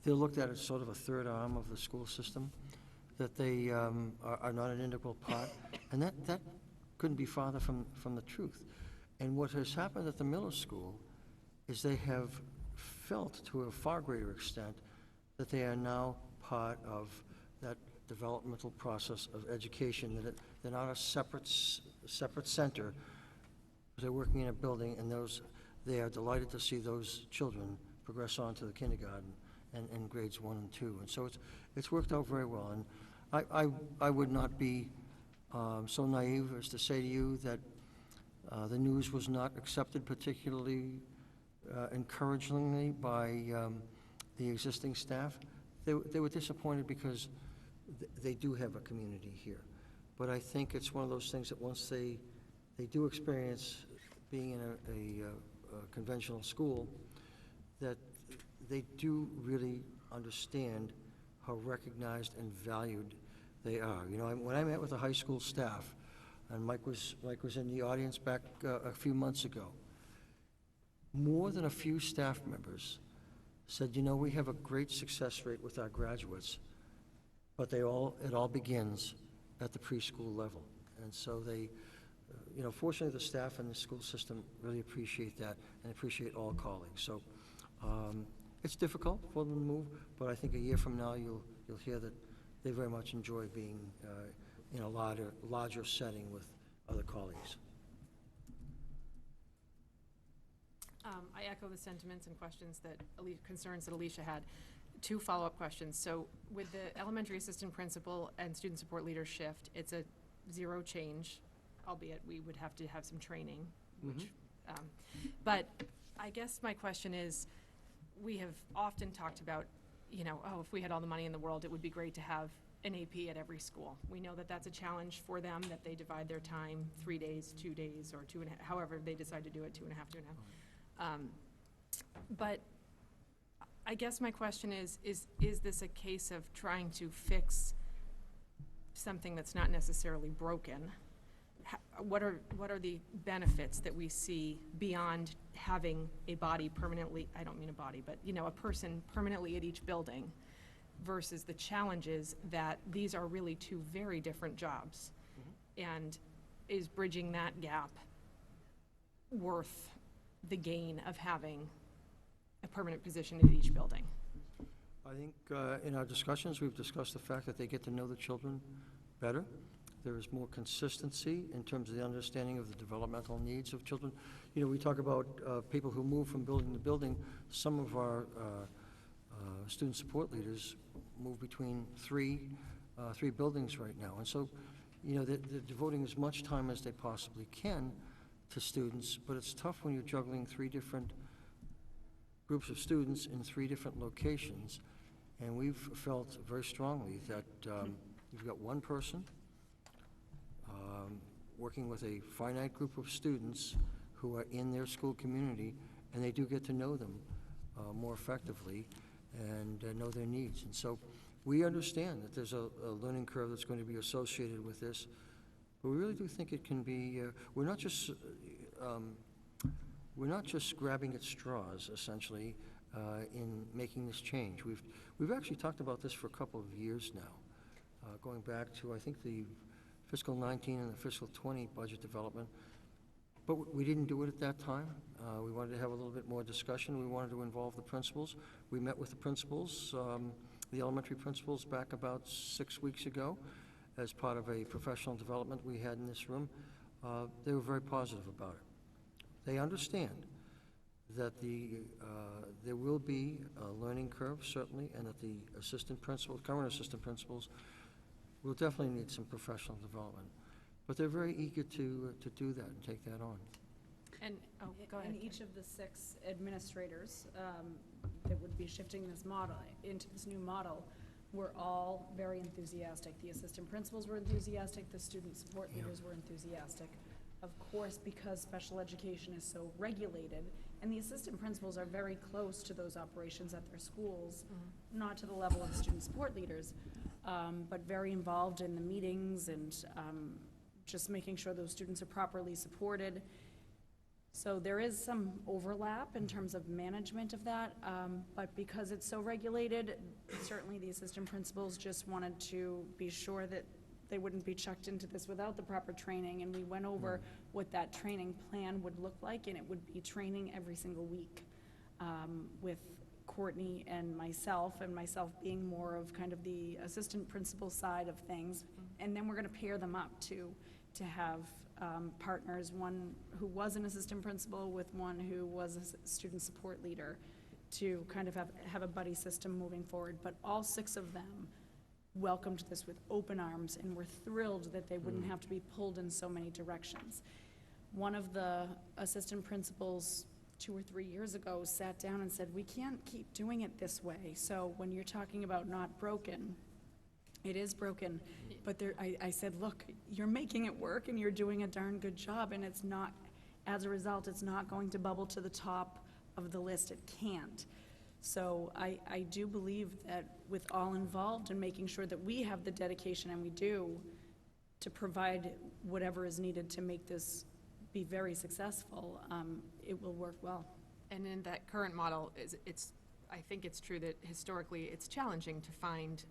they're looked at as sort of a third arm of the school system, that they are not an integral part, and that couldn't be farther from the truth. And what has happened at the Miller School is they have felt to a far greater extent that they are now part of that developmental process of education, that they're not a separate center. They're working in a building, and they are delighted to see those children progress on to the kindergarten and grades 1 and 2. And so it's worked out very well. And I would not be so naive as to say to you that the news was not accepted particularly encouragingly by the existing staff. They were disappointed because they do have a community here. But I think it's one of those things that once they do experience being in a conventional school, that they do really understand how recognized and valued they are. You know, when I met with the high school staff, and Mike was in the audience back a few months ago, more than a few staff members said, you know, we have a great success rate with our graduates, but it all begins at the preschool level. And so they, you know, fortunately the staff and the school system really appreciate that and appreciate all colleagues. So it's difficult for them to move, but I think a year from now you'll hear that they very much enjoy being in a larger setting with other colleagues. I echo the sentiments and questions that, concerns that Alicia had. 2 follow-up questions. So with the elementary assistant principal and student support leader shift, it's a 0 change, albeit we would have to have some training, which, but I guess my question is, we have often talked about, you know, oh, if we had all the money in the world, it would be great to have an AP at every school. We know that that's a challenge for them, that they divide their time 3 days, 2 days, or 2.5, however they decide to do it, 2.5, 2.5. But I guess my question is this a case of trying to fix something that's not necessarily broken? What are the benefits that we see beyond having a body permanently, I don't mean a body, but, you know, a person permanently at each building, versus the challenges that these are really 2 very different jobs? And is bridging that gap worth the gain of having a permanent position in each building? I think in our discussions, we've discussed the fact that they get to know the children better. There is more consistency in terms of the understanding of the developmental needs of children. You know, we talk about people who move from building to building. Some of our student support leaders move between three buildings right now. And so, you know, they're devoting as much time as they possibly can to students, but it's tough when you're juggling 3 different groups of students in 3 different locations. And we've felt very strongly that you've got one person working with a finite group of students who are in their school community, and they do get to know them more effectively and know their needs. And so we understand that there's a learning curve that's going to be associated with this, but we really do think it can be, we're not just grabbing at straws, essentially, in making this change. We've actually talked about this for a couple of years now, going back to, I think, the fiscal 19 and the fiscal 20 budget development. But we didn't do it at that time. We wanted to have a little bit more discussion. We wanted to involve the principals. We met with the principals, the elementary principals, back about 6 weeks ago as part of a professional development we had in this room. They were very positive about it. They understand that there will be a learning curve, certainly, and that the assistant principals, current assistant principals, will definitely need some professional development. But they're very eager to do that and take that on. And, oh, go ahead. And each of the 6 administrators that would be shifting this model, into this new model, were all very enthusiastic. The assistant principals were enthusiastic, the student support leaders were enthusiastic. Of course, because special education is so regulated, and the assistant principals are very close to those operations at their schools, not to the level of student support leaders, but very involved in the meetings and just making sure those students are properly supported. So there is some overlap in terms of management of that, but because it's so regulated, certainly the assistant principals just wanted to be sure that they wouldn't be chucked into this without the proper training, and we went over what that training plan would look like, and it would be training every single week with Courtney and myself being more of kind of the assistant principal side of things. And then we're gonna pair them up to have partners, one who was an assistant principal with one who was a student support leader, to kind of have a buddy system moving forward. But all 6 of them welcomed this with open arms and were thrilled that they wouldn't have to be pulled in so many directions. One of the assistant principals 2 or 3 years ago sat down and said, we can't keep doing it this way. So when you're talking about not broken, it is broken. But I said, look, you're making it work and you're doing a darn good job, and it's not, as a result, it's not going to bubble to the top of the list. It can't. So I do believe that with all involved and making sure that we have the dedication, and we do, to provide whatever is needed to make this be very successful, it will work well. And in that current model, I think it's true that historically, it's challenging to find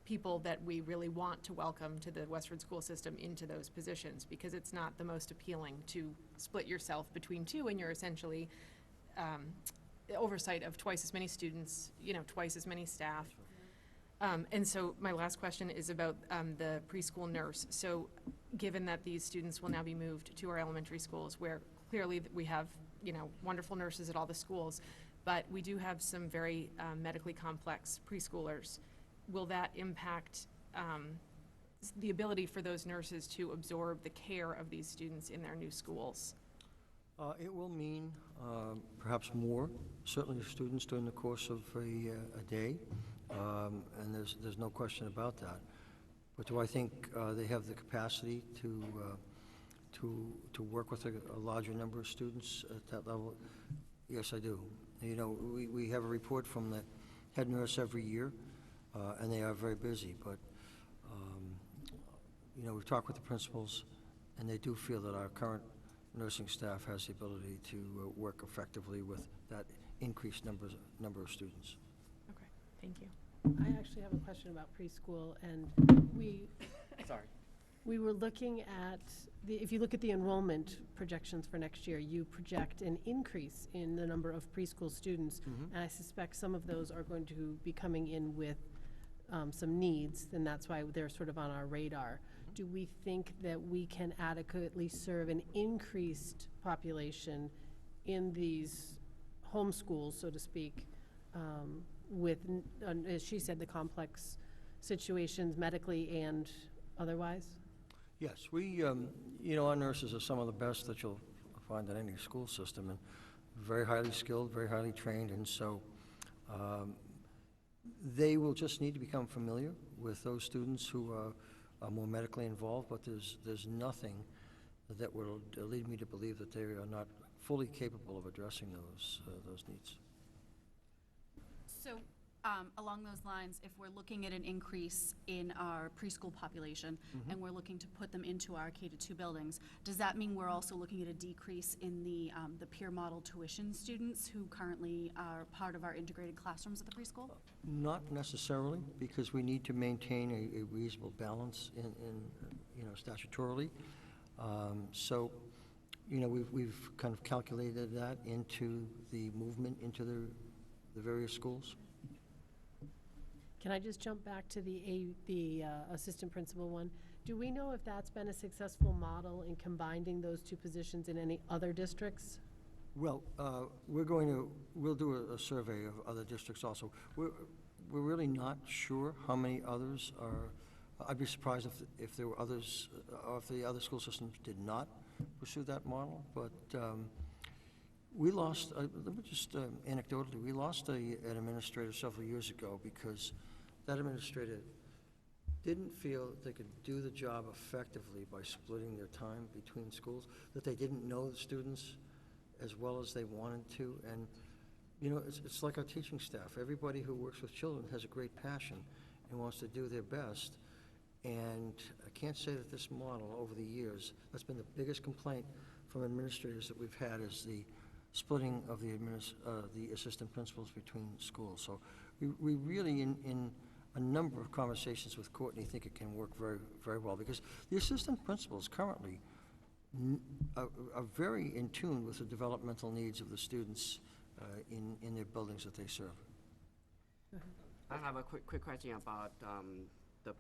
people that we really want to welcome to the Westford school system into those positions, because it's not the most appealing to split yourself between 2, and you're essentially oversight of twice as many students, twice as many staff. And so my last question is about the preschool nurse. So given that these students will now be moved to our elementary schools, where clearly we have, wonderful nurses at all the schools, but we do have some very medically complex preschoolers, will that impact the ability for those nurses to absorb the care of these students in their new schools? It will mean perhaps more, certainly students during the course of a day, and there's no question about that. But do I think they have the capacity to work with a larger number of students at that level? Yes, I do. We have a report from the head nurse every year, and they are very busy. But we've talked with the principals, and they do feel that our current nursing staff has the ability to work effectively with that increased number of students. Okay, thank you. I actually have a question about preschool, and Sorry. we were looking at, if you look at the enrollment projections for next year, you project an increase in the number of preschool students, and I suspect some of those are going to be coming in with some needs, and that's why they're sort of on our radar. Do we think that we can adequately serve an increased population in these home schools, so to speak, with, as she said, the complex situations medically and otherwise? Yes, our nurses are some of the best that you'll find in any school system, and very highly skilled, very highly trained, and so they will just need to become familiar with those students who are more medically involved, but there's nothing that will lead me to believe that they are not fully capable of addressing those needs. So, along those lines, if we're looking at an increase in our preschool population, and we're looking to put them into our K-2 buildings, does that mean we're also looking at a decrease in the peer model tuition students who currently are part of our integrated classrooms at the preschool? Not necessarily, because we need to maintain a reasonable balance in statutorily. So, we've kind of calculated that into the movement into the various schools. Can I just jump back to the assistant principal one? Do we know if that's been a successful model in combining those 2 positions in any other districts? Well, we'll do a survey of other districts also. We're really not sure how many others are. I'd be surprised if there were others, or if the other school systems did not pursue that model. But we lost, let me just anecdotally, we lost an administrator several years ago because that administrator didn't feel that they could do the job effectively by splitting their time between schools, that they didn't know the students as well as they wanted to. And, it's like our teaching staff. Everybody who works with children has a great passion and wants to do their best. And I can't say that this model over the years, that's been the biggest complaint from administrators that we've had, is the splitting of the assistant principals between schools. So we really, in a number of conversations with Courtney, think it can work very, very well, because the assistant principals currently are very in tune with the developmental needs of the students in their buildings that they serve. I have a quick question about the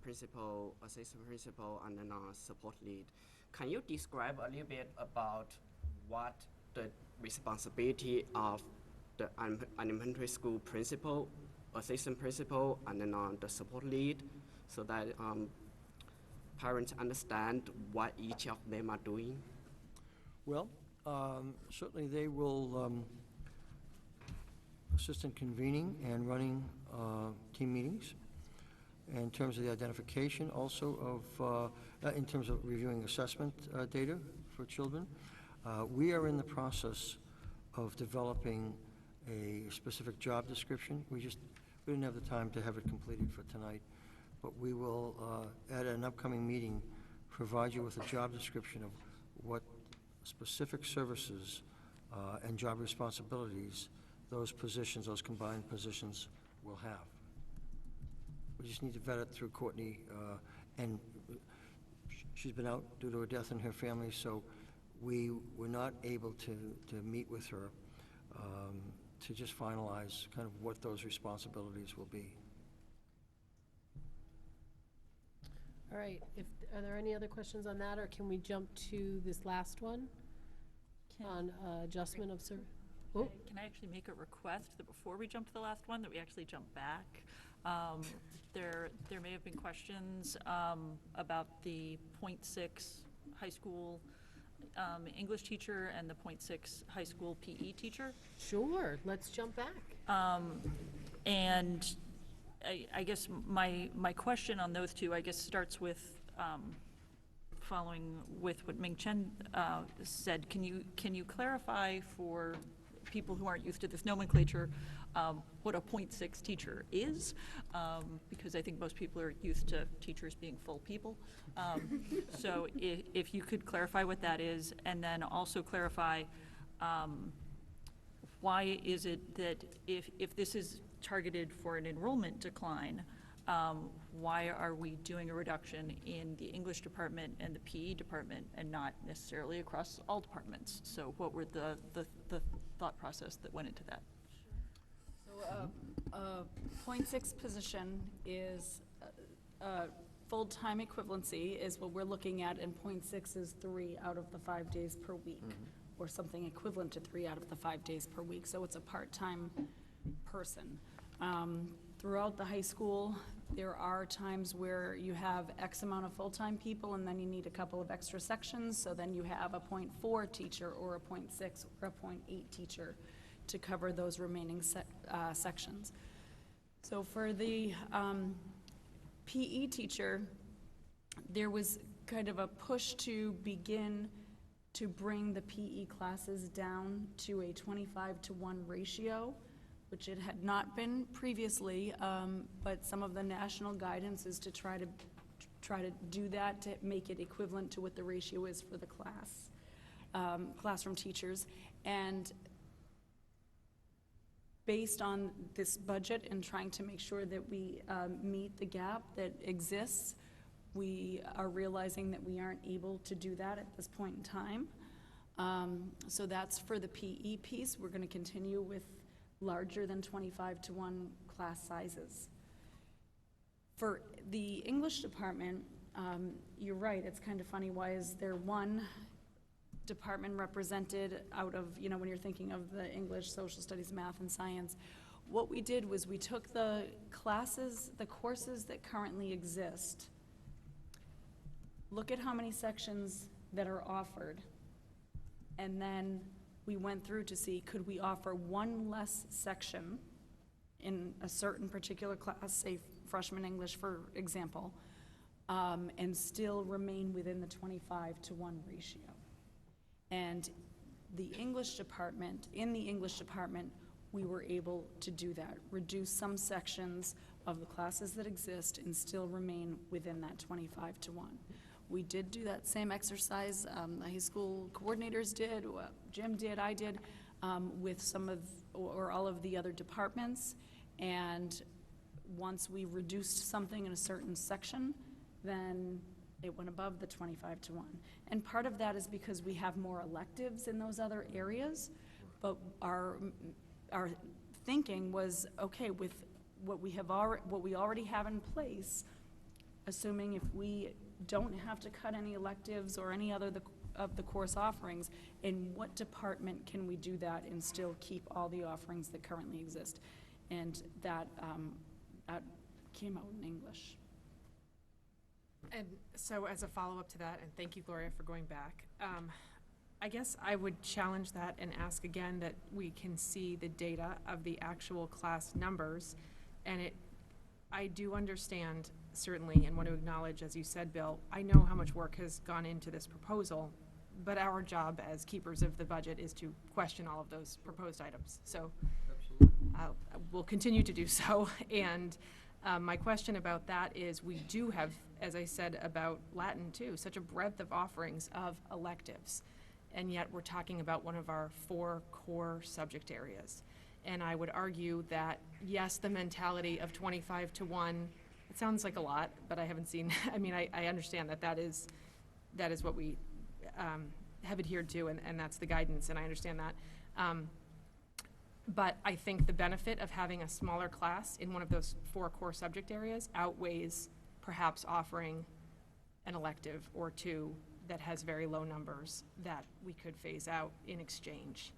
principal, assistant principal, and then support lead. Can you describe a little bit about what the responsibility of the elementary school principal, assistant principal, and then the support lead, so that parents understand what each of them are doing? Well, certainly they will assist in convening and running team meetings. In terms of the identification also of, in terms of reviewing assessment data for children, we are in the process of developing a specific job description. We didn't have the time to have it completed for tonight, but we will, at an upcoming meeting, provide you with a job description of what specific services and job responsibilities those positions, those combined positions, will have. We just need to vet it through Courtney, and she's been out due to a death in her family, so we were not able to meet with her to just finalize kind of what those responsibilities will be. All right, are there any other questions on that, or can we jump to this last one on adjustment of service? Oh, Can I actually make a request that before we jump to the last one, that we actually jump back? There may have been questions about the .6 high school English teacher and the .6 high school PE teacher. sure, let's jump back. And I guess my question on those two, I guess, starts with following with what Ming Chen said. Can you clarify for people who aren't used to this nomenclature what a .6 teacher is? Because I think most people are used to teachers being full people. So if you could clarify what that is, and then also clarify why is it that if this is targeted for an enrollment decline, why are we doing a reduction in the English department and the PE department and not necessarily across all departments? So what were the thought process that went into that? So .6 position is full-time equivalency is what we're looking at, and .6 is 3 out of the 5 days per week, or something equivalent to 3 out of the 5 days per week. So it's a part-time person. Throughout the high school, there are times where you have X amount of full-time people, and then you need a couple of extra sections, so then you have a .4 teacher or a .6 or a .8 teacher to cover those remaining sections. So for the PE teacher, there was kind of a push to begin to bring the PE classes down to a 25-to-1 ratio, which it had not been previously, but some of the national guidance is to try to do that, to make it equivalent to what the ratio is for the classroom teachers. And based on this budget and trying to make sure that we meet the gap that exists, we are realizing that we aren't able to do that at this point in time. So that's for the PE piece. We're going to continue with larger than 25-to-1 class sizes. For the English department, you're right, it's kind of funny, why is there one department represented out of, when you're thinking of the English, social studies, math, and science? What we did was we took the classes, the courses that currently exist, look at how many sections that are offered, and then we went through to see, could we offer one less section in a certain particular class, say freshman English, for example, and still remain within the 25-to-1 ratio. And the English department, in the English department, we were able to do that, reduce some sections of the classes that exist and still remain within that 25-to-1. We did do that same exercise, the high school coordinators did, Jim did, I did, with some of, or all of the other departments. And once we reduced something in a certain section, then it went above the 25-to-1. And part of that is because we have more electives in those other areas. But our thinking was, okay, with what we already have in place, assuming if we don't have to cut any electives or any other of the course offerings, in what department can we do that and still keep all the offerings that currently exist? And that came out in English. And so as a follow-up to that, and thank you, Gloria, for going back, I guess I would challenge that and ask again that we can see the data of the actual class numbers. And I do understand, certainly, and want to acknowledge, as you said, Bill, I know how much work has gone into this proposal, but our job as keepers of the budget is to question all of those proposed items. So we'll continue to do so. And my question about that is, we do have, as I said about Latin too, such a breadth of offerings of electives. And yet we're talking about one of our 4 core subject areas. And I would argue that, yes, the mentality of 25 to 1, it sounds like a lot, but I haven't seen, I mean, I understand that is what we have adhered to, and that's the guidance, and I understand that. But I think the benefit of having a smaller class in one of those 4 core subject areas outweighs perhaps offering an elective or 2 that has very low numbers that we could phase out in exchange.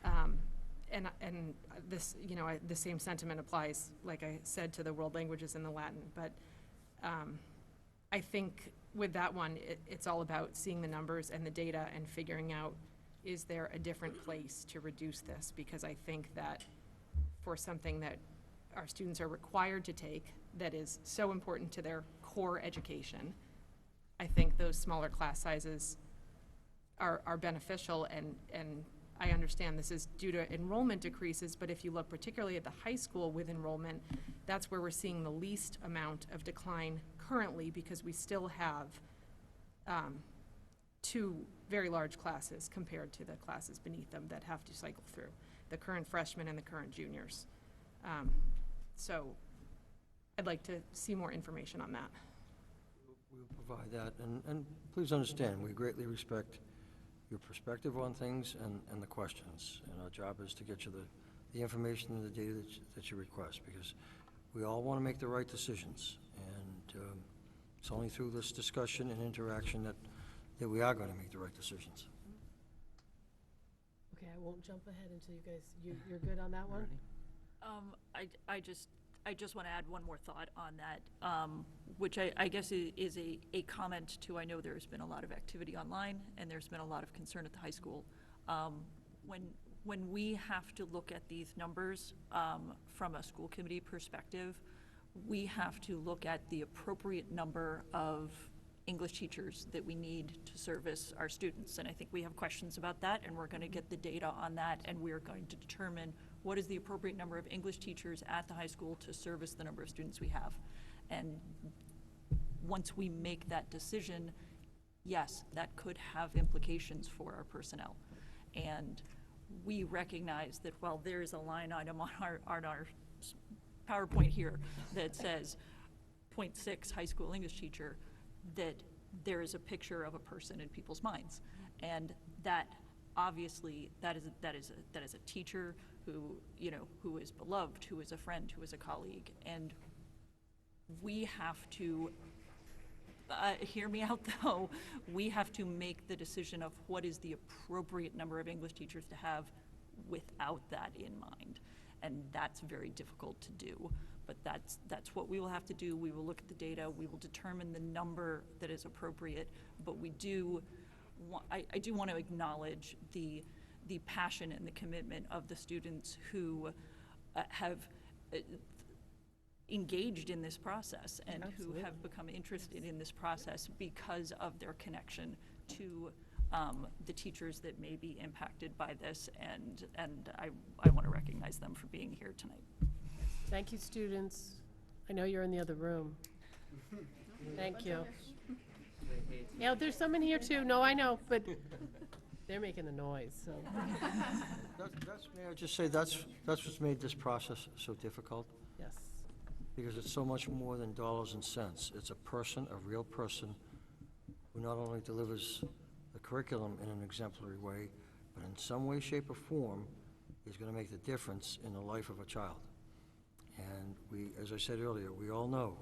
And this, you know, the same sentiment applies, like I said, to the world languages and the Latin. But I think with that one, it's all about seeing the numbers and the data and figuring out, is there a different place to reduce this? Because I think that for something that our students are required to take that is so important to their core education, I think those smaller class sizes are beneficial, and I understand this is due to enrollment decreases, but if you look particularly at the high school with enrollment, that's where we're seeing the least amount of decline currently, because we still have 2 very large classes compared to the classes beneath them that have to cycle through, the current freshmen and the current juniors. So I'd like to see more information on that. We'll provide that, and please understand, we greatly respect your perspective on things and the questions, and our job is to get you the information and the data that you request, because we all want to make the right decisions, and it's only through this discussion and interaction that we are going to make the right decisions. Okay, I won't jump ahead until you guys, you're good on that one? I just want to add one more thought on that, which I guess is a comment to, I know there's been a lot of activity online and there's been a lot of concern at the high school. When we have to look at these numbers from a school committee perspective, we have to look at the appropriate number of English teachers that we need to service our students. And I think we have questions about that, and we're going to get the data on that, and we're going to determine what is the appropriate number of English teachers at the high school to service the number of students we have. And once we make that decision, yes, that could have implications for our personnel. And we recognize that while there is a line item on our PowerPoint here that says 0.6 high school English teacher, that there is a picture of a person in people's minds. And that obviously, that is a teacher who, you know, who is beloved, who is a friend, who is a colleague. And we have to, hear me out though, we have to make the decision of what is the appropriate number of English teachers to have without that in mind. And that's very difficult to do. But that's what we will have to do. We will look at the data. We will determine the number that is appropriate. But we do, I do want to acknowledge the passion and the commitment of the students who have engaged in this process and Absolutely. who have become interested in this process because of their connection to the teachers that may be impacted by this. And I want to recognize them for being here tonight. Thank you, students. I know you're in the other room. Thank you. Yeah, there's some in here too. No, I know, but they're making the noise, so. May I just say, that's what's made this process so difficult, Yes. because it's so much more than dollars and cents. It's a person, a real person, who not only delivers the curriculum in an exemplary way, but in some way, shape, or form, is going to make the difference in the life of a child. And we, as I said earlier, we all know,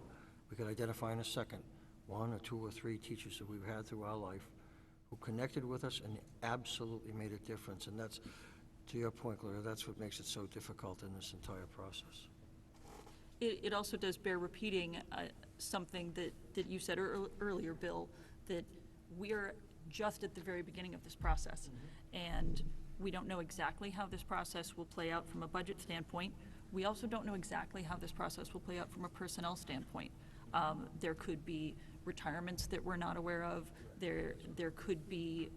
we could identify in a second, 1 or 2 or 3 teachers that we've had through our life who connected with us and absolutely made a difference. And that's, to your point, Gloria, that's what makes it so difficult in this entire process. It also does bear repeating something that you said earlier, Bill, that we're just at the very beginning of this process. And we don't know exactly how this process will play out from a budget standpoint. We also don't know exactly how this process will play out from a personnel standpoint. There could be retirements that we're not aware of. There could be,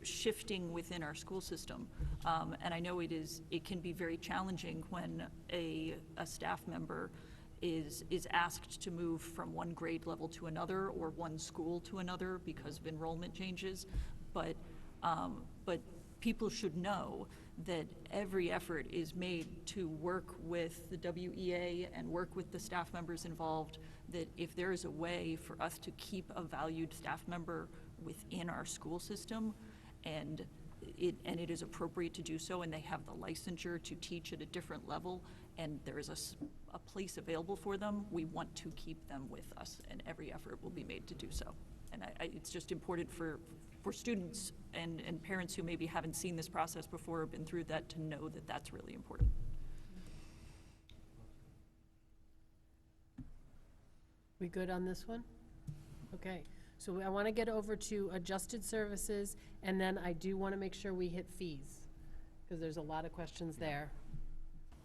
shifting within our school system. And I know it can be very challenging when a staff member is asked to move from one grade level to another or one school to another because of enrollment changes. But people should know that every effort is made to work with the WEA and work with the staff members involved, that if there is a way for us to keep a valued staff member within our school system, and it is appropriate to do so, and they have the licensure to teach at a different level, and there is a place available for them, we want to keep them with us, and every effort will be made to do so. And it's just important for students and parents who maybe haven't seen this process before or been through that to know that that's really important. We good on this one? Okay, so I want to get over to adjusted services, and then I do want to make sure we hit fees, because there's a lot of questions there.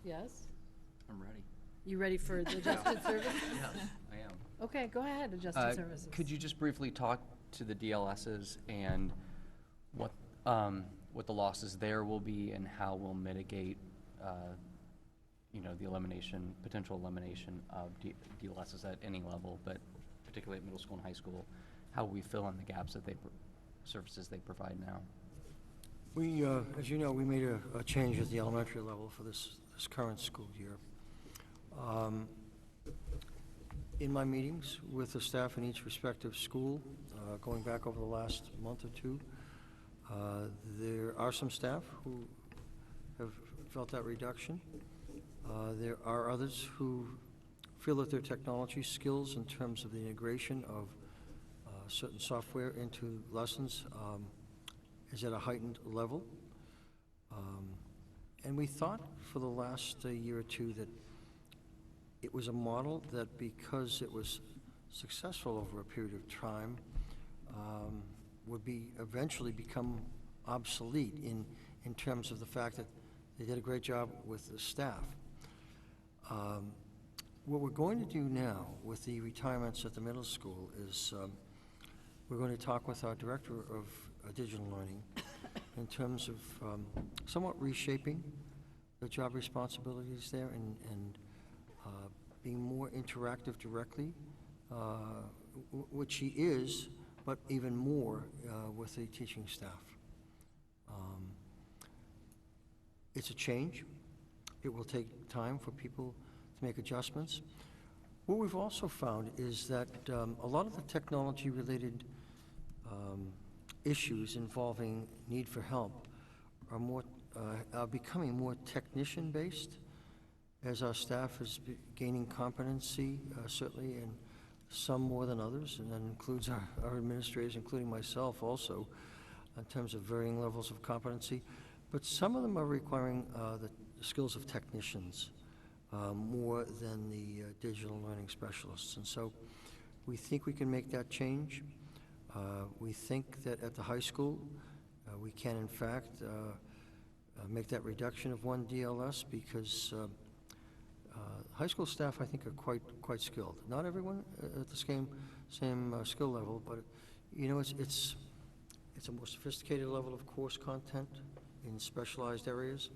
Yes? I'm ready. You ready for the adjusted services? Yes, I am. Okay, go ahead, adjusted services. Could you just briefly talk to the DLSs and what the losses there will be and how we'll mitigate, the potential elimination of DLSs at any level, but particularly at middle school and high school, how we fill in the gaps that services they provide now? We, as you know, we made a change at the elementary level for this current school year. In my meetings with the staff in each respective school, going back over the last month or two, there are some staff who have felt that reduction. There are others who feel that their technology skills in terms of the integration of certain software into lessons is at a heightened level. And we thought for the last year or two that it was a model that, because it was successful over a period of time, would eventually become obsolete in terms of the fact that they did a great job with the staff. What we're going to do now with the retirements at the middle school is we're going to talk with our director of digital learning in terms of somewhat reshaping the job responsibilities there and being more interactive directly, which he is, but even more with the teaching staff. It's a change. It will take time for people to make adjustments. What we've also found is that a lot of the technology-related issues involving need for help are becoming more technician-based as our staff is gaining competency, certainly, and some more than others, and that includes our administrators, including myself also, in terms of varying levels of competency. But some of them are requiring the skills of technicians more than the digital learning specialists. And so we think we can make that change. We think that at the high school, we can, in fact, make that reduction of 1 DLS because high school staff, I think, are quite skilled. Not everyone at the same skill level, but it's a more sophisticated level of course content in specialized areas,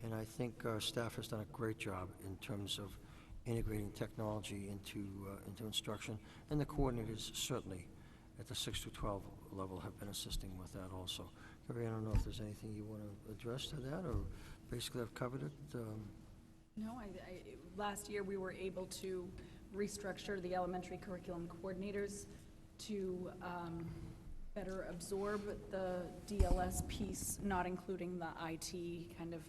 and I think our staff has done a great job in terms of integrating technology into instruction, and the coordinators certainly at the 6 to 12 level have been assisting with that also. Carrie, I don't know if there's anything you want to address to that, or basically I've covered it. No, last year we were able to restructure the elementary curriculum coordinators to better absorb the DLS piece, not including the IT kind of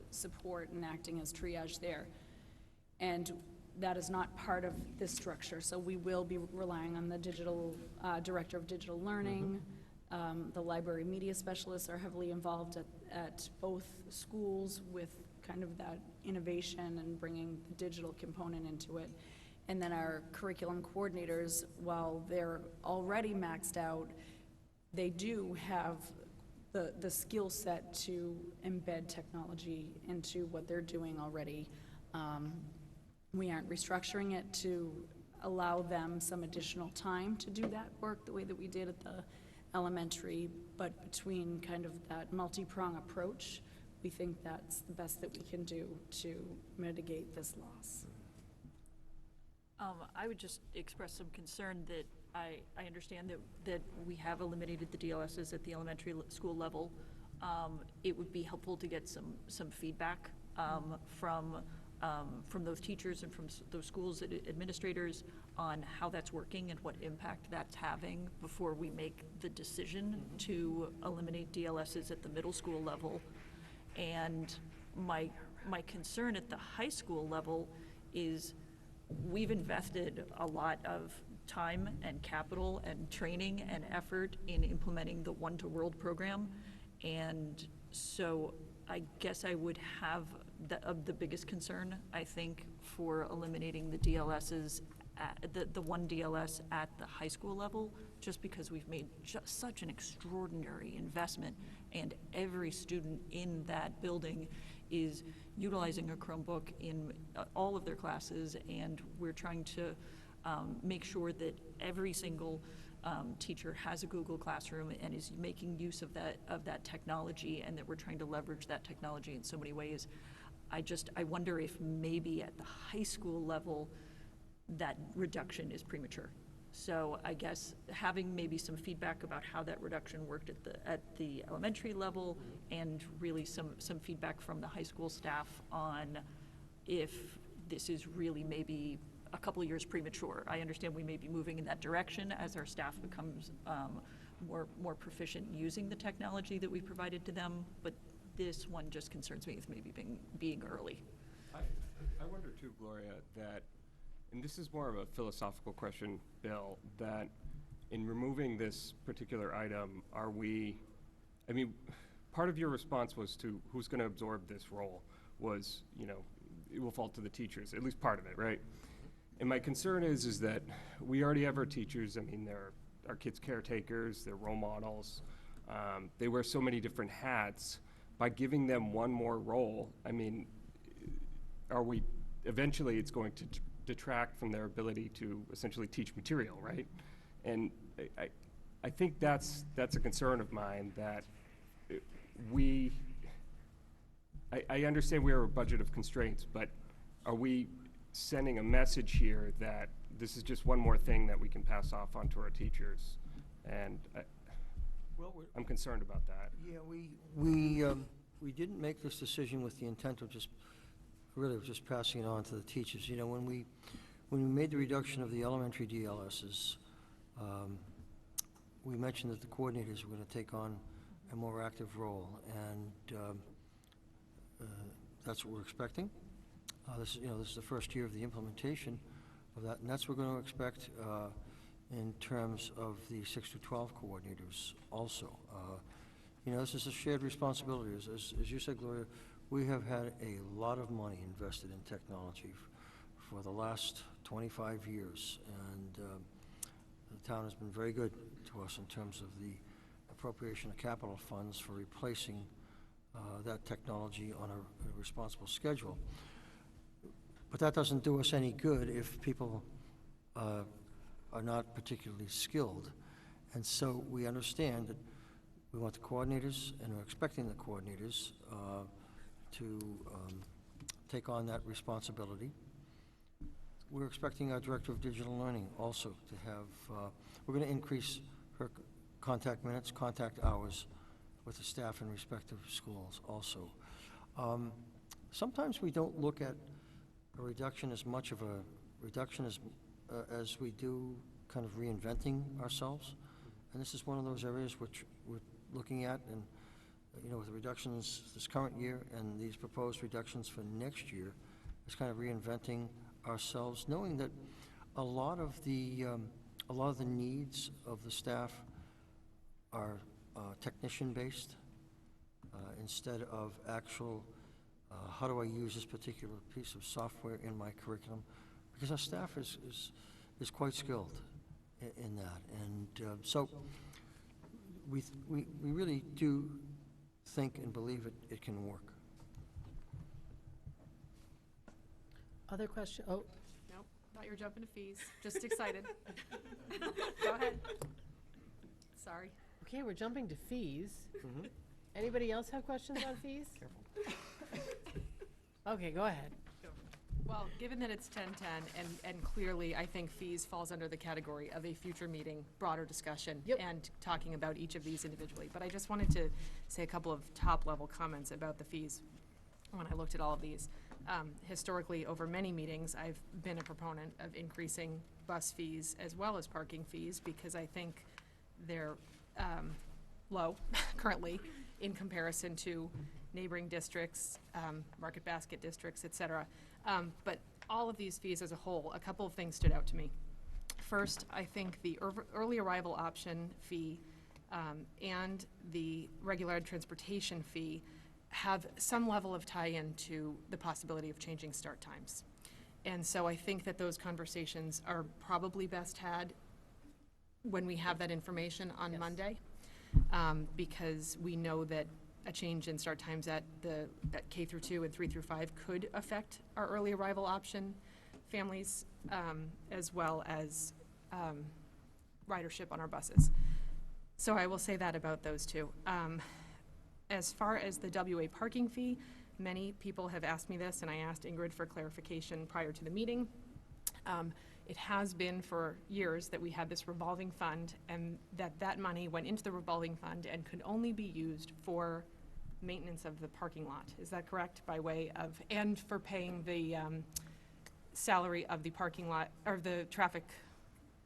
support and acting as triage there. And that is not part of this structure, so we will be relying on the digital, director of digital learning. The library media specialists are heavily involved at both schools with kind of that innovation and bringing the digital component into it. And then our curriculum coordinators, while they're already maxed out, they do have the skill set to embed technology into what they're doing already. We aren't restructuring it to allow them some additional time to do that work the way that we did at the elementary, but between kind of that multi-prong approach, we think that's the best that we can do to mitigate this loss. I would just express some concern that I understand that we have eliminated the DLSs at the elementary school level. It would be helpful to get some feedback from those teachers and from those schools administrators on how that's working and what impact that's having before we make the decision to eliminate DLSs at the middle school level. And my concern at the high school level is we've invested a lot of time and capital and training and effort in implementing the One to World program. And so I guess I would have the biggest concern, I think, for eliminating the DLSs, the one DLS at the high school level, just because we've made just such an extraordinary investment, and every student in that building is utilizing a Chromebook in all of their classes, and we're trying to make sure that every single teacher has a Google Classroom and is making use of that technology, and that we're trying to leverage that technology in so many ways. I wonder if maybe at the high school level that reduction is premature. So I guess having maybe some feedback about how that reduction worked at the elementary level, and really some feedback from the high school staff on if this is really maybe a couple of years premature. I understand we may be moving in that direction as our staff becomes more proficient using the technology that we provided to them, but this one just concerns me as maybe being early. I wonder too, Gloria, that, and this is more of a philosophical question, Bill, that in removing this particular item, part of your response was to who's going to absorb this role was, it will fall to the teachers, at least part of it, right? And my concern is that we already have our teachers. They're our kids' caretakers, they're role models. They wear so many different hats. By giving them one more role, eventually it's going to detract from their ability to essentially teach material, right? And I think that's a concern of mine, that I understand we have a budget of constraints, but are we sending a message here that this is just one more thing that we can pass off onto our teachers? And I'm concerned about that. Yeah, we didn't make this decision with the intent of just passing it on to the teachers. When we made the reduction of the elementary DLSs, we mentioned that the coordinators were going to take on a more active role, and that's what we're expecting. This is the first year of the implementation of that, and that's what we're going to expect in terms of the 6 to 12 coordinators also. This is a shared responsibility. As you said, Gloria, we have had a lot of money invested in technology for the last 25 years, and the town has been very good to us in terms of the appropriation of capital funds for replacing that technology on a responsible schedule. But that doesn't do us any good if people are not particularly skilled. And so we understand that we want the coordinators, and we're expecting the coordinators to take on that responsibility. We're expecting our Director of Digital Learning also to have, we're going to increase her contact minutes, contact hours with the staff in respective schools also. Sometimes we don't look at a reduction as much of a reduction as we do kind of reinventing ourselves and this is one of those areas which we're looking at, and, with the reductions this current year and these proposed reductions for next year, it's kind of reinventing ourselves, knowing that a lot of the needs of the staff are technician-based instead of actual, how do I use this particular piece of software in my curriculum? Because our staff is quite skilled in that. And so we really do think and believe it can work. Other question, oh, Nope, thought you were jumping to fees, just excited. Go ahead. Sorry. okay, we're jumping to fees. Anybody else have questions on fees? Okay, go ahead. Well, given that it's 10:10, and clearly, I think fees falls under the category of a future meeting, broader discussion, Yep. and talking about each of these individually. But I just wanted to say a couple of top-level comments about the fees when I looked at all of these. Historically, over many meetings, I've been a proponent of increasing bus fees as well as parking fees, because I think they're low currently in comparison to neighboring districts, market basket districts, et cetera. But all of these fees as a whole, a couple of things stood out to me. First, I think the early arrival option fee and the regular ed transportation fee have some level of tie-in to the possibility of changing start times. And so I think that those conversations are probably best had when we have that information on Yes. Monday, because we know that a change in start times at K through 2 and 3 through 5 could affect our early arrival option families, as well as ridership on our buses. So I will say that about those two. As far as the WA parking fee, many people have asked me this, and I asked Ingrid for clarification prior to the meeting. It has been for years that we had this revolving fund, and that money went into the revolving fund and could only be used for maintenance of the parking lot. Is that correct? By way of, and for paying the salary of the parking lot, or the traffic.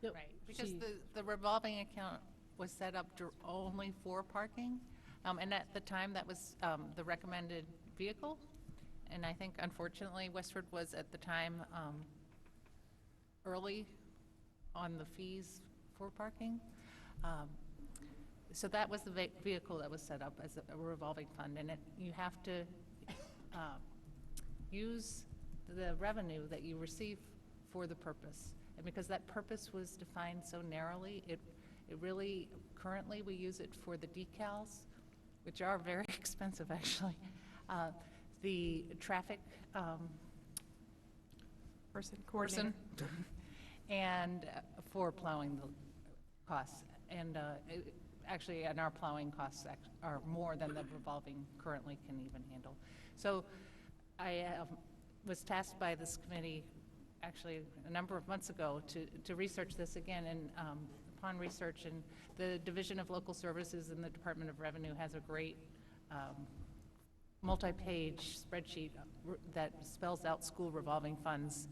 Yep. Right, because She- the revolving account was set up only for parking. And at the time, that was the recommended vehicle. And I think unfortunately, Westford was at the time early on the fees for parking. So that was the vehicle that was set up as a revolving fund. And you have to use the revenue that you receive for the purpose. And because that purpose was defined so narrowly, it really, currently, we use it for the decals, which are very expensive, actually. The traffic Person. and for plowing the costs. And actually, and our plowing costs are more than the revolving currently can even handle. So I was tasked by this committee, actually a number of months ago, to research this again. And upon research, and the Division of Local Services in the Department of Revenue has a great multi-page spreadsheet that spells out school revolving funds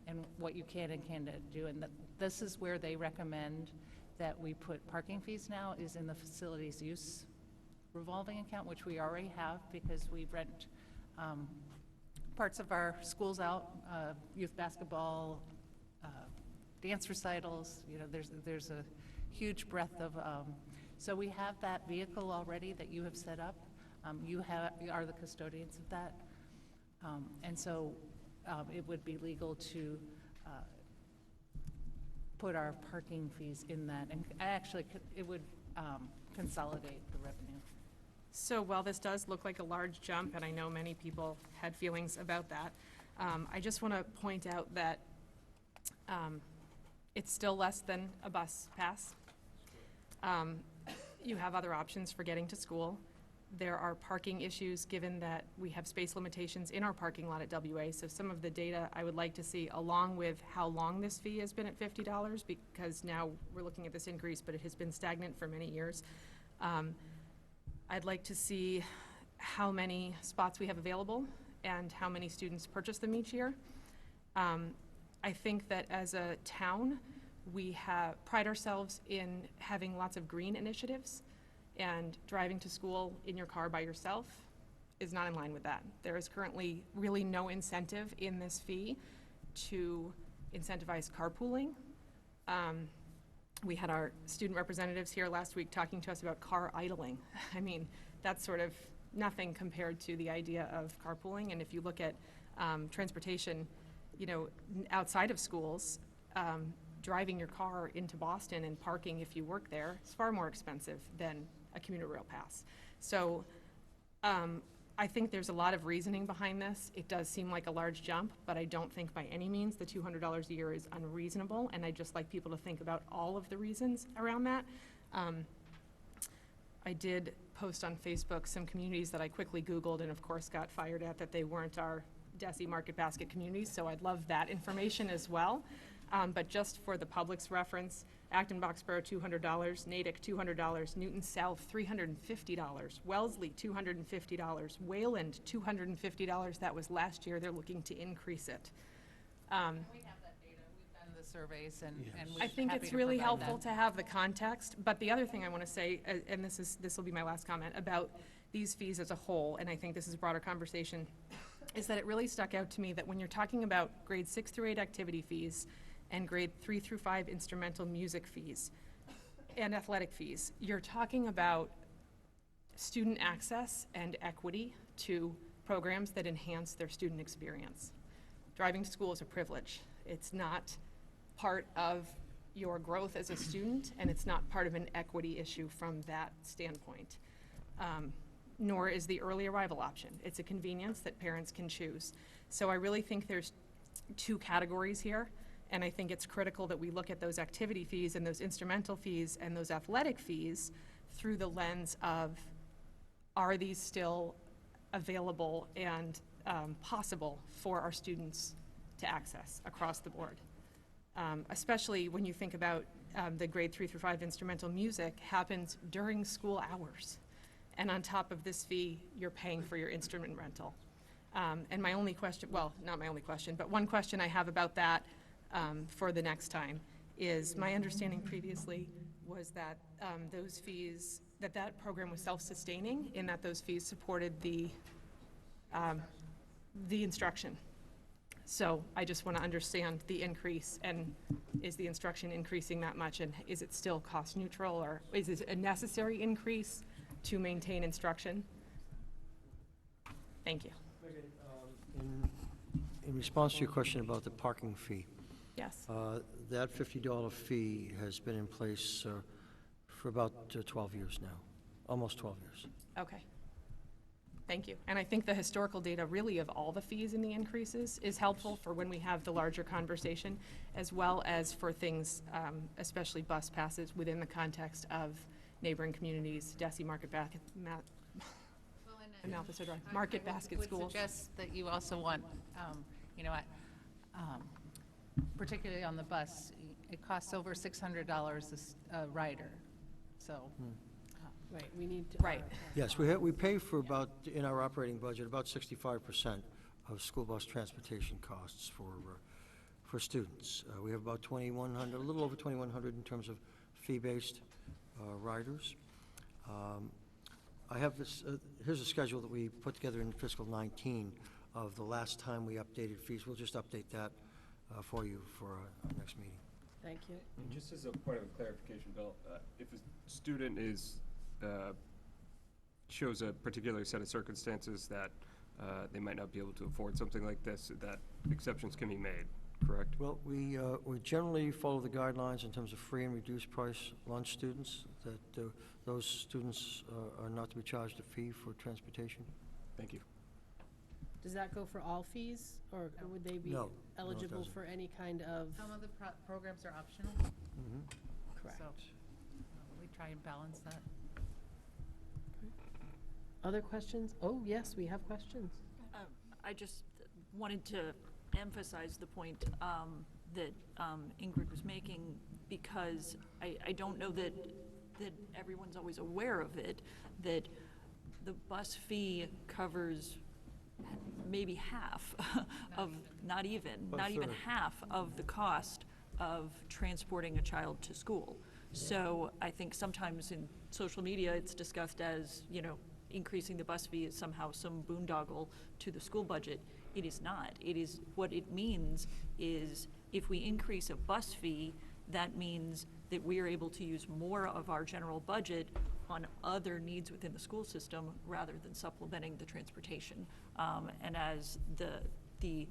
and what you can and can't do. And this is where they recommend that we put parking fees now, is in the facilities use revolving account, which we already have because we rent parts of our schools out, youth basketball, dance recitals. There's a huge breadth of, so we have that vehicle already that you have set up. You are the custodians of that. And so it would be legal to put our parking fees in that. And actually, it would consolidate the revenue. So while this does look like a large jump, and I know many people had feelings about that, I just want to point out that it's still less than a bus pass. You have other options for getting to school. There are parking issues, given that we have space limitations in our parking lot at WA. So some of the data I would like to see, along with how long this fee has been at $50, because now we're looking at this increase, but it has been stagnant for many years. I'd like to see how many spots we have available and how many students purchase them each year. I think that as a town, We pride ourselves in having lots of green initiatives, and driving to school in your car by yourself is not in line with that. There is currently really no incentive in this fee to incentivize carpooling. We had our student representatives here last week talking to us about car idling. I mean, that's sort of nothing compared to the idea of carpooling. And if you look at transportation, you know, outside of schools, driving your car into Boston and parking if you work there is far more expensive than a commuter rail pass. So I think there's a lot of reasoning behind this. It does seem like a large jump, but I don't think by any means the $200 a year is unreasonable, and I'd just like people to think about all of the reasons around that. I did post on Facebook some communities that I quickly Googled and of course got fired at that they weren't our DESI Market Basket communities, so I'd love that information as well. But just for the public's reference, Acton Boxborough, $200, Natick, $200, Newton South, $350, Wellesley, $250, Wayland, $250. That was last year. They're looking to increase it. We have that data. We've done the surveys, and we're I think happy it's to really provide helpful that. to have the context, but the other thing I want to say, and this will be my last comment, about these fees as a whole, and I think this is a broader conversation, is that it really stuck out to me that when you're talking about grade 6 through 8 activity fees and grade 3 through 5 instrumental music fees and athletic fees, you're talking about student access and equity to programs that enhance their student experience. Driving to school is a privilege. It's not part of your growth as a student, and it's not part of an equity issue from that standpoint. Nor is the early arrival option. It's a convenience that parents can choose. So I really think there's two categories here, and I think it's critical that we look at those activity fees and those instrumental fees and those athletic fees through the lens of, are these still available and possible for our students to access across the board? Especially when you think about the grade 3 through 5 instrumental music happens during school hours. And on top of this fee, you're paying for your instrument rental. And my only question, well, not my only question, but one question I have about that for the next time is, my understanding previously was that those fees, that program was self-sustaining in that those fees supported the instruction. So I just want to understand the increase, and is the instruction increasing that much, and is it still cost neutral, or is it a necessary increase to maintain instruction? Thank you. In response to your question about the parking fee, Yes. that $50 fee has been in place for about 12 years now, almost 12 years. Okay. Thank you. And I think the historical data really of all the fees and the increases is helpful for when we have the larger conversation, as well as for things, especially bus passes within the context of neighboring communities, DESI Market Basket, Market Basket would schools. suggest that you also want, you know, particularly on the bus, it costs over $600 a rider, so. Right, we need to. Right. Yes, we pay for about, in our operating budget, about 65% of school bus transportation costs for students. We have about 2,100, a little over 2,100 in terms of fee-based riders. I have this, here's a schedule that we put together in fiscal 19 of the last time we updated fees. We'll just update that for you for our next meeting. Thank you. And just as a point of clarification, Bill, if a student is, shows a particular set of circumstances that they might not be able to afford something like this, that exceptions can be made, correct? Well, we generally follow the guidelines in terms of free and reduced price lunch students, that those students are not to be charged a fee for transportation. Thank you. Does that go for all fees, or would they be No, it eligible doesn't. for any kind of? Some of the programs are optional, Correct. so we try and balance that. Other questions? Oh, yes, we have questions. I just wanted to emphasize the point that Ingrid was making, because I don't know that everyone's always aware of it, that the bus fee covers maybe half of, not even About a third. half of the cost of transporting a child to school. So I think sometimes in social media, it's discussed as, increasing the bus fee is somehow some boondoggle to the school budget. It is not. It is, what it means is if we increase a bus fee, that means that we are able to use more of our general budget on other needs within the school system rather than supplementing the transportation. And as the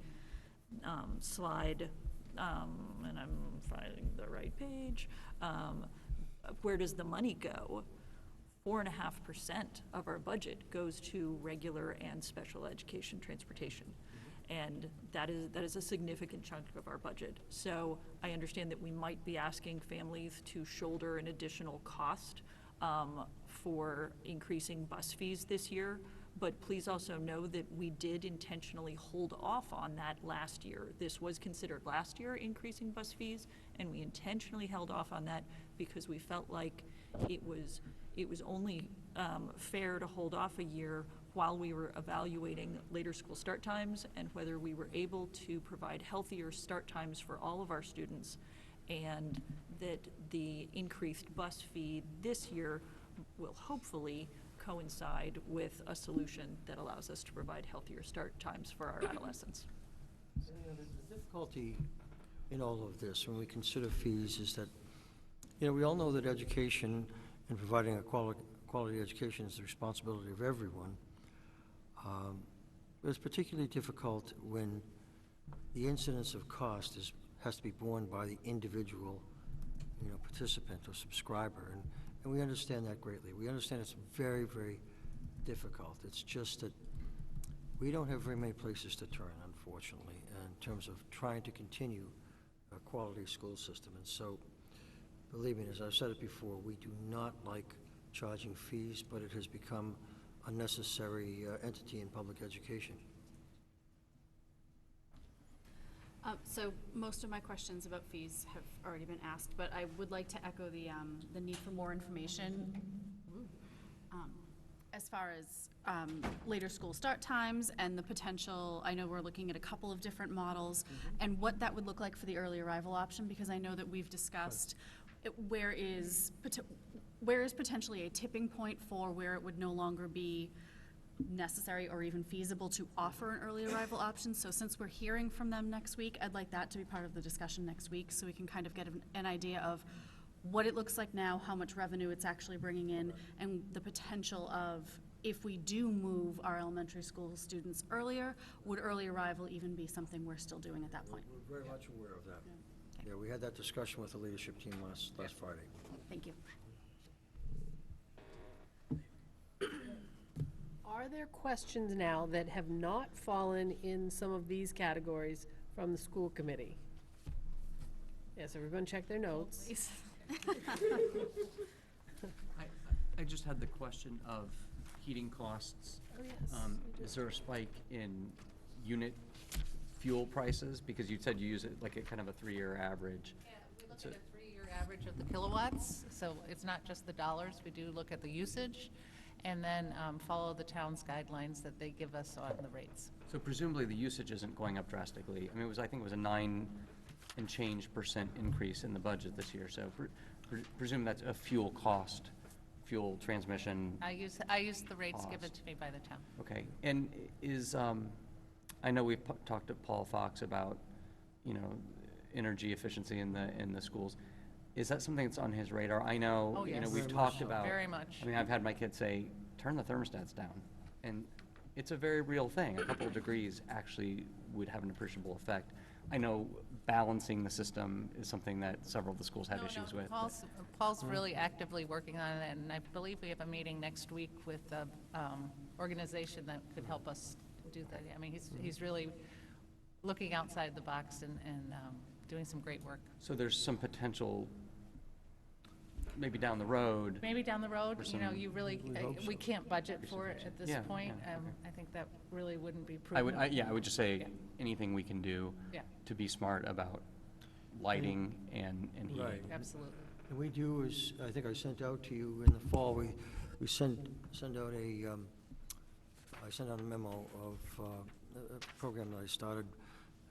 slide, and I'm finding the right page, where does the money go? 4.5% of our budget goes to regular and special education transportation. And that is a significant chunk of our budget. So I understand that we might be asking families to shoulder an additional cost for increasing bus fees this year, but please also know that we did intentionally hold off on that last year. This was considered last year, increasing bus fees, and we intentionally held off on that because we felt like it was only fair to hold off a year while we were evaluating later school start times and whether we were able to provide healthier start times for all of our students, and that the increased bus fee this year will hopefully coincide with a solution that allows us to provide healthier start times for our adolescents. The difficulty in all of this, when we consider fees, is that, we all know that education and providing a quality education is the responsibility of everyone. But it's particularly difficult when the incidence of cost has to be borne by the individual, participant or subscriber, and we understand that greatly. We understand it's very, very difficult. It's just that we don't have very many places to turn, unfortunately, in terms of trying to continue a quality school system. And so, believe me, as I've said it before, we do not like charging fees, but it has become a necessary entity in public education. So most of my questions about fees have already been asked, but I would like to echo the need for more information as far as later school start times and the potential. I know we're looking at a couple of different models and what that would look like for the early arrival option, because I know that we've discussed where is potentially a tipping point for where it would no longer be necessary or even feasible to offer an early arrival option. So since we're hearing from them next week, I'd like that to be part of the discussion next week so we can kind of get an idea of what it looks like now, how much revenue it's actually bringing in, and the potential of, if we do move our elementary school students earlier, would early arrival even be something we're still doing at that point? We're very much aware of that. Yeah, we had that discussion with the leadership team last Friday. Thank you. Are there questions now that have not fallen in some of these categories from the school committee? Yes, everyone check their notes. I just had the question of heating costs. Oh, yes. Is there a spike in unit fuel prices? Because you said you use it like a kind of a 3-year average. Yeah, we look at a 3-year average of the kilowatts, so it's not just the dollars. We do look at the usage, and then follow the town's guidelines that they give us on the rates. So presumably the usage isn't going up drastically. I mean, I think it was a 9% and change increase in the budget this year. So presume that's a fuel cost, fuel transmission. I use the rates given to me by the town. Okay, and is, I know we've talked to Paul Fox about, energy efficiency in the schools. Is that something that's on his radar? I know, Oh, yes. we've talked about. Very much. I mean, I've had my kids say, turn the thermostats down. And it's a very real thing. A couple of degrees actually would have an appreciable effect. I know balancing the system is something that several of the schools had issues with. Paul's really actively working on it, and I believe we have a meeting next week with the organization that could help us do that. I mean, he's really looking outside the box and doing some great work. So there's some potential, maybe down the road. Maybe down the road, some- you really, we can't budget for it at this Yeah, point. yeah, okay. I think that really wouldn't be I would, prudent. I would just say anything we can do Yeah. to be smart about lighting and heating. Right. Absolutely. And we do, as I think I sent out to you in the fall, we send out I sent out a memo of a program that I started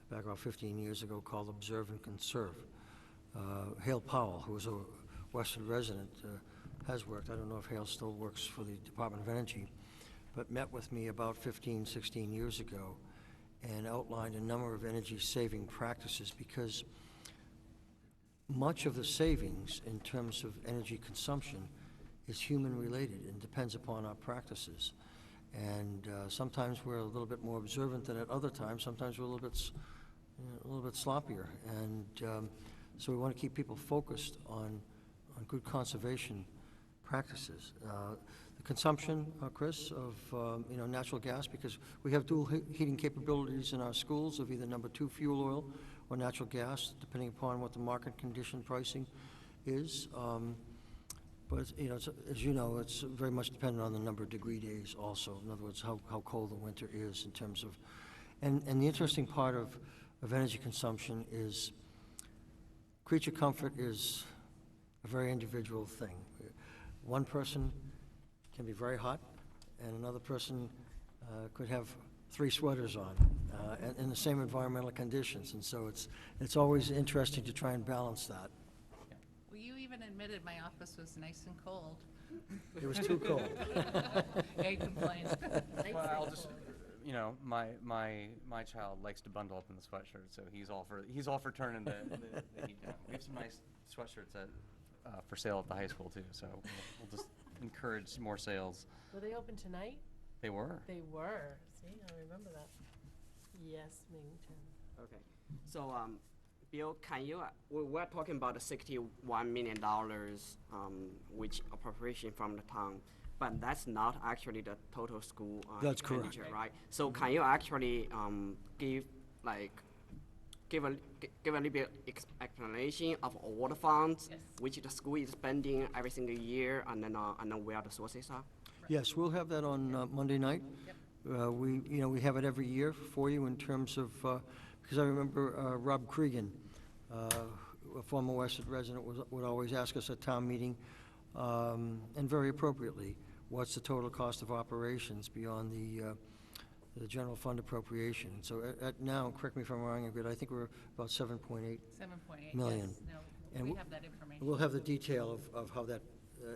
back about 15 years ago called Observe and Conserve. Hale Powell, who was a Westford resident, has worked, I don't know if Hale still works for the Department of Energy, but met with me about 15, 16 years ago and outlined a number of energy-saving practices, because much of the savings in terms of energy consumption is human-related and depends upon our practices. And sometimes we're a little bit more observant than at other times. Sometimes we're a little bit sloppier. And so we want to keep people focused on good conservation practices. The consumption, Chris, of natural gas, because we have dual heating capabilities in our schools of either number 2 fuel oil or natural gas, depending upon what the market condition pricing is. But as you know, it's very much dependent on the number of degree days also. In other words, how cold the winter is in terms of, and the interesting part of energy consumption is creature comfort is a very individual thing. One person can be very hot, and another person could have 3 sweaters on in the same environmental conditions. And so it's always interesting to try and balance that. Well, you even admitted my office was nice and cold. It was too cold. Yeah, you complained. Well, I'll just, my child likes to bundle up in the sweatshirt, so he's all for turning the heat down. We have some nice sweatshirts for sale at the high school too, so we'll just encourage more sales. Were they open tonight? They were. They were. See, I remember that. Yes, Mington. Okay. So, Bill, can you, we're talking about the $61 million, which appropriation from the town, but that's not actually the total school That's correct. expenditure, right? So can you actually give a little bit explanation of all the funds Yes. which the school is spending every single year, and then where the sources are? Yes, we'll have that on Monday night. We have it every year for you in terms of, because I remember Rob Cregan, a former Westford resident, would always ask us at town meeting, and very appropriately, what's the total cost of operations beyond the general fund appropriation? So at now, correct me if I'm wrong, but I think we're about 7.8. 7.8, million. yes. No, And we w- have that information. We'll have the detail of how that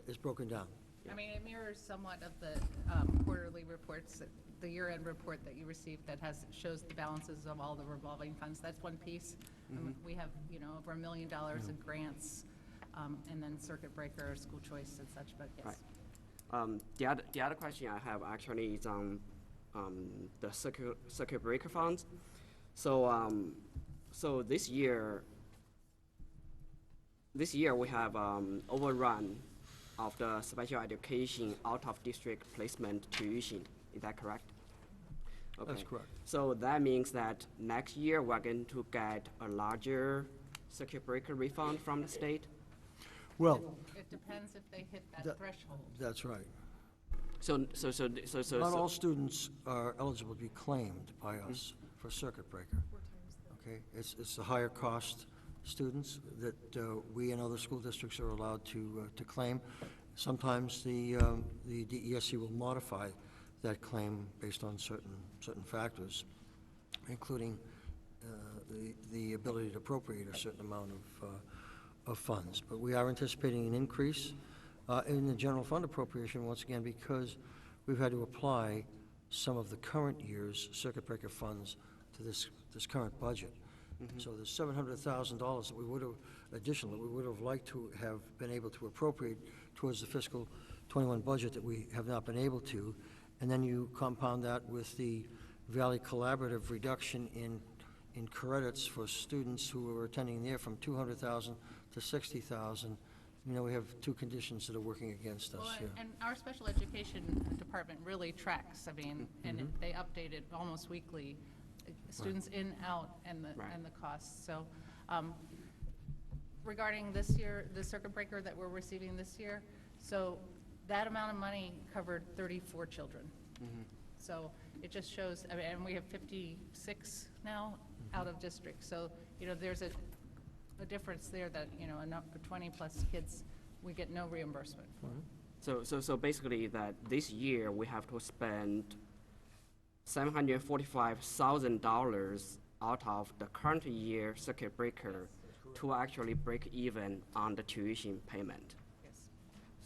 is broken down. I mean, it mirrors somewhat of the quarterly reports, the year-end report that you received that shows the balances of all the revolving funds. That's one piece. We have, over $1 million in grants, and then circuit breaker, school choice and such, but yes. Right. The other question I have actually is on the circuit breaker funds. So so this year we have overrun of the special education out of district placement tuition. Is that correct? Okay. That's correct. So that means that next year we're going to get a larger circuit breaker refund from the state? Well, It depends if they hit that That- threshold. that's right. So Not all students are eligible to be claimed by us for circuit breaker. Okay, it's the higher cost students that we and other school districts are allowed to claim. Sometimes the DESC will modify that claim based on certain factors, including the ability to appropriate a certain amount of funds. But we are anticipating an increase in the general fund appropriation, once again, because we've had to apply some of the current year's circuit breaker funds to this current budget. So the $700,000 that we would have, additional, that we would have liked to have been able to appropriate towards the fiscal '21 budget that we have not been able to, and then you compound that with the Valley Collaborative reduction in credits for students who are attending there from 200,000 to 60,000. We have two conditions that are working against us Well, here. and our special education department really tracks, and they update it almost weekly, students in, out, and the costs. So regarding this year, the circuit breaker that we're receiving this year, so that amount of money covered 34 children. So it just shows, and we have 56 now out of district. So, there's a difference there that, 20-plus kids, we get no reimbursement for. So basically that this year we have to spend $745,000 out of the current year circuit breaker to actually break even on the tuition payment. Yes.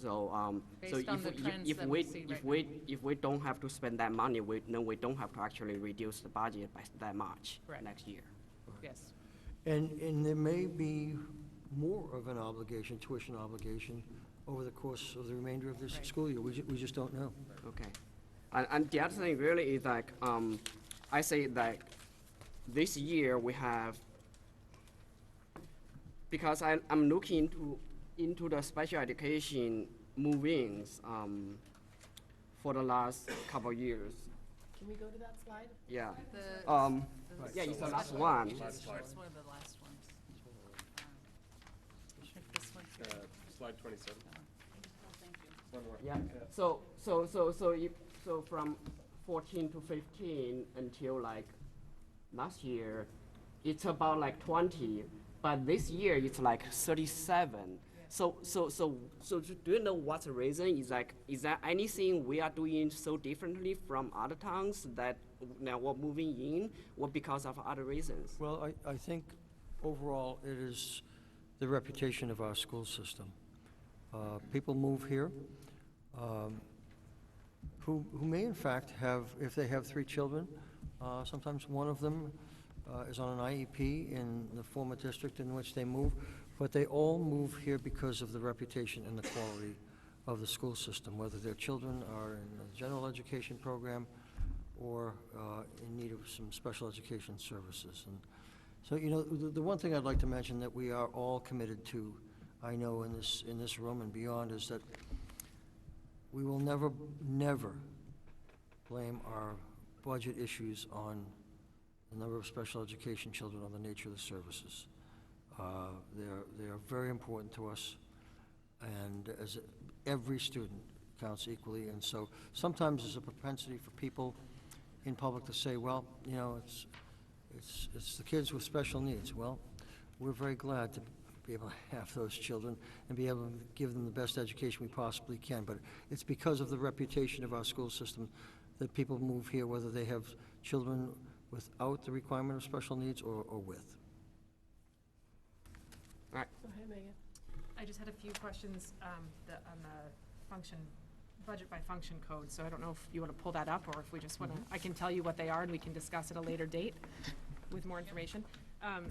So, so Based on if, the we- trends if that we, we see if right we, if we don't have to spend that money, we don't have to actually reduce the budget by that much Correct. next year. Yes. And there may be more of an obligation, tuition obligation, over the course of the remainder of this Right. school year. We just don't know. Okay. And the other thing really is like, I say that this year we have, because I'm looking into the special education move-ins, for the last couple years. Can we go to that slide? Yeah. The- Yeah, it's the last one. It's one of the last ones. If this one here. Slide 27. Oh, thank you. One more. Yeah, so from 14 to 15 until like last year, it's about like 20, but this year it's like 37. So do you know what's the reason? Is there anything we are doing so differently from other towns that now we're moving in, or because of other reasons? Well, I think overall it is the reputation of our school system. People move here who may in fact have, if they have 3 children, sometimes one of them is on an IEP in the former district in which they move, but they all move here because of the reputation and the quality of the school system, whether their children are in a general education program or in need of some special education services. And so, you know, the one thing I'd like to mention that we are all committed to, I know in this room and beyond, is that we will never blame our budget issues on the number of special education children or the nature of the services. They are very important to us, and as every student counts equally. And so sometimes there's a propensity for people in public to say, well, you know, it's the kids with special needs. Well, we're very glad to be able to have those children and be able to give them the best education we possibly can. But it's because of the reputation of our school system that people move here, whether they have children without the requirement of special needs or with. Go ahead, Megan. I just had a few questions on the function, budget by function code, so I don't know if you want to pull that up, or if we just want to, I can tell you what they are and we can discuss at a later date with more information.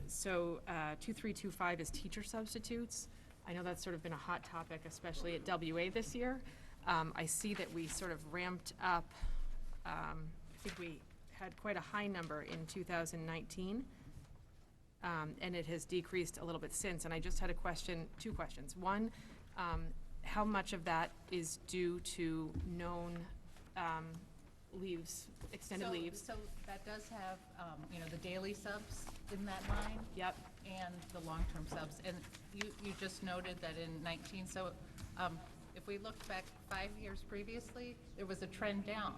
So 2325 is teacher substitutes. I know that's sort of been a hot topic, especially at WA this year. I see that we sort of ramped up, I think we had quite a high number in 2019. And it has decreased a little bit since, and I just had two questions. One, how much of that is due to known leaves, extended leaves? So that does have, you know, the daily subs in that line. Yep. And the long-term subs. And you just noted that in 19, so if we look back 5 years previously, there was a trend down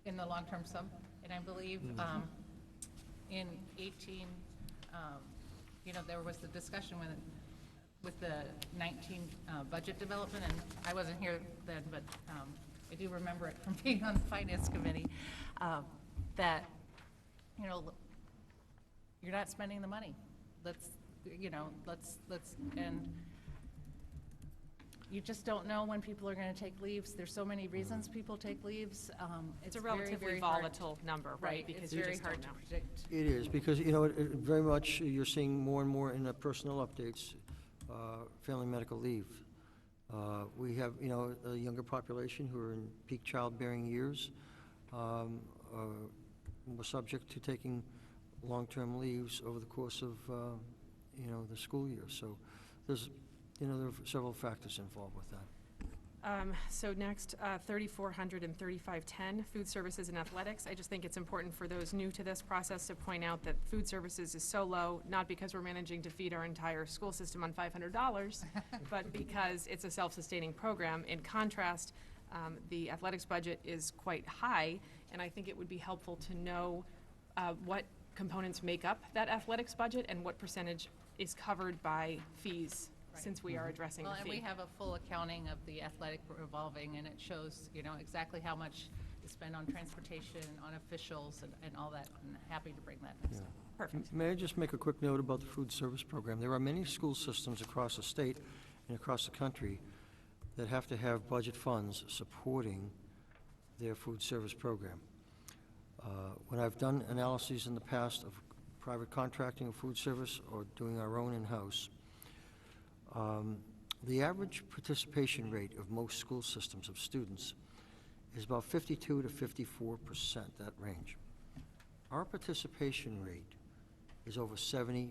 in the long-term sub. And I believe in 18, you know, there was the discussion with the 19 budget development, and I wasn't here then, but I do remember it from being on the finance committee, that, you know, you're not spending the money. Let's, and you just don't know when people are going to take leaves. There's so many reasons people take leaves. It's a very, relatively very hard- volatile number, right? Because It's you very just hard don't to know. predict. It is, because, you know, it very much, you're seeing more and more in the personnel updates, family medical leave. We have, you know, a younger population who are in peak childbearing years, were subject to taking long-term leaves over the course of, you know, the school year. So there's, you know, there are several factors involved with that. So next, 3,400 and 3,510, food services and athletics. I just think it's important for those new to this process to point out that food services is so low, not because we're managing to feed our entire school system on $500, but because it's a self-sustaining program. In contrast, the athletics budget is quite high, and I think it would be helpful to know what components make up that athletics budget and what percentage is covered by fees, since we are addressing the Well, fee. and we have a full accounting of the athletic revolving, and it shows, you know, exactly how much to spend on transportation, on officials, and all that, and happy to bring that next time. Perfect. May I just make a quick note about the food service program? There are many school systems across the state and across the country that have to have budget funds supporting their food service program. When I've done analyses in the past of private contracting of food service or doing our own in-house, the average participation rate of most school systems of students is about 52 to 54%, that range. Our participation rate is over 70%.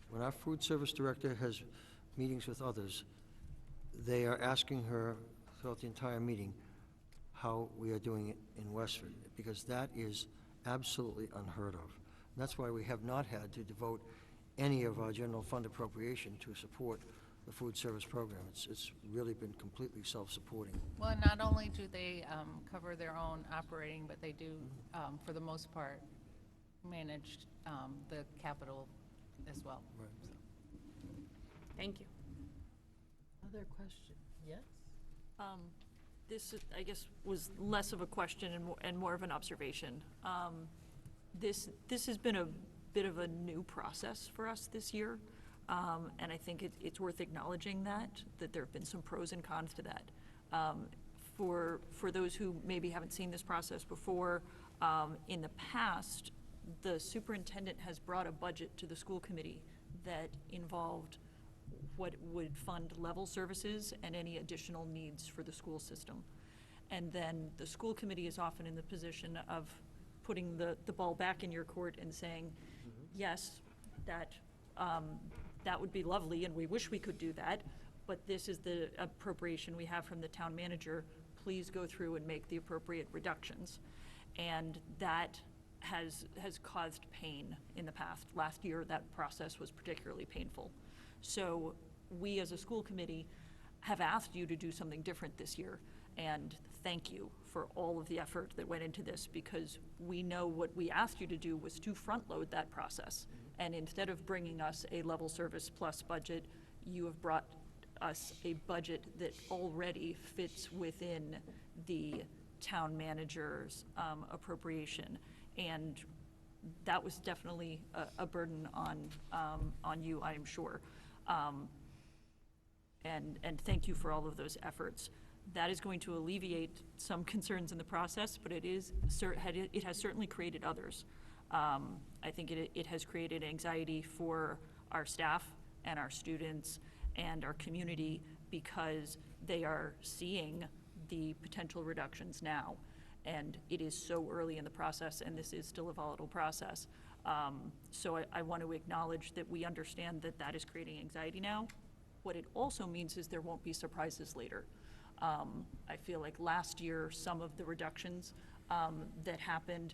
When our food service director has meetings with others, they are asking her throughout the entire meeting how we are doing it in Westford, because that is absolutely unheard of. And that's why we have not had to devote any of our general fund appropriation to support the food service program. It's really been completely self-supporting. Well, and not only do they cover their own operating, but they do, for the most part, manage the capital as well. Right. Thank you. Other question? Yes? This, I guess, was less of a question and more of an observation. This has been a bit of a new process for us this year, and I think it's worth acknowledging that there have been some pros and cons to that. For those who maybe haven't seen this process before, in the past, the superintendent has brought a budget to the school committee that involved what would fund level services and any additional needs for the school system. And then the school committee is often in the position of putting the ball back in your court and saying, yes, that would be lovely and we wish we could do that, but this is the appropriation we have from the town manager. Please go through and make the appropriate reductions. And that has caused pain in the past. Last year, that process was particularly painful. So we as a school committee have asked you to do something different this year, and thank you for all of the effort that went into this, because we know what we asked you to do was to front load that process. And instead of bringing us a level service plus budget, you have brought us a budget that already fits within the town manager's appropriation. And that was definitely a burden on you, I am sure. And thank you for all of those efforts. That is going to alleviate some concerns in the process, but it has certainly created others. I think it has created anxiety for our staff and our students and our community, because they are seeing the potential reductions now. And it is so early in the process, and this is still a volatile process. So I want to acknowledge that we understand that is creating anxiety now. What it also means is there won't be surprises later. I feel like last year, some of the reductions that happened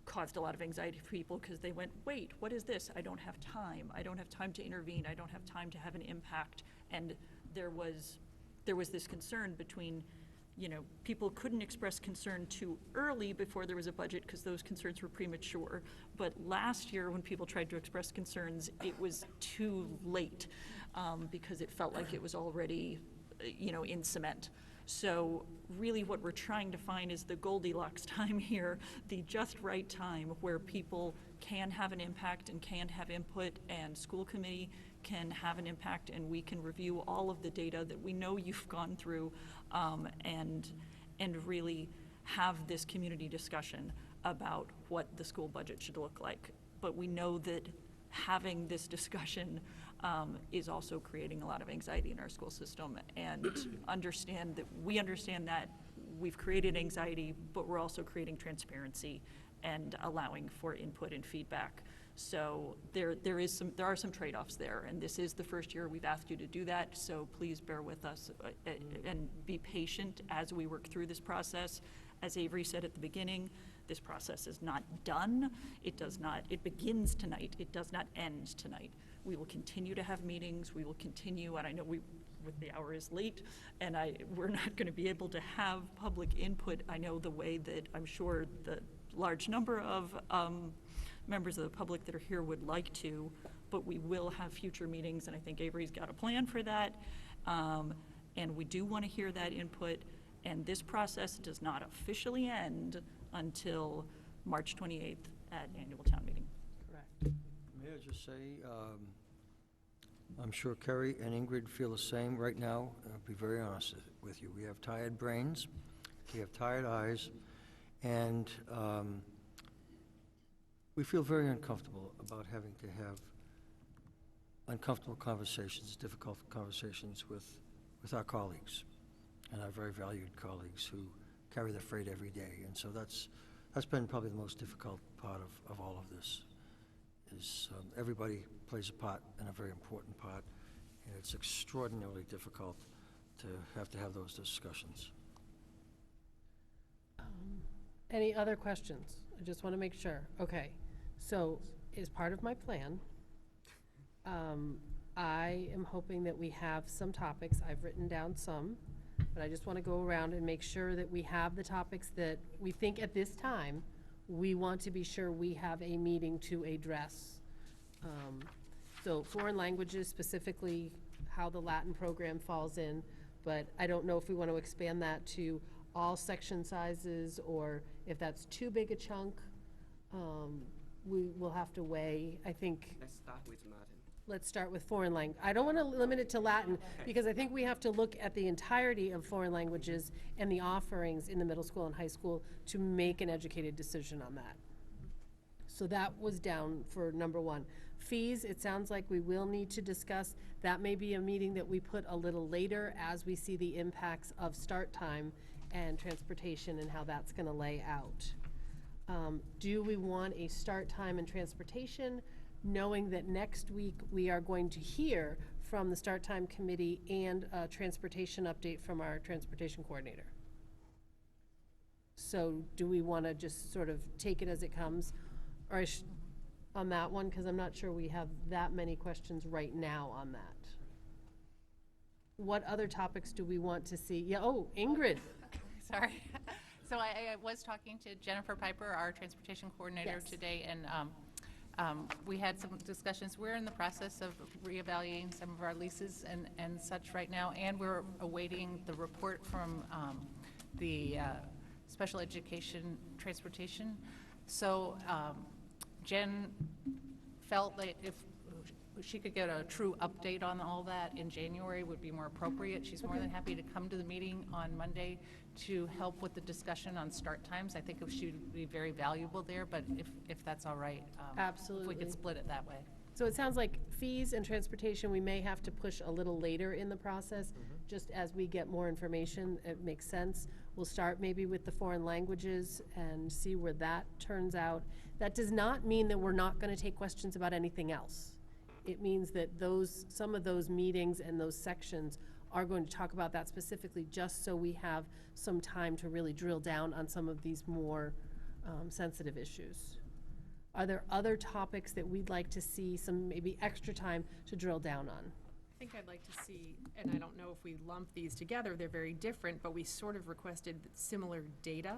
caused a lot of anxiety for people, because they went, wait, what is this? I don't have time. I don't have time to intervene. I don't have time to have an impact. And there was this concern between, people couldn't express concern too early before there was a budget because those concerns were premature. But last year, when people tried to express concerns, it was too late because it felt like it was already, in cement. So really what we're trying to find is the Goldilocks time here, the just right time where people can have an impact and can have input, and school committee can have an impact, and we can review all of the data that we know you've gone through, and really have this community discussion about what the school budget should look like. But we know that having this discussion is also creating a lot of anxiety in our school system, and we understand that we've created anxiety, but we're also creating transparency and allowing for input and feedback. So there are some trade-offs there, and this is the first year we've asked you to do that, so please bear with us and be patient as we work through this process. As Avery said at the beginning, this process is not done. It begins tonight. It does not end tonight. We will continue to have meetings. We will continue, and I know the hour is late, and we're not going to be able to have public input, I know, the way that I'm sure the large number of members of the public that are here would like to, but we will have future meetings, and I think Avery's got a plan for that. And we do want to hear that input, And this process does not officially end until March 28th at annual town meeting. Correct. May I just say, I'm sure Kerry and Ingrid feel the same right now. I'll be very honest with you. We have tired brains, we have tired eyes, and we feel very uncomfortable about having to have uncomfortable conversations, difficult conversations with our colleagues, and our very valued colleagues who carry the freight every day. And so that's been probably the most difficult part of all of this, is everybody plays a part, and a very important part, and it's extraordinarily difficult to have those discussions. Any other questions? I just want to make sure. Okay, so as part of my plan, I am hoping that we have some topics. I've written down some, but I just want to go around and make sure that we have the topics that we think at this time we want to be sure we have a meeting to address. So foreign languages, specifically how the Latin program falls in, but I don't know if we want to expand that to all section sizes, or if that's too big a chunk. We will have to weigh, I think. Let's start with Latin. Let's start with foreign language. I don't want to limit it to Latin, because I think we have to look at the entirety of foreign languages and the offerings in the middle school and high school to make an educated decision on that. So that was down for number one. Fees, it sounds like we will need to discuss. That may be a meeting that we put a little later as we see the impacts of start time and transportation and how that's going to lay out. Do we want a start time and transportation, knowing that next week we are going to hear from the start time committee and a transportation update from our transportation coordinator? So do we want to just sort of take it as it comes? Or on that one, because I'm not sure we have that many questions right now on that. What other topics do we want to see? Yeah, oh, Ingrid. Sorry. So I was talking to Jennifer Piper, our transportation coordinator, Yes. today, and we had some discussions. We're in the process of reevaluating some of our leases and such right now, and we're awaiting the report from the special education transportation. So Jen felt that if she could get a true update on all that in January would be more appropriate. She's more than happy to come to the meeting on Monday to help with the discussion on start times. I think she would be very valuable there, but if that's all right. Absolutely. If we could split it that way. So it sounds like fees and transportation, we may have to push a little later in the process, just as we get more information. It makes sense. We'll start maybe with the foreign languages and see where that turns out. That does not mean that we're not going to take questions about anything else. It means that some of those meetings and those sections are going to talk about that specifically, just so we have some time to really drill down on some of these more sensitive issues. Are there other topics that we'd like to see some maybe extra time to drill down on? I think I'd like to see, and I don't know if we lump these together, they're very different, but we sort of requested similar data.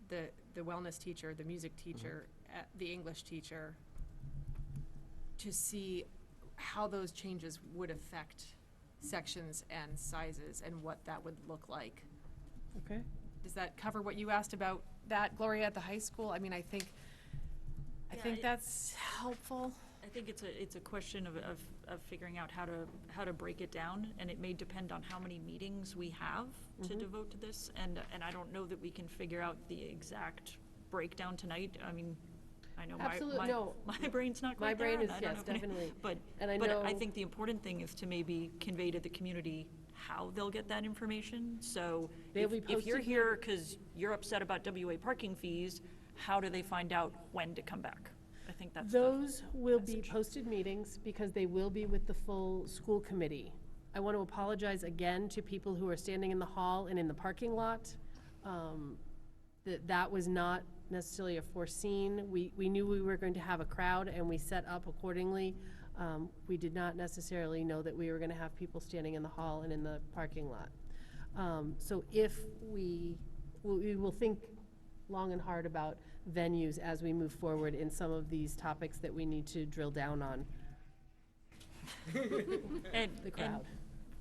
The wellness teacher, the music teacher, the English teacher, to see how those changes would affect sections and sizes and what that would look like. Okay. Does that cover what you asked about that, Gloria, at the high school? I mean, I think that's helpful. I think it's a question of figuring out how to break it down, and it may depend on how many meetings we have to devote to this, and I don't know that we can figure out the exact breakdown tonight. I mean, I know my brain's not quite there. My brain is, I don't yes, know. definitely. But I think the important thing is to maybe convey to the community how they'll get that information. So They'll be if you're posted here because you're upset about WA parking fees, how do they find out when to come back? I think that's Those will be message. posted meetings because they will be with the full school committee. I want to apologize again to people who are standing in the hall and in the parking lot. That was not necessarily a foreseen. We knew we were going to have a crowd and we set up accordingly. We did not necessarily know that we were going to have people standing in the hall and in the parking lot. So if we will think long and hard about venues as we move forward in some of these topics that we need to drill down on. And The crowd.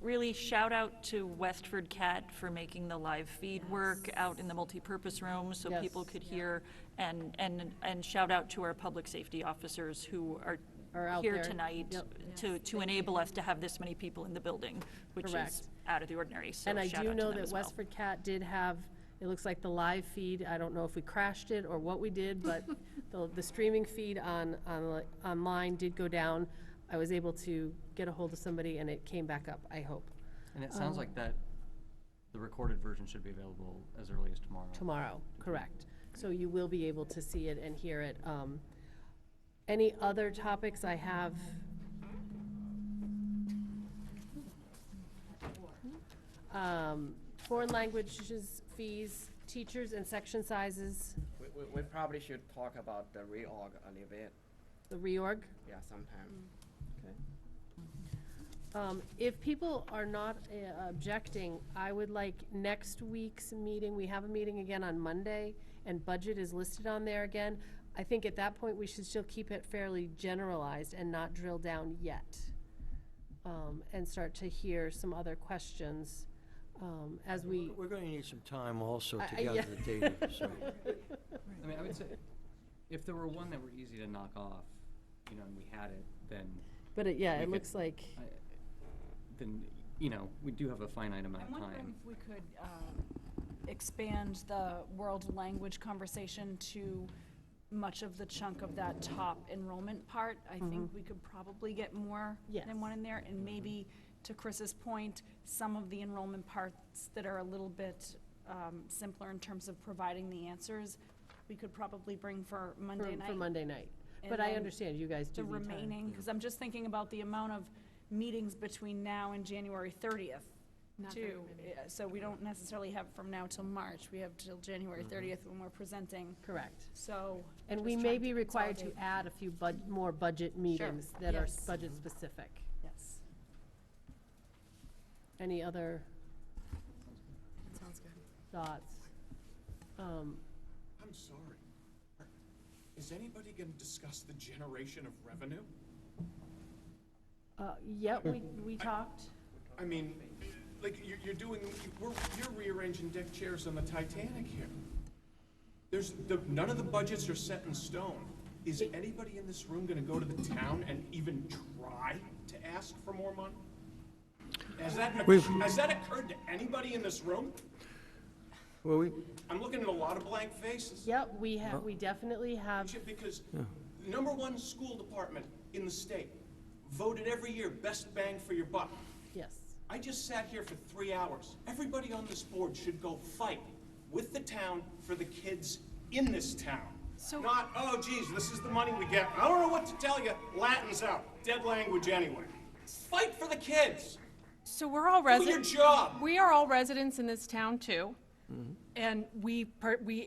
really shout out to WestfordCAT for making the live feed work out in the multipurpose room so people Yes. could hear, and shout out to our public safety officers who are out here there. tonight Yep. to enable us to have this many people in the building, which Correct. is out of the ordinary, so And I shout do out to know them that as well. WestfordCAT did have, it looks like the live feed, I don't know if we crashed it or what we did, but the streaming feed online did go down. I was able to get a hold of somebody and it came back up, I hope, And it sounds like that, the recorded version should be available as early as tomorrow. tomorrow, correct. So you will be able to see it and hear it. Any other topics I have? Foreign languages, fees, teachers and section sizes, We probably should talk about the reorg a little bit, the reorg. yeah, sometime. If people are not objecting, I would like next week's meeting, we have a meeting again on Monday, and budget is listed on there again. I think at that point, we should still keep it fairly generalized and not drill down yet. And start to hear some other questions as we. We're going to need some time also to yeah. gather the data, so. I mean, I would say, if there were one that were easy to knock off, you know, and we had it, then, But it We it could- looks like, then, you know, we do have a finite amount I'm of wondering time. if we could expand the world language conversation to much of the chunk of that top enrollment part. I think we could probably get more Yes. than one in there, and maybe, to Chris's point, some of the enrollment parts that are a little bit simpler in terms of providing the answers, we could probably bring for Monday night. for Monday night. And But I then understand you guys do The need time. remaining, because I'm just thinking about the amount of meetings between now and January 30th, Not very too. many. Yeah, so we don't necessarily have from now till March, we have till January 30th when we're presenting, Correct. so. And just we may trying be required to consolidate. add a few more budget meetings that are Yes. budget specific. Yes. Any other Sounds good. thoughts? I'm sorry. Is anybody going to discuss the generation of revenue? Yeah, we talked. I mean, like, you're doing, you're rearranging deck chairs on the Titanic here. None of the budgets are set in stone. Is anybody in this room going to go to the town and even try to ask for more money? Has that occurred to anybody in this room? Well, I'm looking at a lot of blank faces. Yep, we definitely have, Because the #1 school department in the state, voted every year best bang for your buck. yes. I just sat here for 3 hours. Everybody on this board should go fight with the town for the kids in this town. Not, oh geez, this is the money we get. I don't know what to tell you. Latin's out. Dead language anyway. Fight for the kids. So we're all Do your residents. job. We are all residents in this town too. And we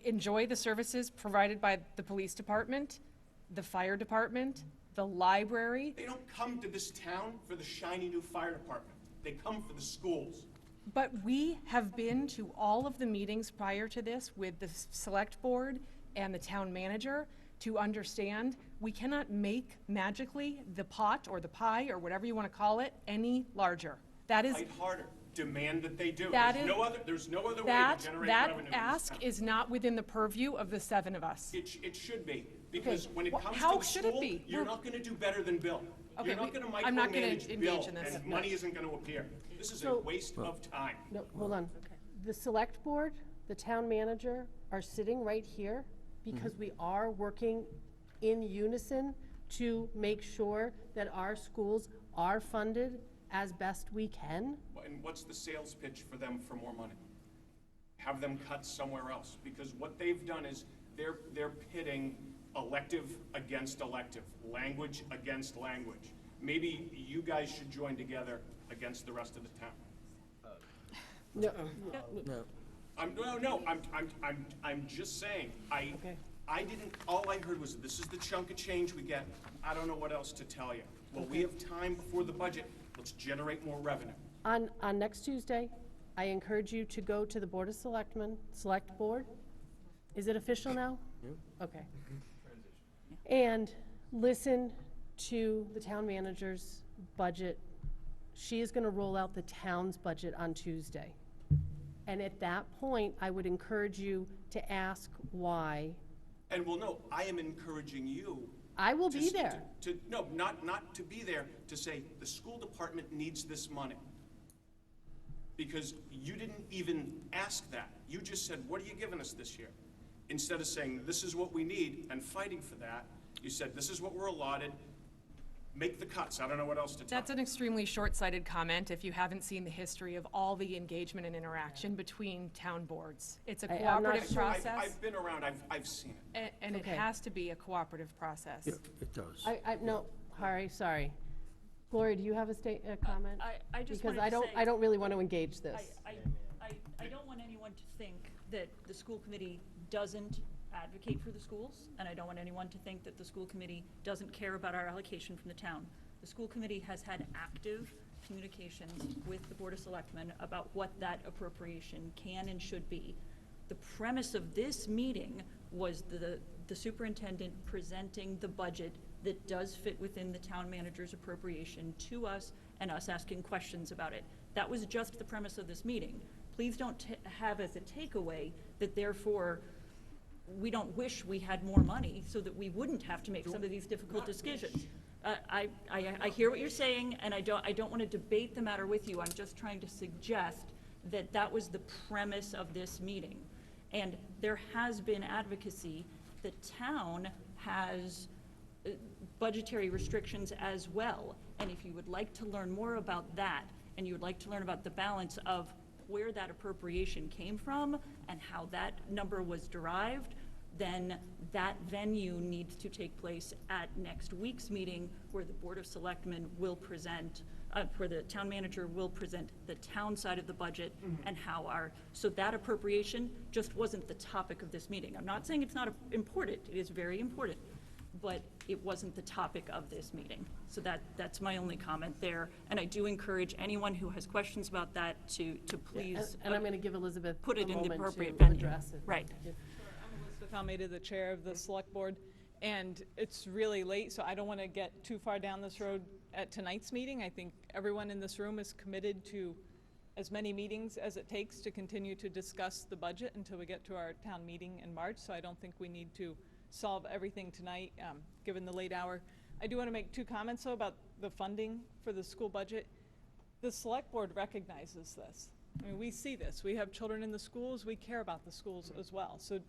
enjoy the services provided by the police department, the fire department, the library. They don't come to this town for the shiny new fire department. They come for the schools. But we have been to all of the meetings prior to this with the select board and the town manager to understand we cannot make magically the pot or the pie or whatever you want to call it any larger. That is, Fight harder. Demand that they do. That There's is- no other way to that generate revenue in this ask town. is not within the purview of the 7 of us. It should be, because when it Wh- comes how to the should it school, be? you're We're- not gonna do better than Bill. Okay, You're not gonna I'm not gonna micromanage engage Bill, in this. and No. money isn't gonna appear. This is a So- waste of time. No, hold on. The select board, the town manager are sitting right here because we are working in unison to make sure that our schools are funded as best we can. And what's the sales pitch for them for more money? Have them cut somewhere else, because what they've done is they're pitting elective against elective, language against language. Maybe you guys should join together against the rest of the town. No, no. I'm just saying, Okay. all I heard was, this is the chunk of change we get. I don't know what else to tell you. Well, we have time before the budget. Let's generate more revenue. On next Tuesday, I encourage you to go to the Board of Selectmen, Select Board. Is it official now? Okay. And listen to the town manager's budget She is gonna roll out the town's budget on Tuesday. And at that point, I would encourage you to ask why. And well, no, I am encouraging you. I will be there. No, not to be there, to say, the school department needs this money. Because you didn't even ask that. You just said, what are you giving us this year? Instead of saying, this is what we need, and fighting for that, you said, this is what we're allotted, make the cuts. I don't know what else to tell That's you. an extremely short-sighted comment if you haven't seen the history of all the engagement and interaction between town boards. It's a I'm not cooperative sure. process, I've been around, I've seen it. and it Okay. has to be a cooperative process. It does. No, Hari, sorry. Gloria, do you have a comment? I just Because wanted to say. I don't really want to engage this. I don't want anyone to think that the school committee doesn't advocate for the schools, and I don't want anyone to think that the school committee doesn't care about our allocation from the town. The school committee has had active communications with the Board of Selectmen about what that appropriation can and should be. The premise of this meeting was the superintendent presenting the budget that does fit within the town manager's appropriation to us and us asking questions about it. That was just the premise of this meeting. Please don't have as a takeaway that therefore we don't wish we had more money so that we wouldn't have to make some of these difficult decisions. I hear what you're saying, and I don't want to debate the matter with you. I'm just trying to suggest that that was the premise of this meeting. And there has been advocacy. The town has budgetary restrictions as well. And if you would like to learn more about that, and you would like to learn about the balance of where that appropriation came from and how that number was derived, then that venue needs to take place at next week's meeting, where the Board of Selectmen will present, where the town manager will present the town side of the budget and how so that appropriation just wasn't the topic of this meeting. I'm not saying it's not important, it is very important, but it wasn't the topic of this meeting. So that's my only comment there. And I do encourage anyone who has questions about that to please. And I'm going to give Elizabeth put it a in the moment appropriate to venue. address it. Right. I'm Elizabeth Almeida, the chair of the select board, and it's really late, so I don't want to get too far down this road at tonight's meeting. I think everyone in this room is committed to as many meetings as it takes to continue to discuss the budget until we get to our town meeting in March, so I don't think we need to solve everything tonight, given the late hour. I do want to make two comments, though, about the funding for the school budget. The select board recognizes this. I mean, we see this. We have children in the schools. We care about the schools as well. So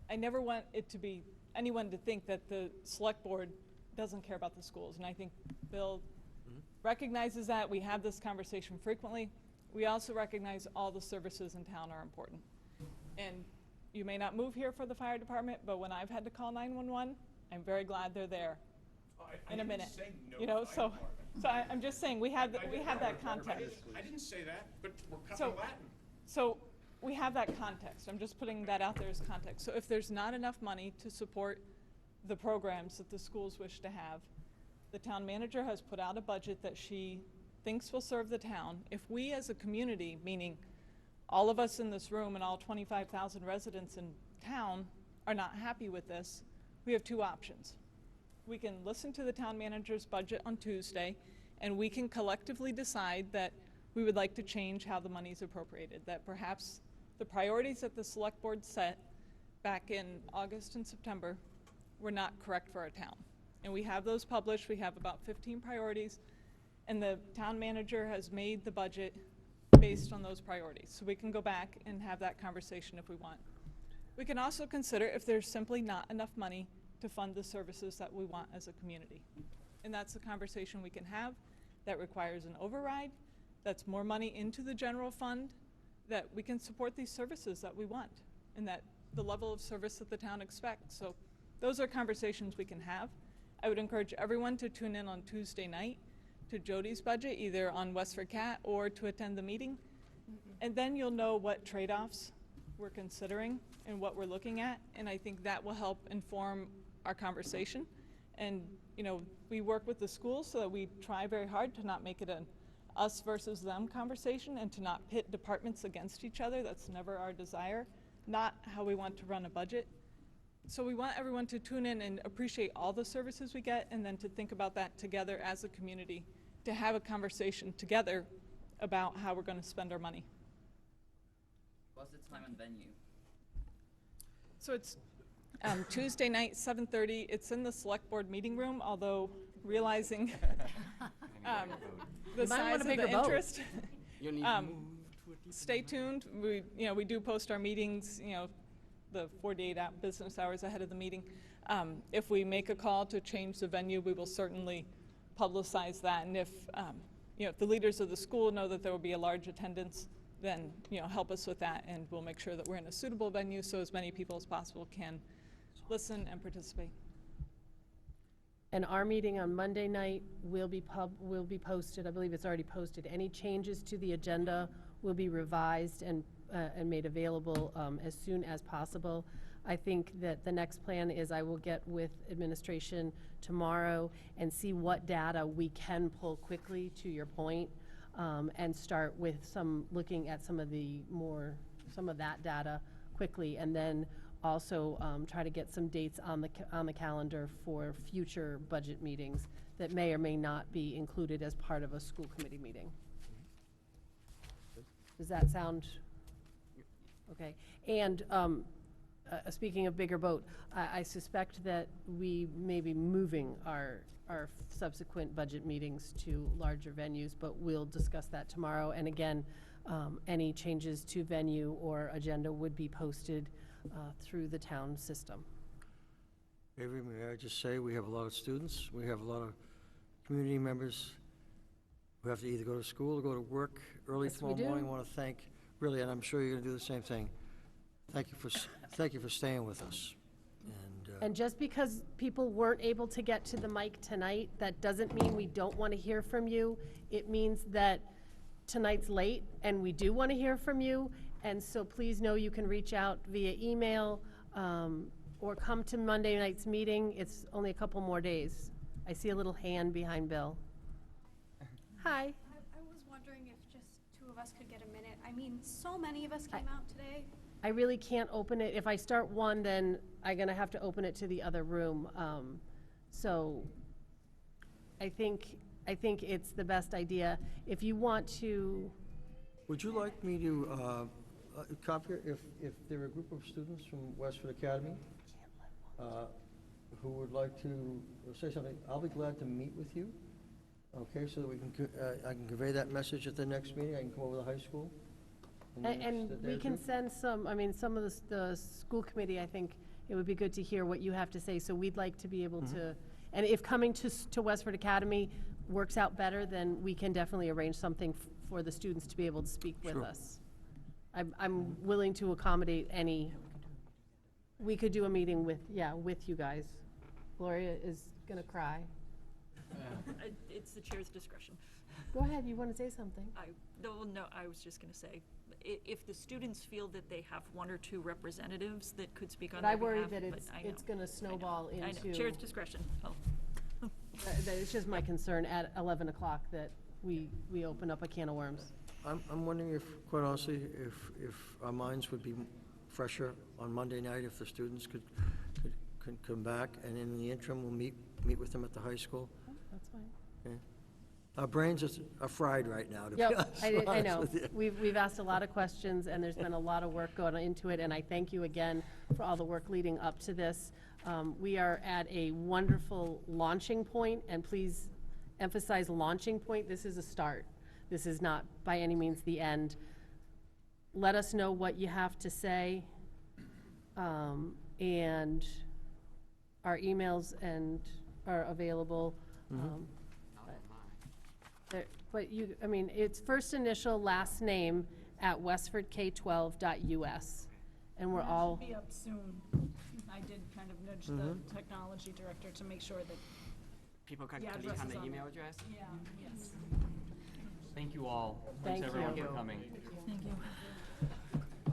I never want it to be anyone to think that the select board doesn't care about the schools. And I think Bill recognizes that. We have this conversation frequently. We also recognize all the services in town are important. And you may not move here for the fire department, but when I've had to call 911, I'm very glad they're there in a minute. You know, so I'm just saying we have that context. I didn't say that, but we're cutting So- Latin. So we have that context. I'm just putting that out there as context. So if there's not enough money to support the programs that the schools wish to have, the town manager has put out a budget that she thinks will serve the town. If we as a community, meaning all of us in this room and all 25,000 residents in town are not happy with this, we have two options. We can listen to the town manager's budget on Tuesday, and we can collectively decide that we would like to change how the money is appropriated, that perhaps the priorities that the select board set back in August and September were not correct for our town. And we have those published. We have about 15 priorities, and the town manager has made the budget based on those priorities. So we can go back and have that conversation if we want. We can also consider if there's simply not enough money to fund the services that we want as a community. And that's the conversation we can have. That requires an override. That's more money into the general fund, that we can support these services that we want and that the level of service that the town expects. So those are conversations we can have. I would encourage everyone to tune in on Tuesday night to Jody's budget, either on WestfordCAT or to attend the meeting. And then you'll know what trade-offs we're considering and what we're looking at, and I think that will help inform our conversation. And, you know, we work with the schools so that we try very hard to not make it an us versus them conversation and to not pit departments against each other. That's never our desire, not how we want to run a budget. So we want everyone to tune in and appreciate all the services we get, and then to think about that together as a community to have a conversation together about how we're going to spend our money. What's the time and venue? So it's Tuesday night, 7:30. It's in the select board meeting room, although realizing the You might size want a of bigger the boat. interest. You need Stay tuned. We do post our meetings, the 48 business hours ahead of the meeting. If we make a call to change the venue, we will certainly publicize that. And if the leaders of the school know that there will be a large attendance, then help us with that, and we'll make sure that we're in a suitable venue so as many people as possible can listen and participate. And our meeting on Monday night will be posted. I believe it's already posted. Any changes to the agenda will be revised and made available as soon as possible. I think that the next plan is I will get with administration tomorrow and see what data we can pull quickly, to your point, and start with looking at some of that data quickly, and then also try to get some dates on the calendar for future budget meetings that may or may not be included as part of a school committee meeting. Does that sound okay? And speaking of bigger boat, I suspect that we may be moving our subsequent budget meetings to larger venues, but we'll discuss that tomorrow. And again, any changes to venue or agenda would be posted through the town system. Avery, may I just say, we have a lot of students, we have a lot of community members who have to either go to school or go to work early Yes, we tomorrow do. morning. I want to thank, really, and I'm sure you're going to do the same thing. Thank you for staying with us. And just because people weren't able to get to the mic tonight, that doesn't mean we don't want to hear from you. It means that tonight's late, and we do want to hear from you. And so please know you can reach out via email or come to Monday night's meeting. It's only a couple more days. I see a little hand behind Bill. Hi. I was wondering if just two of us could get a minute. I mean, so many of us came out today. I really can't open it. If I start one, then I'm going to have to open it to the other room. So I think it's the best idea. If you want to, Would you like me to copy, if there are a group of students from Westford Academy who would like to say something, I'll be glad to meet with you, okay, so that we can, I can convey that message at the next meeting. I can come over to the high school. in the and next day we or can two. send some of the school committee, I think it would be good to hear what you have to say. So we'd like to be able to, and if coming to Westford Academy works out better, then we can definitely arrange something for the students to be able to speak with Sure. us. I'm willing to accommodate any, we could do a meeting with you guys. Gloria is gonna cry. It's the chair's discretion. Go ahead, you wanna say something? No, I was just gonna say, if the students feel that they have one or two representatives that could speak on But I their behalf. worry that but I know, it's gonna snowball I know, into. chair's discretion. Oh. That it's just my concern at 11 o'clock that we open up a can of worms. I'm wondering if, quite honestly, if our minds would be fresher on Monday night, if the students could come back, and in the interim, we'll meet with them at the high school. That's fine. Okay? Our brains are fried right now, to be Yep, honest I honest know. with you. We've asked a lot of questions, and there's been a lot of work going into it, and I thank you again for all the work leading up to this. We are at a wonderful launching point, and please emphasize launching point. This is a start. This is not by any means the end. Let us know what you have to say, and our emails are available. But it's first initial, last name at westfordk12.us, and we're all. That should be up soon. I did kind of nudge the technology director to make sure that, People can The click address on is the on email there. address. yes. Thank you all. Thank Thanks everyone you. for coming. Thank you.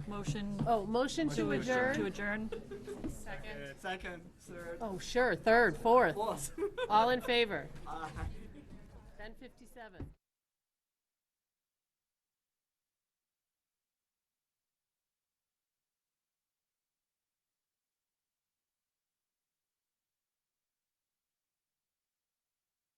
Motion Motion to adjourn? to adjourn? Second, third, Oh, sure, third, fourth. fourth. All in favor? 10:57.